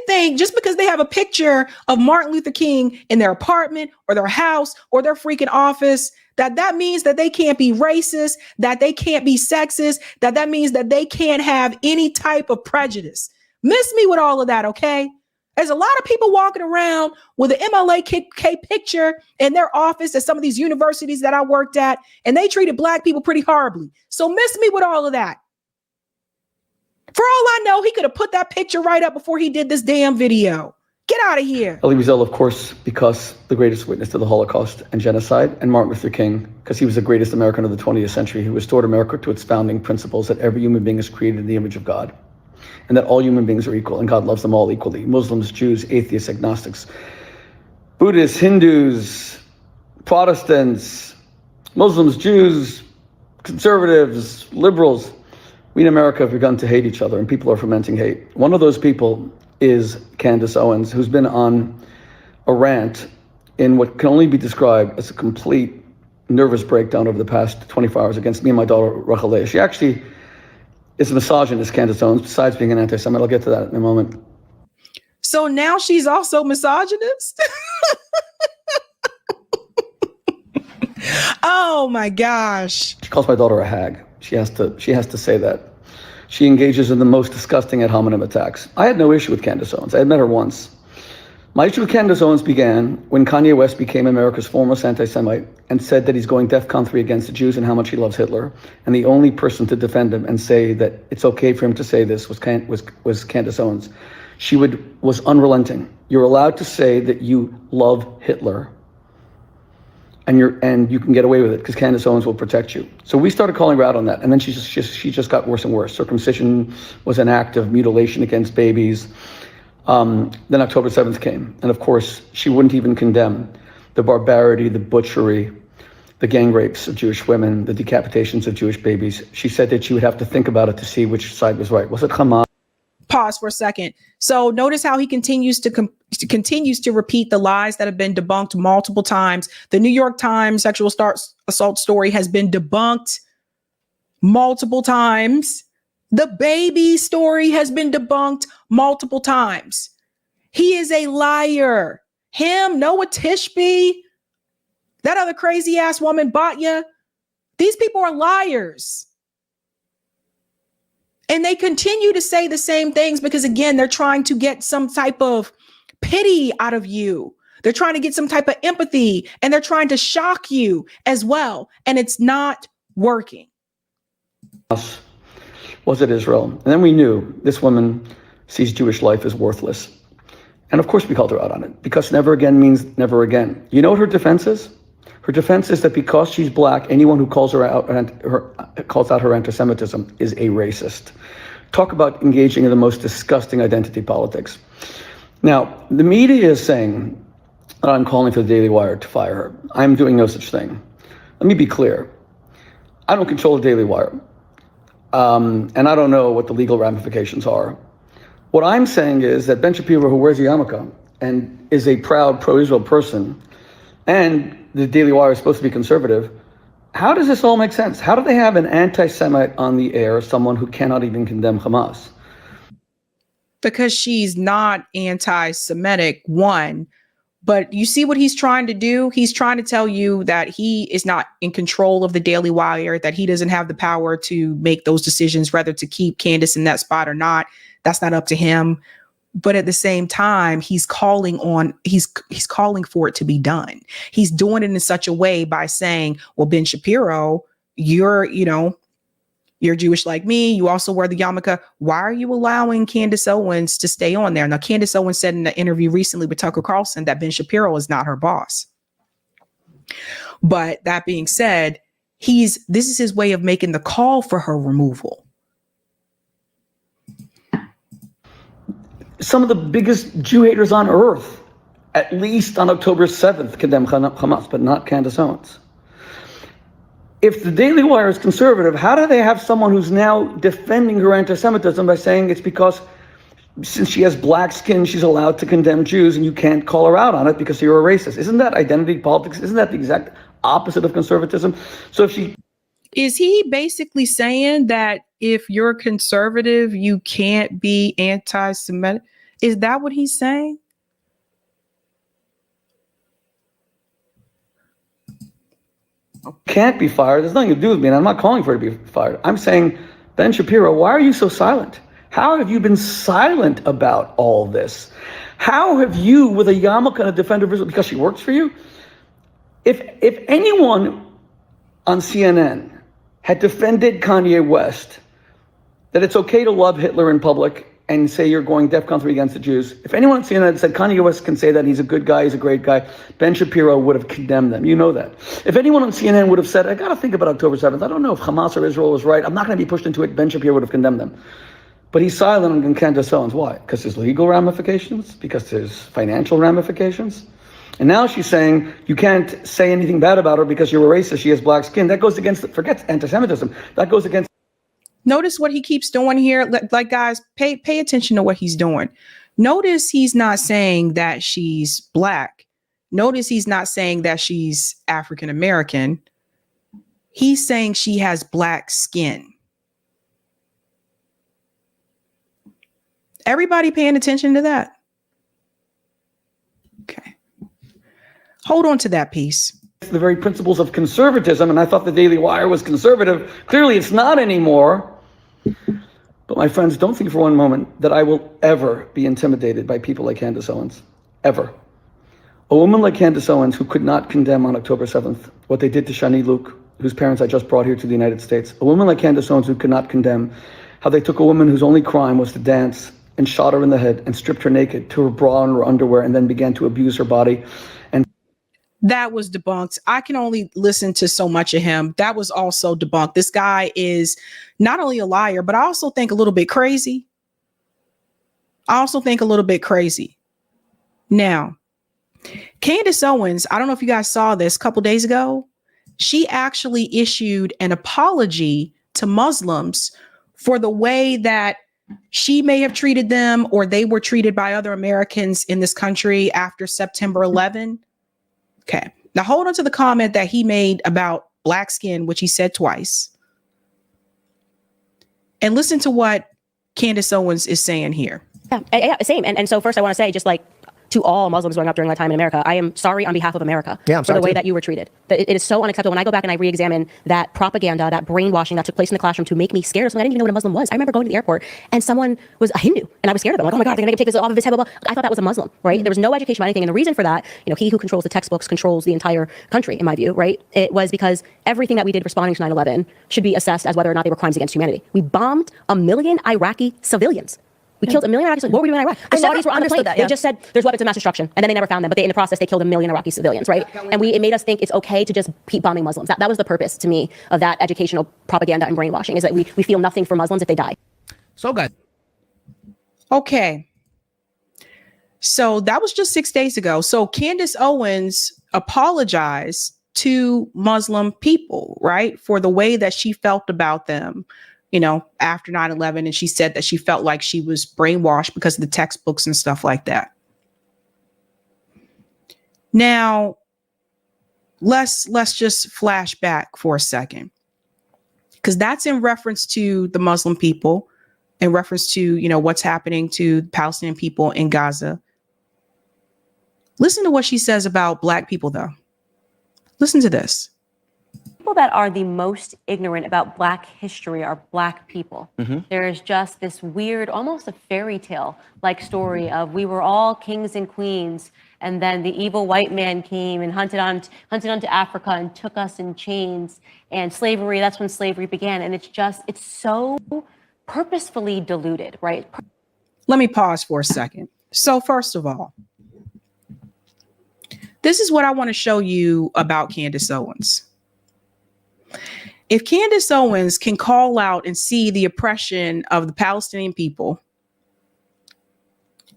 think just because they have a picture of Martin Luther King in their apartment or their house or their freaking office, that means that they can't be racist, that they can't be sexist, that means that they can't have any type of prejudice. Miss me with all of that, okay? There's a lot of people walking around with an MLK picture in their office at some of these universities that I worked at, and they treated Black people pretty horribly. So miss me with all of that. For all I know, he could have put that picture right up before he did this damn video. Get out of here. Elie Wiesel, of course, because the greatest witness to the Holocaust and genocide, and Martin Luther King, because he was the greatest American of the 20th century who restored America to its founding principles that every human being is created in the image of God, and that all human beings are equal, and God loves them all equally. Muslims, Jews, atheists, agnostics, Buddhists, Hindus, Protestants, Muslims, Jews, conservatives, liberals. We in America have begun to hate each other, and people are fomenting hate. One of those people is Candace Owens, who's been on a rant in what can only be described as a complete nervous breakdown over the past 24 hours against me and my daughter, Rachalea. She actually is a misogynist, Candace Owens, besides being an anti-Semite. I'll get to that in a moment. So now she's also misogynist? Oh my gosh. She calls my daughter a hag. She has to say that. She engages in the most disgusting ad hominem attacks. I had no issue with Candace Owens. I had met her once. My issue with Candace Owens began when Kanye West became America's foremost anti-Semite and said that he's going DEFCON 3 against the Jews and how much he loves Hitler. And the only person to defend him and say that it's okay for him to say this was Candace Owens. She was unrelenting. You're allowed to say that you love Hitler, and you can get away with it because Candace Owens will protect you. So we started calling her out on that, and then she just got worse and worse. Circumcision was an act of mutilation against babies. Then October 7th came, and of course, she wouldn't even condemn the barbarity, the butchery, the gang rapes of Jewish women, the decapitations of Jewish babies. She said that she would have to think about it to see which side was right. Was it Hamas? Pause for a second. So notice how he continues to repeat the lies that have been debunked multiple times. The New York Times sexual assault story has been debunked multiple times. The baby story has been debunked multiple times. He is a liar. Him, Noah Tishby, that other crazy ass woman, Batya. These people are liars. And they continue to say the same things because, again, they're trying to get some type of pity out of you. They're trying to get some type of empathy, and they're trying to shock you as well. And it's not working. Was it Israel? And then we knew this woman sees Jewish life as worthless. And of course we called her out on it because never again means never again. You know what her defense is? Her defense is that because she's Black, anyone who calls out her anti-Semitism is a racist. Talk about engaging in the most disgusting identity politics. Now, the media is saying that I'm calling for the Daily Wire to fire her. I'm doing no such thing. Let me be clear. I don't control the Daily Wire. And I don't know what the legal ramifications are. What I'm saying is that Ben Shapiro, who wears a yarmulke and is a proud pro-Israel person, and the Daily Wire is supposed to be conservative, how does this all make sense? How do they have an anti-Semite on the air, someone who cannot even condemn Hamas? Because she's not anti-Semitic, one. But you see what he's trying to do? He's trying to tell you that he is not in control of the Daily Wire, that he doesn't have the power to make those decisions, whether to keep Candace in that spot or not. That's not up to him. But at the same time, he's calling for it to be done. He's doing it in such a way by saying, well, Ben Shapiro, you're Jewish like me. You also wear the yarmulke. Why are you allowing Candace Owens to stay on there? Now, Candace Owens said in an interview recently with Tucker Carlson that Ben Shapiro is not her boss. But that being said, this is his way of making the call for her removal. Some of the biggest Jew haters on earth, at least on October 7th, condemn Hamas, but not Candace Owens. If the Daily Wire is conservative, how do they have someone who's now defending her anti-Semitism by saying it's because since she has black skin, she's allowed to condemn Jews and you can't call her out on it because you're a racist? Isn't that identity politics? Isn't that the exact opposite of conservatism? So if she... Is he basically saying that if you're conservative, you can't be anti-Semitic? Is that what he's saying? Can't be fired. There's nothing to do with me, and I'm not calling for her to be fired. I'm saying, Ben Shapiro, why are you so silent? How have you been silent about all this? How have you, with a yarmulke and a defender of Israel, because she works for you? If anyone on CNN had defended Kanye West, that it's okay to love Hitler in public and say you're going DEFCON 3 against the Jews, if anyone on CNN had said Kanye West can say that, he's a good guy, he's a great guy, Ben Shapiro would have condemned them. You know that. If anyone on CNN would have said, I got to think about October 7th, I don't know if Hamas or Israel was right, I'm not going to be pushed into it, Ben Shapiro would have condemned them. But he's silent on Candace Owens. Why? Because there's legal ramifications? Because there's financial ramifications? And now she's saying you can't say anything bad about her because you're a racist, she has black skin. That goes against, forget anti-Semitism, that goes against. Notice what he keeps doing here. Like, guys, pay attention to what he's doing. Notice he's not saying that she's black. Notice he's not saying that she's African American. He's saying she has black skin. Everybody paying attention to that? Okay. Hold on to that piece. The very principles of conservatism, and I thought the Daily Wire was conservative. Clearly it's not anymore. But my friends, don't think for one moment that I will ever be intimidated by people like Candace Owens. Ever. A woman like Candace Owens, who could not condemn on October 7th what they did to Shani Luke, whose parents I just brought here to the United States. A woman like Candace Owens who could not condemn how they took a woman whose only crime was to dance and shot her in the head and stripped her naked to her bra and her underwear and then began to abuse her body. And that was debunked. I can only listen to so much of him. That was also debunked. This guy is not only a liar, but I also think a little bit crazy. Now, Candace Owens, I don't know if you guys saw this a couple days ago. She actually issued an apology to Muslims for the way that she may have treated them or they were treated by other Americans in this country after September 11. Okay. Now hold on to the comment that he made about black skin, which he said twice. And listen to what Candace Owens is saying here. Yeah, same. And so first I want to say, just like to all Muslims growing up during that time in America, I am sorry on behalf of America for the way that you were treated. It is so unacceptable. When I go back and I re-examine that propaganda, that brainwashing that took place in the classroom to make me scared of something, I didn't even know what a Muslim was. I remember going to the airport and someone was a Hindu and I was scared of them. Like, oh my God, they're going to take this off of his head, blah, blah. I thought that was a Muslim, right? There was no education about anything. And the reason for that, he who controls the textbooks controls the entire country, in my view, right? It was because everything that we did responding to 9/11 should be assessed as whether or not they were crimes against humanity. We bombed 1 million Iraqi civilians. We killed 1 million Iraqis. What were we doing in Iraq? The Saudis were on the plane. They just said there's weapons of mass destruction, and then they never found them. But in the process, they killed 1 million Iraqi civilians, right? And it made us think it's okay to just keep bombing Muslims. That was the purpose to me of that educational propaganda and brainwashing, is that we feel nothing for Muslims if they die. So good. Okay. So that was just 6 days ago. So Candace Owens apologized to Muslim people, right, for the way that she felt about them, after 9/11. And she said that she felt like she was brainwashed because of the textbooks and stuff like that. Now, let's just flash back for a second, because that's in reference to the Muslim people, in reference to, what's happening to Palestinian people in Gaza. Listen to what she says about Black people, though. Listen to this. People that are the most ignorant about Black history are Black people. There is just this weird, almost a fairy tale like story of we were all kings and queens, and then the evil white man came and hunted onto Africa and took us in chains, and slavery, that's when slavery began. And it's so purposefully diluted, right? Let me pause for a second. So first of all, this is what I want to show you about Candace Owens. If Candace Owens can call out and see the oppression of the Palestinian people,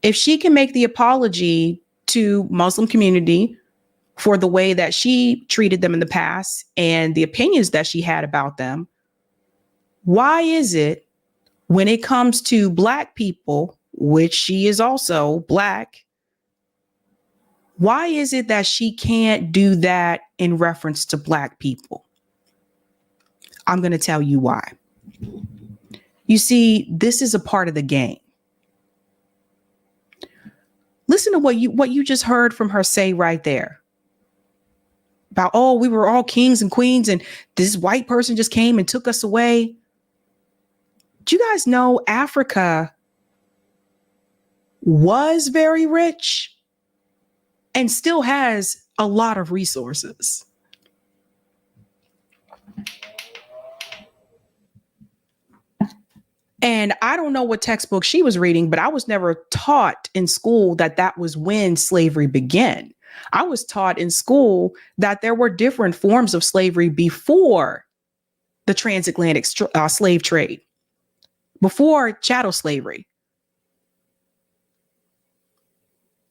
if she can make the apology to Muslim community for the way that she treated them in the past and the opinions that she had about them, why is it when it comes to Black people, which she is also Black, why is it that she can't do that in reference to Black people? I'm going to tell you why. You see, this is a part of the game. Listen to what you just heard from her say right there. About, oh, we were all kings and queens and this white person just came and took us away. Do you guys know Africa was very rich and still has a lot of resources? And I don't know what textbook she was reading, but I was never taught in school that that was when slavery began. I was taught in school that there were different forms of slavery before the transatlantic slave trade, before chattel slavery.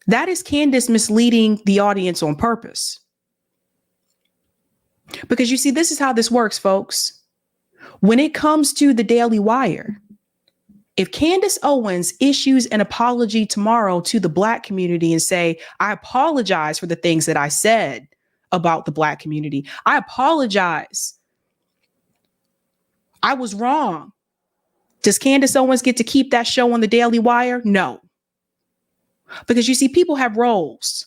That is Candace misleading the audience on purpose. Because you see, this is how this works, folks. When it comes to the Daily Wire, if Candace Owens issues an apology tomorrow to the Black community and say, I apologize for the things that I said about the Black community. I apologize. I was wrong. Does Candace Owens get to keep that show on the Daily Wire? No. Because you see, people have roles,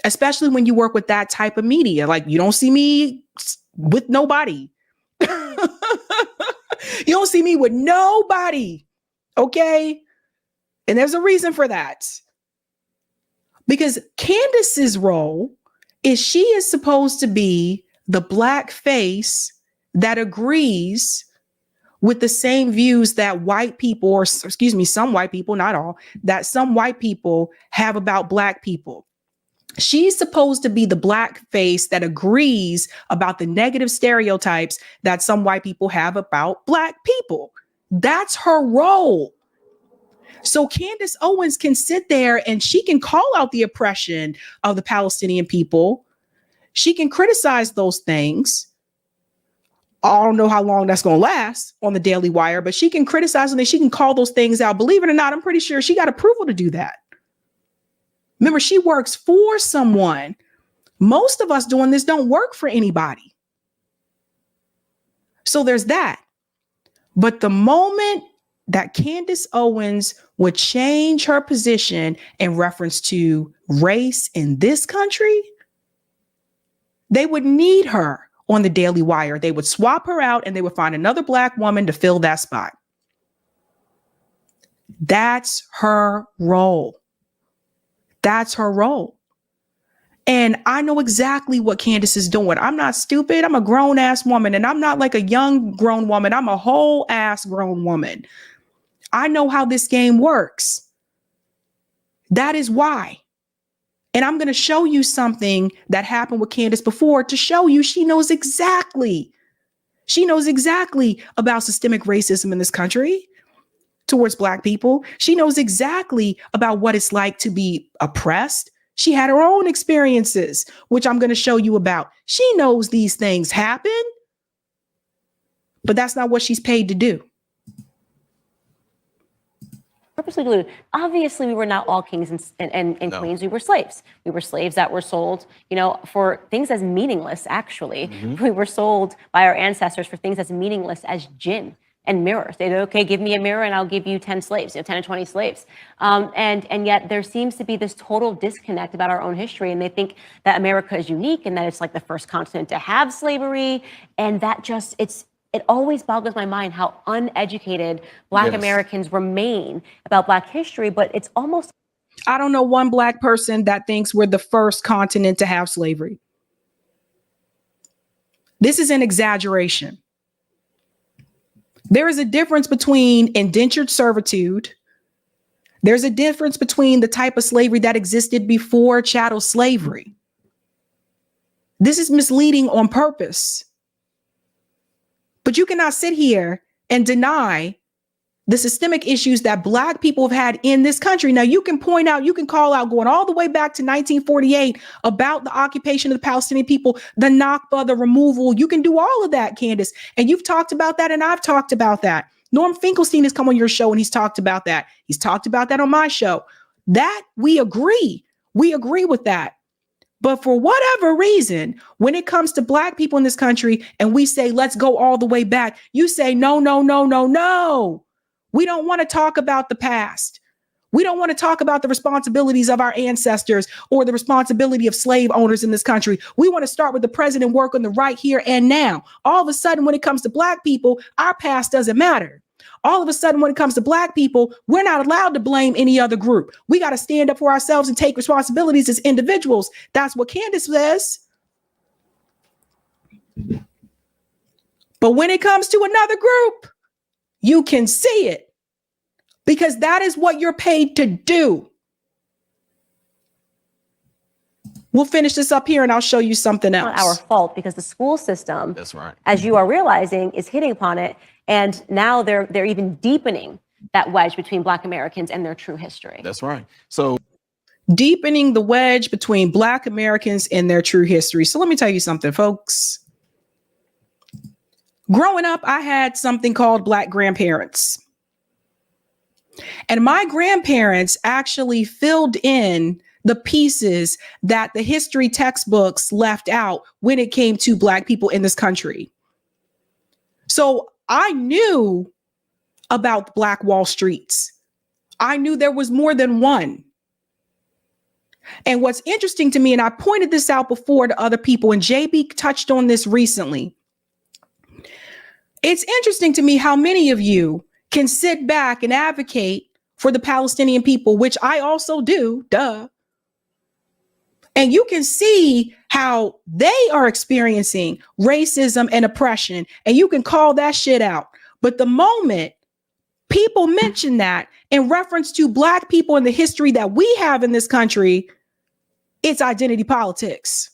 especially when you work with that type of media. Like, you don't see me with nobody. You don't see me with nobody. Okay. And there's a reason for that. Because Candace's role is she is supposed to be the Black face that agrees with the same views that white people, or excuse me, some white people, not all, that some white people have about Black people. She's supposed to be the Black face that agrees about the negative stereotypes that some white people have about Black people. That's her role. So Candace Owens can sit there and she can call out the oppression of the Palestinian people. She can criticize those things. I don't know how long that's going to last on the Daily Wire, but she can criticize them and she can call those things out. Believe it or not, I'm pretty sure she got approval to do that. Remember, she works for someone. Most of us doing this don't work for anybody. So there's that. But the moment that Candace Owens would change her position in reference to race in this country, they would need her on the Daily Wire. They would swap her out and they would find another Black woman to fill that spot. That's her role. That's her role. And I know exactly what Candace is doing. I'm not stupid. I'm a grown ass woman, and I'm not like a young grown woman. I'm a whole ass grown woman. I know how this game works. That is why. And I'm going to show you something that happened with Candace before to show you she knows exactly. She knows exactly about systemic racism in this country towards Black people. She knows exactly about what it's like to be oppressed. She had her own experiences, which I'm going to show you about. She knows these things happen, but that's not what she's paid to do. Purposely diluted. Obviously, we were not all kings and queens. We were slaves. We were slaves that were sold, for things as meaningless, actually. We were sold by our ancestors for things as meaningless as gin and mirrors. They say, okay, give me a mirror and I'll give you 10 slaves, 10 to 20 slaves. And yet there seems to be this total disconnect about our own history. And they think that America is unique and that it's like the first continent to have slavery. And that just, it always boggles my mind how uneducated Black Americans remain about Black history, but it's almost. I don't know one Black person that thinks we're the first continent to have slavery. This is an exaggeration. There is a difference between indentured servitude. There's a difference between the type of slavery that existed before chattel slavery. This is misleading on purpose. But you cannot sit here and deny the systemic issues that Black people have had in this country. Now, you can point out, you can call out going all the way back to 1948 about the occupation of the Palestinian people, the Nakba, the removal. You can do all of that, Candace. And you've talked about that, and I've talked about that. Norm Finkelstein has come on your show, and he's talked about that. He's talked about that on my show. That we agree. We agree with that. But for whatever reason, when it comes to Black people in this country, and we say, let's go all the way back, you say, no, no, no, no, no. We don't want to talk about the past. We don't want to talk about the responsibilities of our ancestors or the responsibility of slave owners in this country. We want to start with the present and work on the right here and now. All of a sudden, when it comes to Black people, our past doesn't matter. All of a sudden, when it comes to Black people, we're not allowed to blame any other group. We got to stand up for ourselves and take responsibilities as individuals. That's what Candace says. But when it comes to another group, you can see it because that is what you're paid to do. We'll finish this up here and I'll show you something else. It's not our fault because the school system, That's right. as you are realizing, is hitting upon it. And now they're even deepening that wedge between Black Americans and their true history. That's right. So deepening the wedge between Black Americans and their true history. So let me tell you something, folks. Growing up, I had something called Black grandparents. And my grandparents actually filled in the pieces that the history textbooks left out when it came to Black people in this country. So I knew about Black Wall Streets. I knew there was more than one. And what's interesting to me, and I pointed this out before to other people, and JB touched on this recently. It's interesting to me how many of you can sit back and advocate for the Palestinian people, which I also do, duh. And you can see how they are experiencing racism and oppression, and you can call that shit out. But the moment people mention that in reference to Black people and the history that we have in this country, it's identity politics.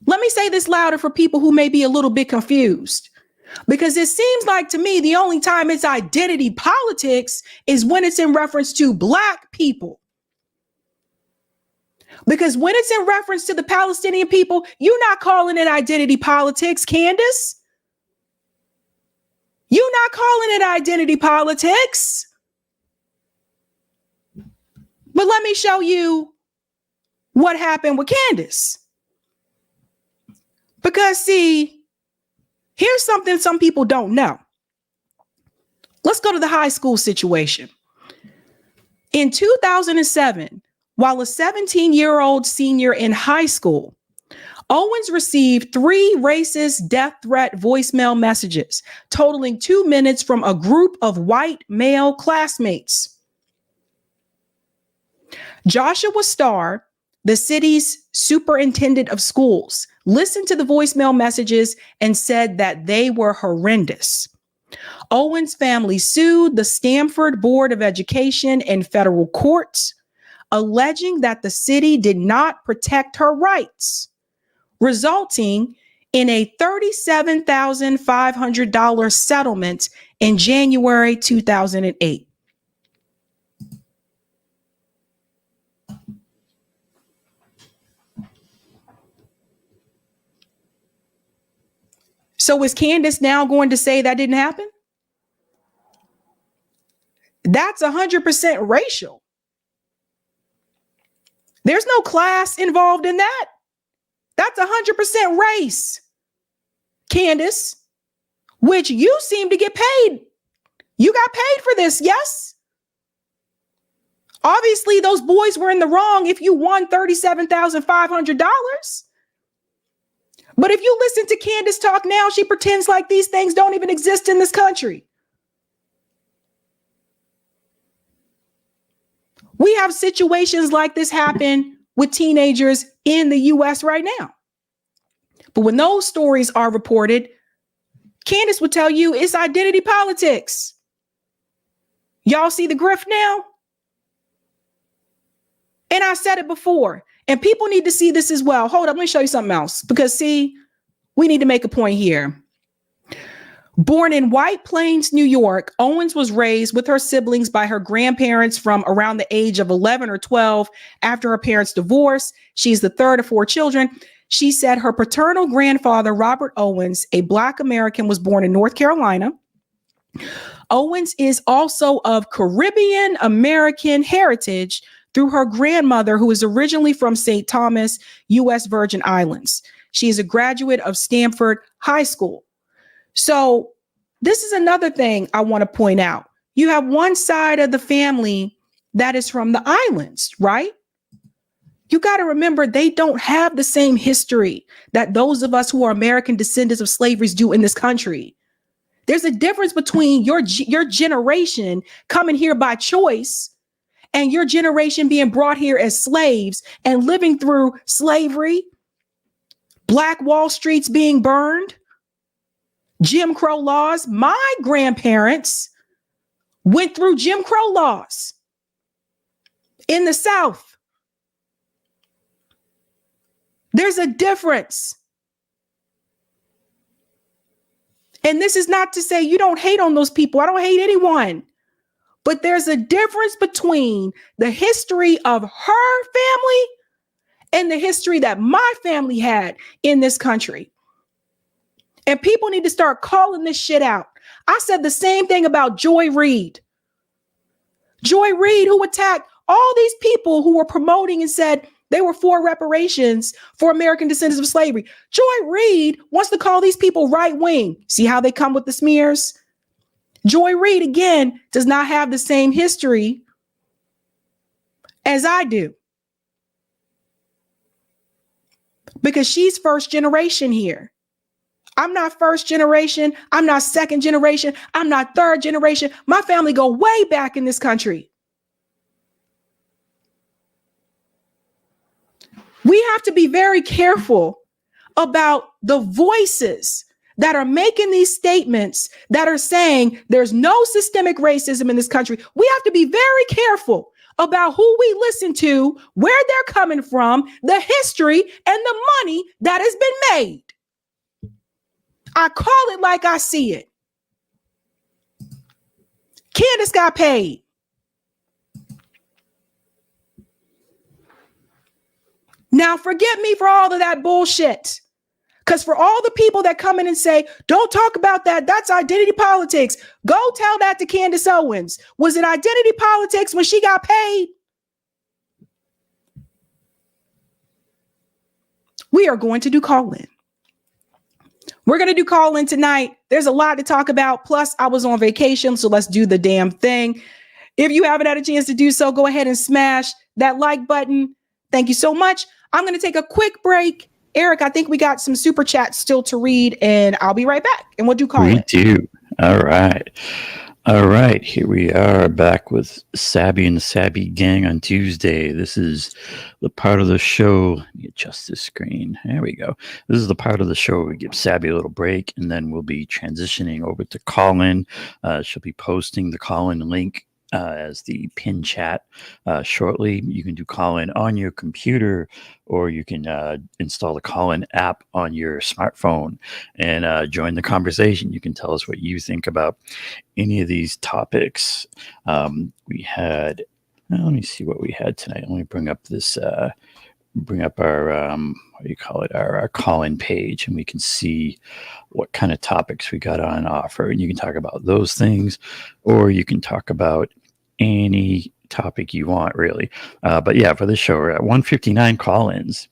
Let me say this louder for people who may be a little bit confused, because it seems like to me the only time it's identity politics is when it's in reference to Black people. Because when it's in reference to the Palestinian people, you're not calling it identity politics, Candace. You're not calling it identity politics. But let me show you what happened with Candace. Because see, here's something some people don't know. Let's go to the high school situation. In 2007, while a 17-year-old senior in high school, Owens received 3 racist death threat voicemail messages totaling 2 minutes from a group of white male classmates. Joshua Starr, the city's superintendent of schools, listened to the voicemail messages and said that they were horrendous. Owens' family sued the Stanford Board of Education in federal courts, alleging that the city did not protect her rights, resulting in a $37,500 settlement in January 2008. So is Candace now going to say that didn't happen? That's 100% racial. There's no class involved in that. That's 100% race, Candace. which you seem to get paid. You got paid for this, yes? Obviously, those boys were in the wrong if you won $37,500. But if you listen to Candace talk now, she pretends like these things don't even exist in this country. We have situations like this happen with teenagers in the US right now. But when those stories are reported, Candace would tell you it's identity politics. Y'all see the grift now? And I said it before, and people need to see this as well. Hold up, let me show you something else, because see, we need to make a point here. Born in White Plains, New York, Owens was raised with her siblings by her grandparents from around the age of 11 or 12 after her parents' divorce. She's the third of 4 children. She said her paternal grandfather, Robert Owens, a Black American, was born in North Carolina. Owens is also of Caribbean American heritage through her grandmother, who is originally from St. Thomas, U.S. Virgin Islands. She is a graduate of Stanford High School. So this is another thing I want to point out. You have one side of the family that is from the islands, right? You got to remember, they don't have the same history that those of us who are American descendants of slavery do in this country. There's a difference between your generation coming here by choice and your generation being brought here as slaves and living through slavery, Black Wall Streets being burned, Jim Crow laws. My grandparents went through Jim Crow laws in the South. There's a difference. And this is not to say you don't hate on those people. I don't hate anyone. But there's a difference between the history of her family and the history that my family had in this country. And people need to start calling this shit out. I said the same thing about Joy Reid. Joy Reid, who attacked all these people who were promoting and said they were for reparations for American descendants of slavery. Joy Reid wants to call these people right wing. See how they come with the smears? Joy Reid, again, does not have the same history as I do, because she's first generation here. I'm not first generation. I'm not second generation. I'm not third generation. My family go way back in this country. We have to be very careful about the voices that are making these statements that are saying there's no systemic racism in this country. We have to be very careful about who we listen to, where they're coming from, the history, and the money that has been made. I call it like I see it. Candace got paid. Now, forget me for all of that bullshit. Because for all the people that come in and say, don't talk about that, that's identity politics. Go tell that to Candace Owens. Was it identity politics when she got paid? We are going to do call-in. We're going to do call-in tonight. There's a lot to talk about. Plus, I was on vacation, so let's do the damn thing. If you haven't had a chance to do so, go ahead and smash that like button. Thank you so much. I'm going to take a quick break. Eric, I think we got some super chats still to read, and I'll be right back. And we'll do call-in. We do. All right. All right. Here we are back with Sabby and the Sabby Gang on Tuesday. This is the part of the show. Let me adjust this screen. There we go. This is the part of the show where we give Sabby a little break, and then we'll be transitioning over to call-in. She'll be posting the call-in link as the pin chat shortly. You can do call-in on your computer, or you can install the call-in app on your smartphone and join the conversation. You can tell us what you think about any of these topics. We had, let me see what we had tonight. Let me bring up this, bring up our, what do you call it? Our call-in page, and we can see what kind of topics we got on offer. And you can talk about those things, or you can talk about any topic you want, really. But yeah, for this show, we're at 159 call-ins.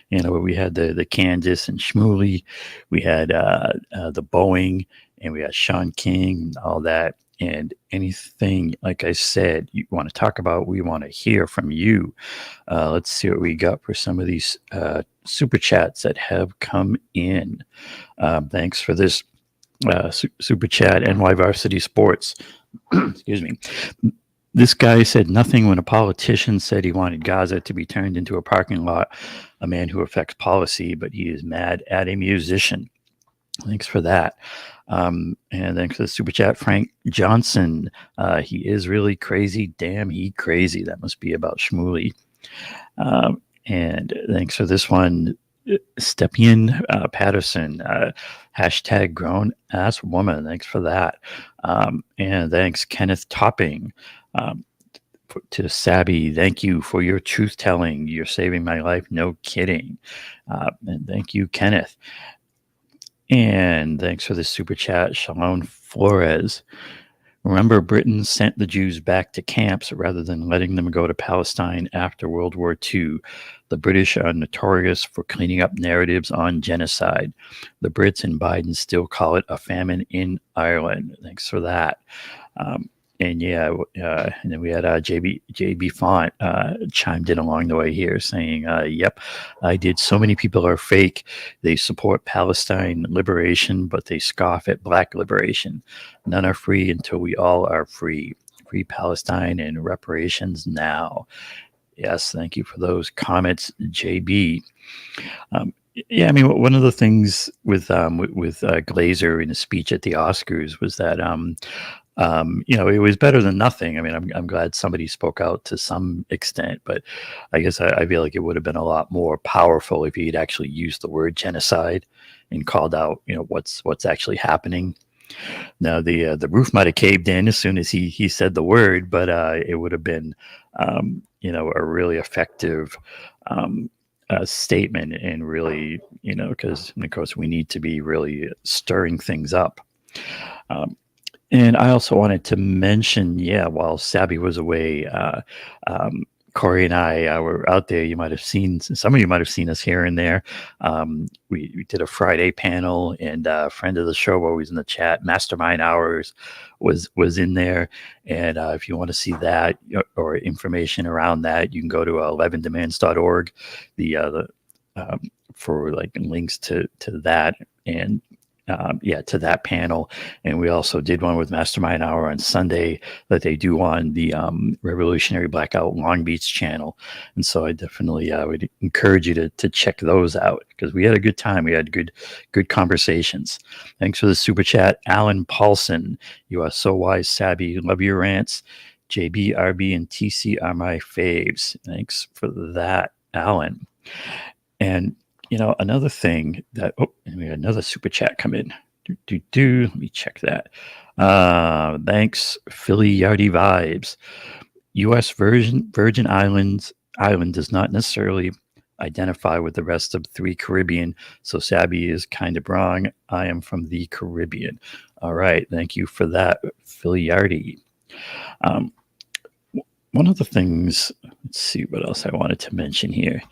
You know, we had the Candace and SHMULEY, we had the BOEING and we got Shaun King, all that. And anything, like I said, you want to talk about, we want to hear from you. Let's see what we got for some of these super chats that have come in. Thanks for this super chat. NY Varsity Sports. Excuse me. This guy said nothing when a politician said he wanted Gaza to be turned into a parking lot, a man who affects policy, but he is mad at a musician. Thanks for that. And thanks for the super chat, Frank Johnson. He is really crazy. Damn, he crazy. That must be about SHMULEY. And thanks for this one, Stepien Patterson. Hashtag grown ass woman. Thanks for that. And thanks, Kenneth Topping. To Sabby, thank you for your truth telling. You're saving my life. No kidding. And thank you, Kenneth. And thanks for the super chat, SHAUN Flores. Remember, Britain sent the Jews back to camps rather than letting them go to Palestine after World War II. The British are notorious for cleaning up narratives on genocide. The Brits and Biden still call it a famine in Ireland. Thanks for that. And yeah, and then we had JB Font chimed in along the way here saying, yep, I did. So many people are fake. They support Palestine liberation, but they scoff at Black liberation. None are free until we all are free. Free Palestine and reparations now. Yes, thank you for those comments, JB. Yeah, I mean, one of the things with Glazer in his speech at the Oscars was that it was better than nothing. I mean, I'm glad somebody spoke out to some extent, but I guess I feel like it would have been a lot more powerful if he'd actually used the word genocide and called out, what's actually happening. Now the roof might have caved in as soon as he said the word, but it would have been a really effective statement, and really, because of course we need to be really stirring things up. And I also wanted to mention, while Sabby was away, Corey and I were out there. You might have seen, some of you might have seen us here and there. We did a Friday panel, and a friend of the show, always in the chat, Mastermind Hours, was in there. And if you want to see that or information around that, you can go to 11demands.org. For like links to that and. To that panel. And we also did one with Mastermind Hour on Sunday that they do on the Revolutionary Blackout Long Beach channel. And so I definitely would encourage you to check those out, because we had a good time. We had good conversations. Thanks for the super chat, Alan Paulson. You are so wise, Sabby. Love your rants. JB, RB, and TC are my faves. Thanks for that, Alan. And another thing that, and we had another super chat come in. Let me check that. Thanks, Philly Yardy Vibes. U.S. Virgin Island does not necessarily identify with the rest of 3 Caribbean, so Sabby is kind of wrong. I am from the Caribbean. All right, thank you for that, Philly Yardy. One of the things, let's see what else I wanted to mention here.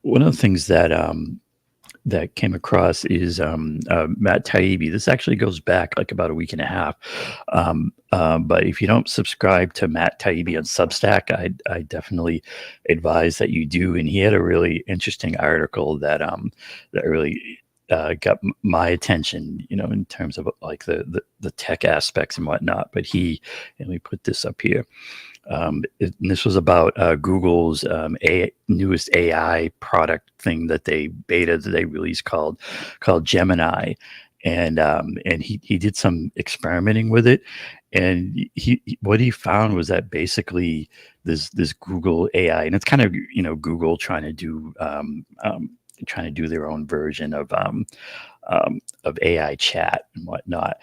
One of the things that that came across is Matt Taibbi. This actually goes back like about a week and a half. But if you don't subscribe to Matt Taibbi on Substack, I definitely advise that you do. And he had a really interesting article that really got my attention, in terms of like the tech aspects and whatnot. But let me put this up here. This was about Google's newest AI product thing that they released called Gemini, and he did some experimenting with it, and what he found was that basically this Google AI, and it's kind of Google trying to do their own version of AI chat and whatnot,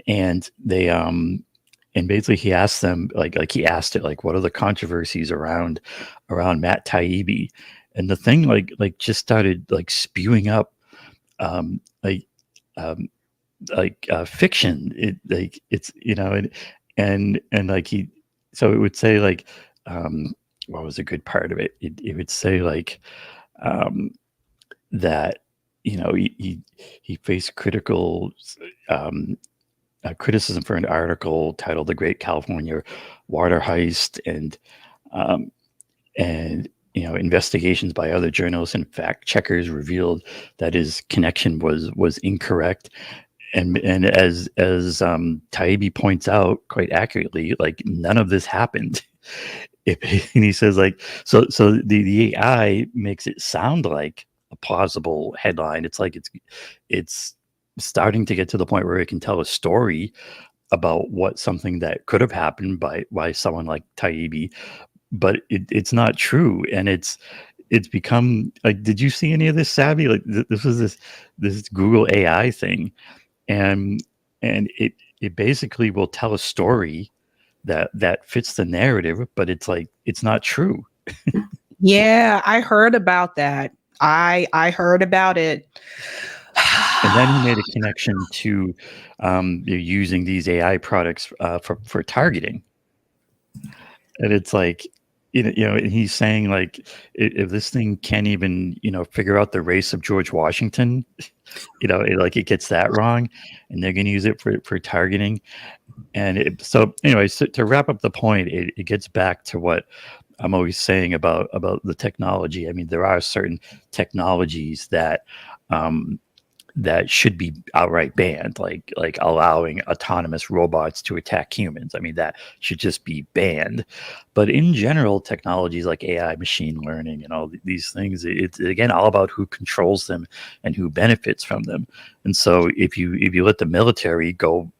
and they and basically he asked them he asked it what are the controversies around Matt Taibbi, and the thing just started spewing up fiction. It's so it would say what was a good part of it? It would say that he faced criticism for an article titled "The Great California Water Heist," and investigations by other journalists and fact checkers revealed that his connection was incorrect. And as Taibbi points out quite accurately, like none of this happened. And he says so the AI makes it sound like a plausible headline. It's like it's starting to get to the point where it can tell a story about something that could have happened by someone like Taibbi, but it's not true. And it's become like, did you see any of this, Sabby? Like this was this Google AI thing, and it basically will tell a story that fits the narrative, but it's like it's not true. Yeah, I heard about that. I heard about it. And then he made a connection to using these AI products for targeting. And it's like, he's saying like, if this thing can't even, figure out the race of George Washington, it gets that wrong, and they're going to use it for targeting. And so to wrap up the point, it gets back to what I'm always saying about the technology. I mean, there are certain technologies that should be outright banned, like allowing autonomous robots to attack humans. I mean, that should just be banned. But in general, technologies like AI, machine learning, and all these things, it's again all about who controls them and who benefits from them. And so if you let the military go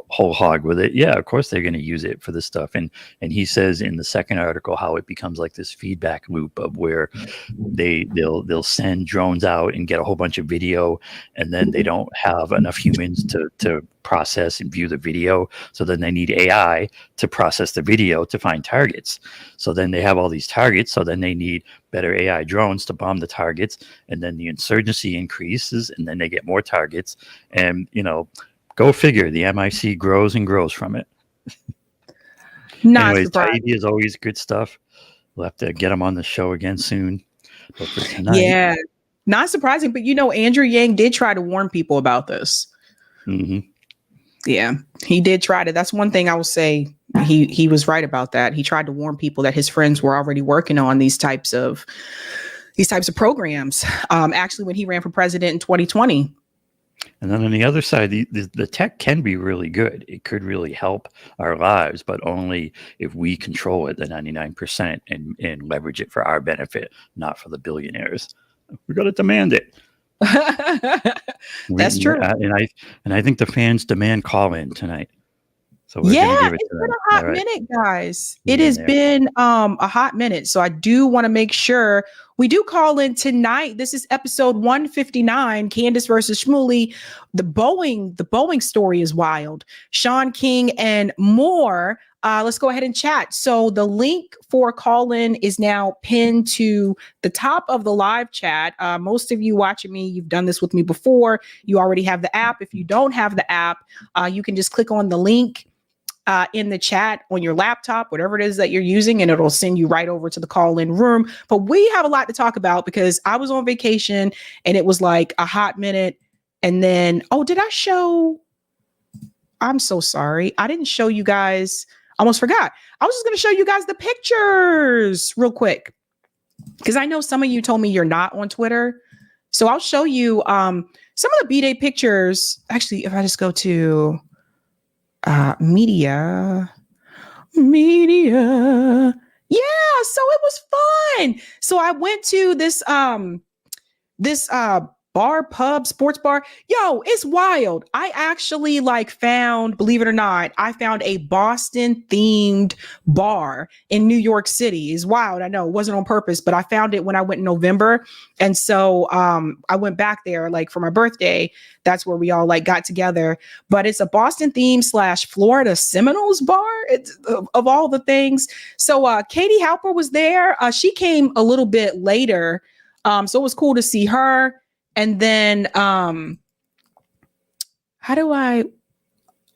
whole hog with it, yeah, of course they're going to use it for this stuff. And he says in the second article how it becomes like this feedback loop of where they'll send drones out and get a whole bunch of video, and then they don't have enough humans to process and view the video, so then they need AI to process the video to find targets. So then they have all these targets, so then they need better AI drones to bomb the targets, and then the insurgency increases, and then they get more targets, and go figure, the MIC grows and grows from it. Anyways, Taibbi is always good stuff. We'll have to get him on the show again soon. But for tonight, yeah, not surprising. But Andrew Yang did try to warn people about this. Mm-hmm. Yeah, he did try to. That's one thing I will say. He was right about that. He tried to warn people that his friends were already working on these types of programs. Actually, when he ran for president in 2020. And then on the other side, the tech can be really good. It could really help our lives, but only if we control it, the 99%, and leverage it for our benefit, not for the billionaires. We got to demand it. That's true. And I think the fans demand call in tonight. So we're yeah, gonna give it it's to been them. a hot minute, guys. It has been a hot minute. So I do want to make sure we do call in tonight. This is episode 159, Candace versus SHMULEY. The Boeing story is wild. Shaun King and more. Let's go ahead and chat. So the link for call in is now pinned to the top of the live chat. Most of you watching me, you've done this with me before. You already have the app. If you don't have the app, you can just click on the link in the chat on your laptop, whatever it is that you're using, and it'll send you right over to the call-in room. But we have a lot to talk about because I was on vacation and it was like a hot minute. And then, did I show? I'm so sorry. I didn't show you guys. Almost forgot. I was just going to show you guys the pictures real quick because I know some of you told me you're not on Twitter. So I'll show you some of the B-Day pictures. Actually, if I just go to media. Yeah, so it was fun. So I went to this bar, pub, sports bar. Yo, it's wild. I actually found, believe it or not, I found a Boston themed bar in New York City. It's wild. I know it wasn't on purpose, but I found it when I went in November. And so I went back there for my birthday. That's where we all got together. But it's a Boston themed / Florida Seminoles bar. It's of all the things. So Katie Halper was there. She came a little bit later. So it was cool to see her. And then,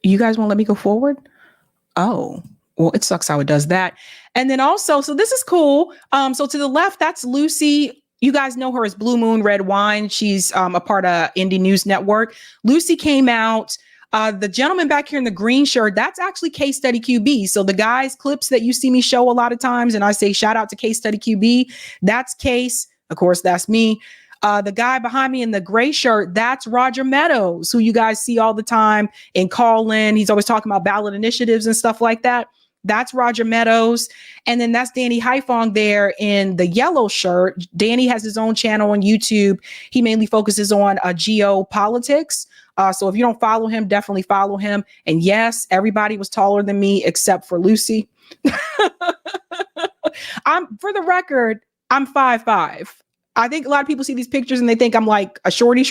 you guys want to let me go forward? Oh, well, it sucks how it does that. And then also, so this is cool. So to the left, that's Lucy You guys know her as Blue Moon Red Wine. She's a part of Indie News Network. Lucy came out. The gentleman back here in the green shirt, that's actually Case Study QB. So the guys' clips that you see me show a lot of times, and I say shout out to Case Study QB, that's Case. Of course, that's me. The guy behind me in the gray shirt, that's Roger Meadows, who you guys see all the time in Call In. He's always talking about ballot initiatives and stuff like that. That's Roger Meadows. And then that's Danny Haifong there in the yellow shirt. Danny has his own channel on YouTube. He mainly focuses on geopolitics. So if you don't follow him, definitely follow him. And yes, everybody was taller than me except for Lucy. For the record, I'm 5'5". I think a lot of people see these pictures and they think I'm like a shorty.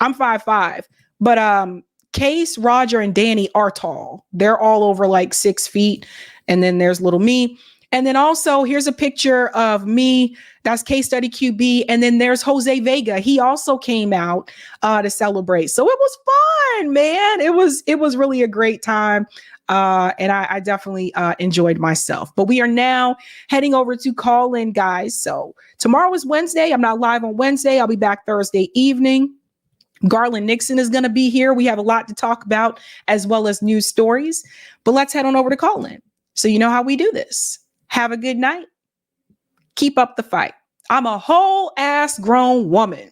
I'm 5'5". But Case, Roger, and Danny are tall. They're all over like 6 feet. And then there's little me. And then also here's a picture of me. That's Case Study QB. And then there's Jose Vega. He also came out to celebrate. So it was fun, man. It was really a great time. And I definitely enjoyed myself. But we are now heading over to Call In, guys. So tomorrow is Wednesday. I'm not live on Wednesday. I'll be back Thursday evening. Garland Nixon is going to be here. We have a lot to talk about as well as news stories. But let's head on over to Call In. So you know how we do this. Have a good night. Keep up the fight. I'm a whole ass grown woman.